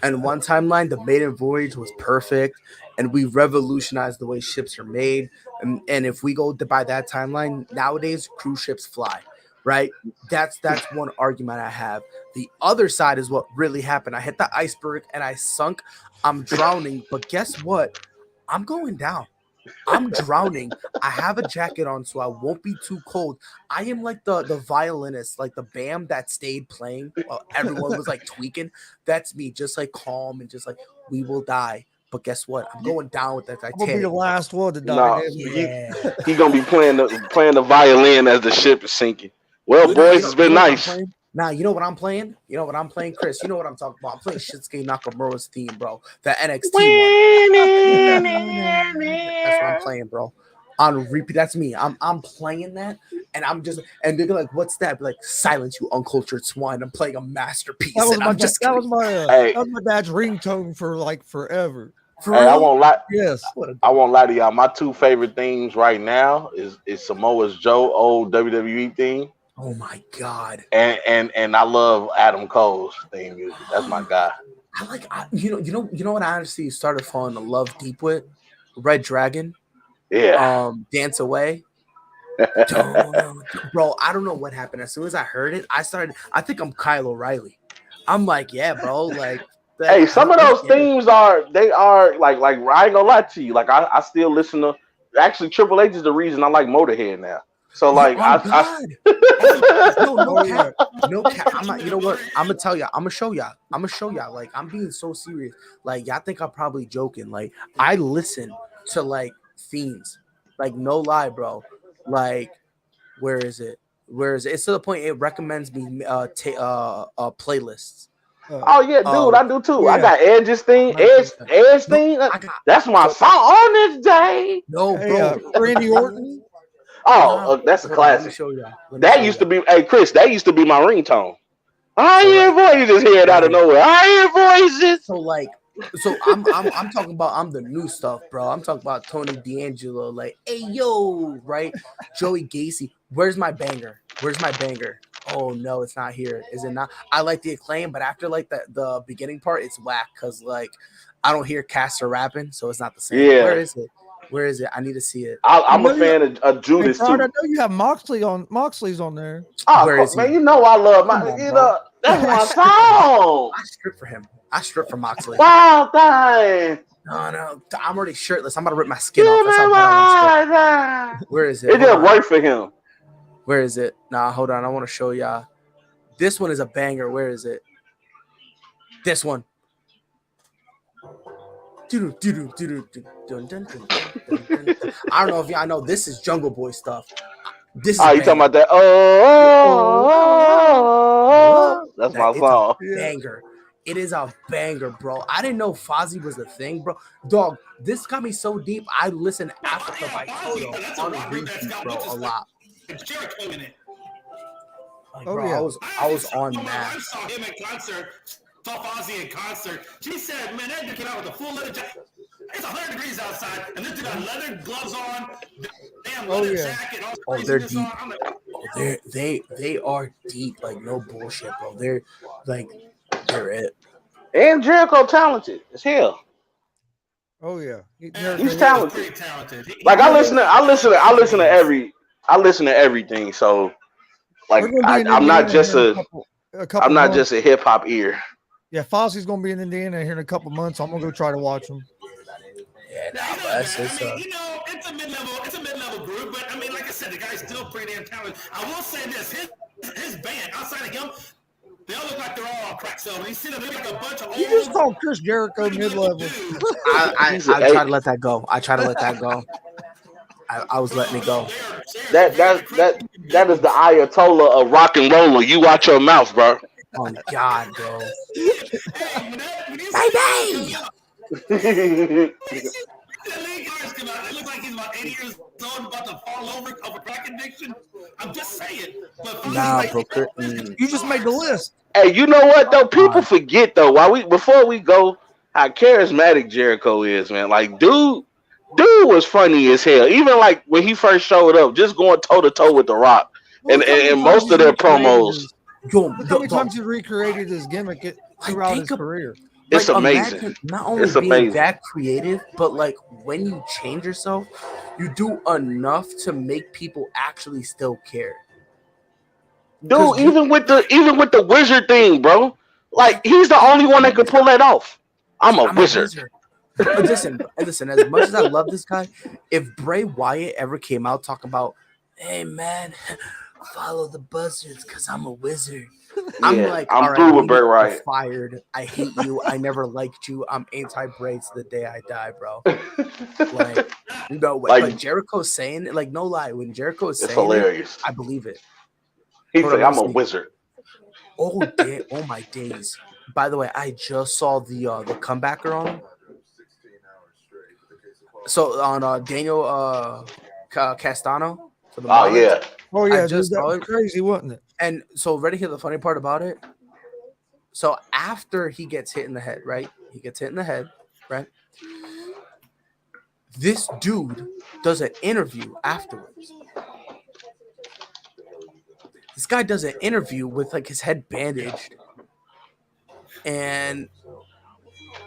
And one timeline, the maiden voyage was perfect, and we revolutionized the way ships are made. And if we go by that timeline, nowadays cruise ships fly, right? That's one argument I have. The other side is what really happened. I hit the iceberg and I sunk. I'm drowning, but guess what? I'm going down. I'm drowning. I have a jacket on, so I won't be too cold. I am like the violinist, like the band that stayed playing while everyone was like tweaking. That's me, just like calm and just like, we will die. But guess what? I'm going down with that Titanic. I'm gonna be the last one to die. No, Yeah. He gonna be playing the violin as the ship is sinking. Well, boys, it's been nice. Nah, you know what I'm playing? Chris? You know what I'm talking about? I'm playing Shinsuke Nakamura's theme, bro. The NXT one. That's what I'm playing, bro. On repeat. That's me. I'm playing that, and and they're like, "What's that?" Be like, "Silence, you uncultured swine." I'm playing a masterpiece. That was my dad's ringtone for like forever. I won't lie. Yes, I won't lie to y'all. My 2 favorite themes right now is Samoa Joe old WWE theme. Oh my god! And I love Adam Cole's theme music. That's my guy. You know what I honestly started falling in love deep with? Red Dragon. Yeah. Dance Away. Bro, I don't know what happened. As soon as I heard it, I think I'm Kyle O'Reilly. I'm like, yeah, bro. Like, hey, some of those themes are like I ain't gonna lie to you. Like I still listen to. Actually, Triple H is the reason I like Motorhead now. So like, no cap. I'm not. You know what? I'm gonna tell y'all. I'm gonna show y'all. Like, I'm being so serious. Like, y'all think I'm probably joking. Like, I listen to like themes. Like, no lie, bro. Like, where is it? It's to the point it recommends me playlists. Oh yeah, dude, I do too. Yeah. I got Edge's thing. Edge thing. That's my song on this day. No, bro. Randy Orton. Oh, that's a classic. Let me show you. That used to be, hey Chris, that used to be my ringtone. I hear voices, just hear it out of nowhere. I hear voices. So I'm talking about I'm the new stuff, bro. I'm talking about Tony D'Angelo, like, hey yo, right? Joey Gacy. Where's my banger? Oh no, it's not here. Is it not? I like the Acclaim, but after like the beginning part, it's whack because like I don't hear Caster rapping, so it's not the same. Yeah. Where is it? I need to see it. I'm a fan of Judas too. I know you have Moxley's on there. Oh, where is man, he? You know I love that's my song. I strip for him. I strip for Moxley. Wow, dang. No, I'm already shirtless. I'm about to rip my skin off. That's how where is it? It didn't work for him. Where is it? Nah, hold on. I want to show y'all. This one is a banger. Where is it? This one. I don't know if y'all know. This is Jungle Boy stuff. This is you talking about that? That's my song. Banger. It is a banger, bro. I didn't know Fozzy was a thing, bro. Dog, this got me so deep. I listen to Africa by Toto on repeat, bro, a lot. Jericho in it. Like, Oh, bro, yeah. I was on My that. wife saw him in concert, saw Fozzy in concert. She said, man, that dude came out with a full leather jacket. It's 100 degrees outside, and this dude got leather gloves on, damn leather jacket, all Oh, they're deep. on. I'm like, Oh, they are deep, like no bullshit, bro. They're it. And Jericho talented as hell. Oh yeah. He's talented. pretty talented. Like I listen to everything. So like I'm not just a hip hop ear. Yeah, Fozzie's gonna be in Indiana here in a couple months. I'm gonna go try to watch him. Yeah, it's a mid-level group, but I mean, like I said, the guy's still pretty damn talented. I will say this: his band outside of him, they all look like they're all on crack. So when you see them, they look like a bunch of You just called Chris Jericho mid-level. I try to let that go. I was letting it go. That is the Ayatollah of rock and roller. You watch your mouth, bro. Oh God, bro. Baby! The lead guys come out. It looks like he's about 80 years old, about to fall over of a crack addiction. I'm just saying. But nah, bro. You just made the list. Hey, you know what though? People forget though. Before we go, how charismatic Jericho is, man. Like, dude was funny as hell. Even like when he first showed up, just going toe to toe with The Rock, and most of their promos. How many times he recreated his gimmick throughout his career? It's amazing. Imagine not only being that creative, but like when you change yourself, you do enough to make people actually still care. Dude, even with the wizard thing, bro. Like he's the only one that could pull that off. I'm a wizard. Listen. As much as I love this guy, if Bray Wyatt ever came out talking about, "Hey man, follow the buzzards because I'm a wizard," I'm like, I'm through with Bray Wyatt. Fired. I hate you. I never liked you. I'm anti-Bray to the day I die, bro. Like, no way. Like Jericho saying it, like no lie. When Jericho is saying hilarious. I believe it. He's like, I'm a wizard. Oh my days. By the way, I just saw the comebacker on him. So on Daniel Castano. Oh yeah. Oh yeah, that was crazy, wasn't it? And so ready to hear the funny part about it? So after he gets hit in the head, right? This dude does an interview afterwards. This guy does an interview with like his head bandaged. And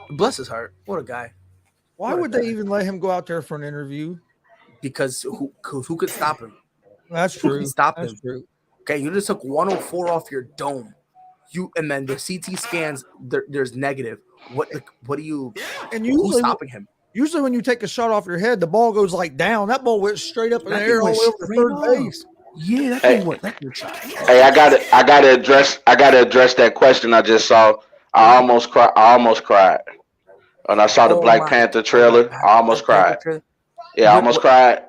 bless his heart, what a guy. Why would they even let him go out there for an interview? Because who could stop him? That's true. Who can stop That's him? True. Okay, you just took 104 off your dome. And then the CT scans, there's negative. What do you? And who's stopping him? Usually, when you take a shot off your head, the ball goes like down. That ball went straight up in the air all the way over to third base. Yeah, that thing went. Hey, I gotta address that question I just saw. I almost cried. When I saw the Black Panther trailer, I almost cried. Yeah, I almost cried.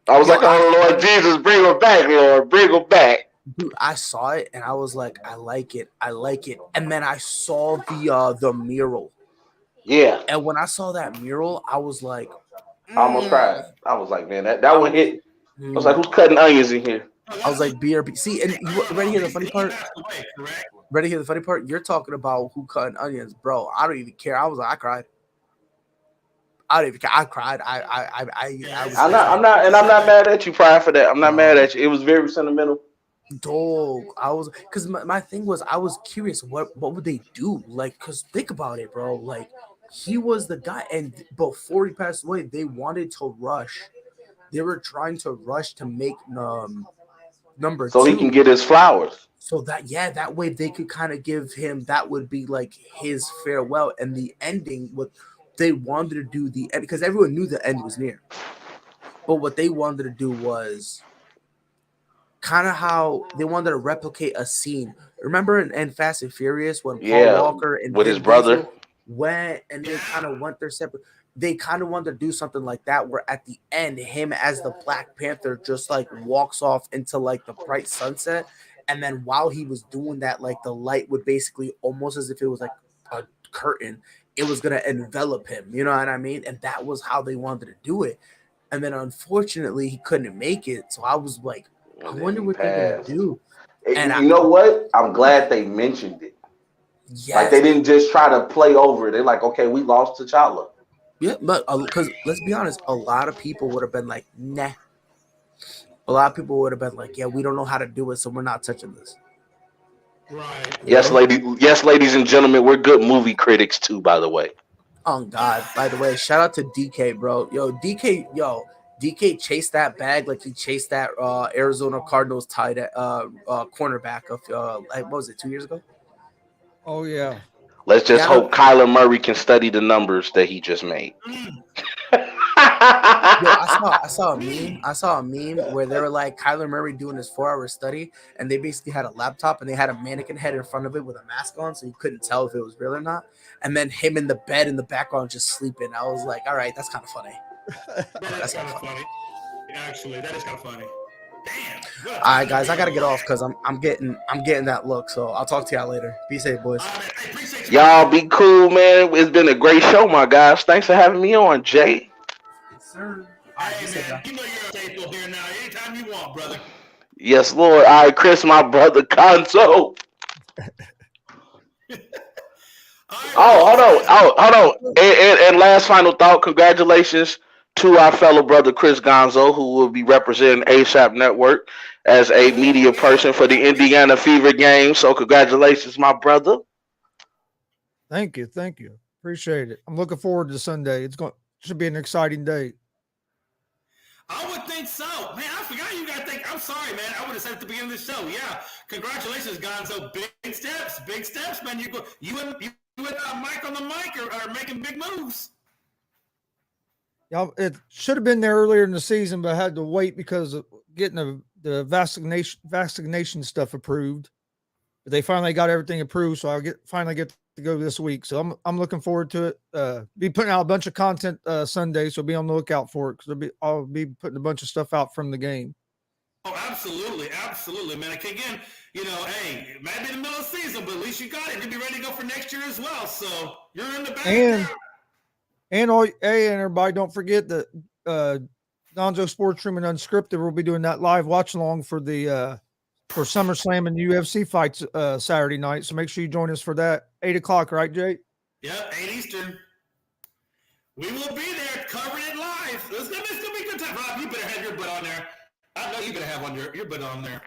I was like, "Oh Lord Jesus, bring him back, Lord, bring him back." Dude, I saw it and I was like, I like it. And then I saw the mural. Yeah. And when I saw that mural, I was like, I almost cried. I was like, man, that one hit. I was like, who's cutting onions in here? I was like, BRB. See, and you ready to hear the funny part? Ready to hear the funny part? You're talking about who cutting onions, bro. I don't even care. I was like, I cried. I don't even care. I cried. I'm not mad at you, Pride, for that. I'm not mad at you. It was very sentimental. Dog, I was because my thing was I was curious what would they do, like, because think about it, bro. Like, he was the guy, and before he passed away, they wanted to rush. They were trying to rush to make number so 2, he can get his flowers. So that way they could kind of give him, that would be like his farewell, and the ending. What they wanted to do the end, because everyone knew the end was near, but what they wanted to do was kind of how they wanted to replicate a scene. Remember in Fast and Furious when Paul Walker and with his brother went and they kind of went their separate. They kind of wanted to do something like that, where at the end, him as the Black Panther just like walks off into like the bright sunset, and then while he was doing that, like the light would basically almost as if it was like a curtain. It was going to envelop him. You know what I mean? And that was how they wanted to do it. And then unfortunately, he couldn't make it. So I was like, I wonder what they're going to do. And you know what? I'm glad they mentioned it. Yes. Like, they didn't just try to play over it. They're like, okay, we lost T'Challa. Yeah, but because let's be honest, a lot of people would have been like, nah. A lot of people would have been like, yeah, we don't know how to do it, so we're not touching this. Right. Yes, ladies and gentlemen, we're good movie critics too, by the way. Oh God! By the way, shout out to DK, bro. DK chased that bag like he chased that Arizona Cardinals tight cornerback of what was it, 2 years ago? Oh yeah. Let's just hope Kyler Murray can study the numbers that he just made. I saw a meme where they were like Kyler Murray doing his 4-hour study, and they basically had a laptop and they had a mannequin head in front of it with a mask on, so you couldn't tell if it was real or not. And then him in the bed in the background just sleeping. I was like, all right, that's kind of funny. That's kind of funny. Actually, that is kind of funny. Damn. All right, guys, I gotta get off because I'm getting that look. So I'll talk to y'all later. Be safe, boys. Y'all be cool, man. It's been a great show, my guys. Thanks for having me on, Jay. Yes, sir. Hey, man, you know you're a staple here now. Anytime you want, brother. Yes, Lord. All right, Chris, my brother, Gonzo. Hold on. And last final thought. Congratulations to our fellow brother Chris Gonzo, who will be representing ASAP Network as a media person for the Indiana Fever game. So congratulations, my brother. Thank you. Appreciate it. I'm looking forward to Sunday. Should be an exciting day. I would think so. Man, I forgot you got to think. I'm sorry, man. I would have said at the beginning of the show. Yeah. Congratulations, Gonzo. Big steps, man. You and Mike on the mic are making big moves. Yeah, it should have been there earlier in the season, but I had to wait because of getting the vaccination stuff approved. But they finally got everything approved, so I finally get to go this week. So I'm looking forward to it. Be putting out a bunch of content Sunday, so be on the lookout for it because I'll be putting a bunch of stuff out from the game. Oh, absolutely, man. Again, hey, it might be the middle of the season, but at least you got it. You'll be ready to go for next year as well. So you're in the bag. And everybody, don't forget that Gonzo Sports Room and Unscripted will be doing that live watch along for SummerSlam and UFC fights Saturday night. So make sure you join us for that. 8:00, right, Jay? Yep, 8 Eastern. We will be there covering it live. It's gonna be a good time. Rob, you better have your butt on there. I know you better have your butt on there.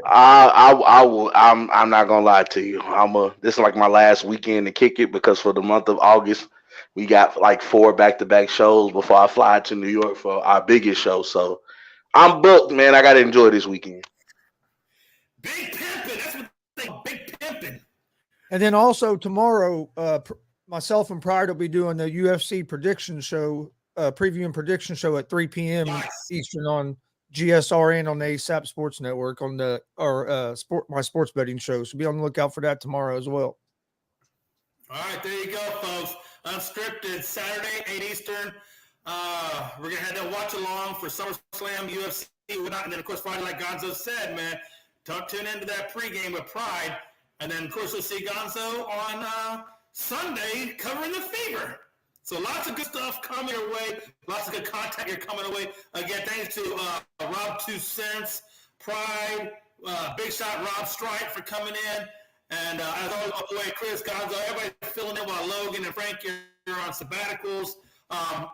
I will. I'm not gonna lie to you. This is like my last weekend to kick it because for the month of August we got like 4 back-to-back shows before I fly to New York for our biggest show. So I'm booked, man. I gotta enjoy this weekend. Big pimping. That's what they big pimping. And then also tomorrow, myself and Pride will be doing the UFC prediction show, preview and prediction show at 3 p.m. Eastern on GSR and on the ASAP Sports Network on my sports betting show. So be on the lookout for that tomorrow as well. All right, there you go, folks. Unscripted Saturday, 8 Eastern. We're gonna have that watch along for SummerSlam, UFC, whatnot, and then of course Friday, like Gonzo said, man. Don't tune into that pregame with Pride. And then, of course, you'll see Gonzo on Sunday covering the Fever. So lots of good stuff coming your way. Lots of good content here coming away. Again, thanks to Rob 2 Cents, Pride, Big Shot Rob Stripe for coming in. And as always, by the way, Chris, Gonzo, everybody filling in while Logan and Frank are on sabbaticals.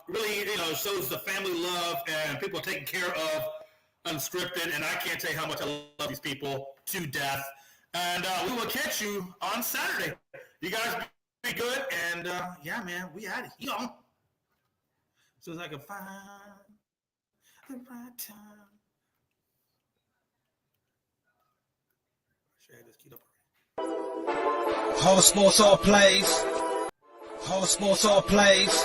Really, shows the family love and people taking care of Unscripted, and I can't tell you how much I love these people to death. And we will catch you on Saturday. You guys be good, and yeah, man, we out of here. So it's like a fine time. Whole sports all plays. Whole sports all plays.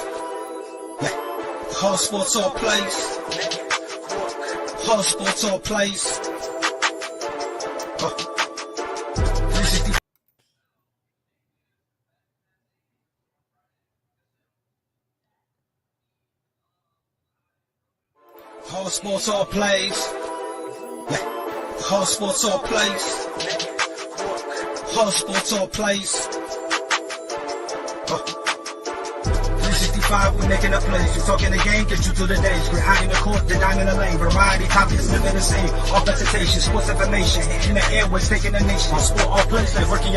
Whole sports all plays. Whole sports all plays. Whole sports all plays. Whole sports all plays. Whole sports all plays. 365, we making a place. You talking the game, get you to the days. We're high in the court, the dime in the lane. Variety topics, living the same. All presentation, sports information. In the airways, taking the nation. Sport all plays, like working your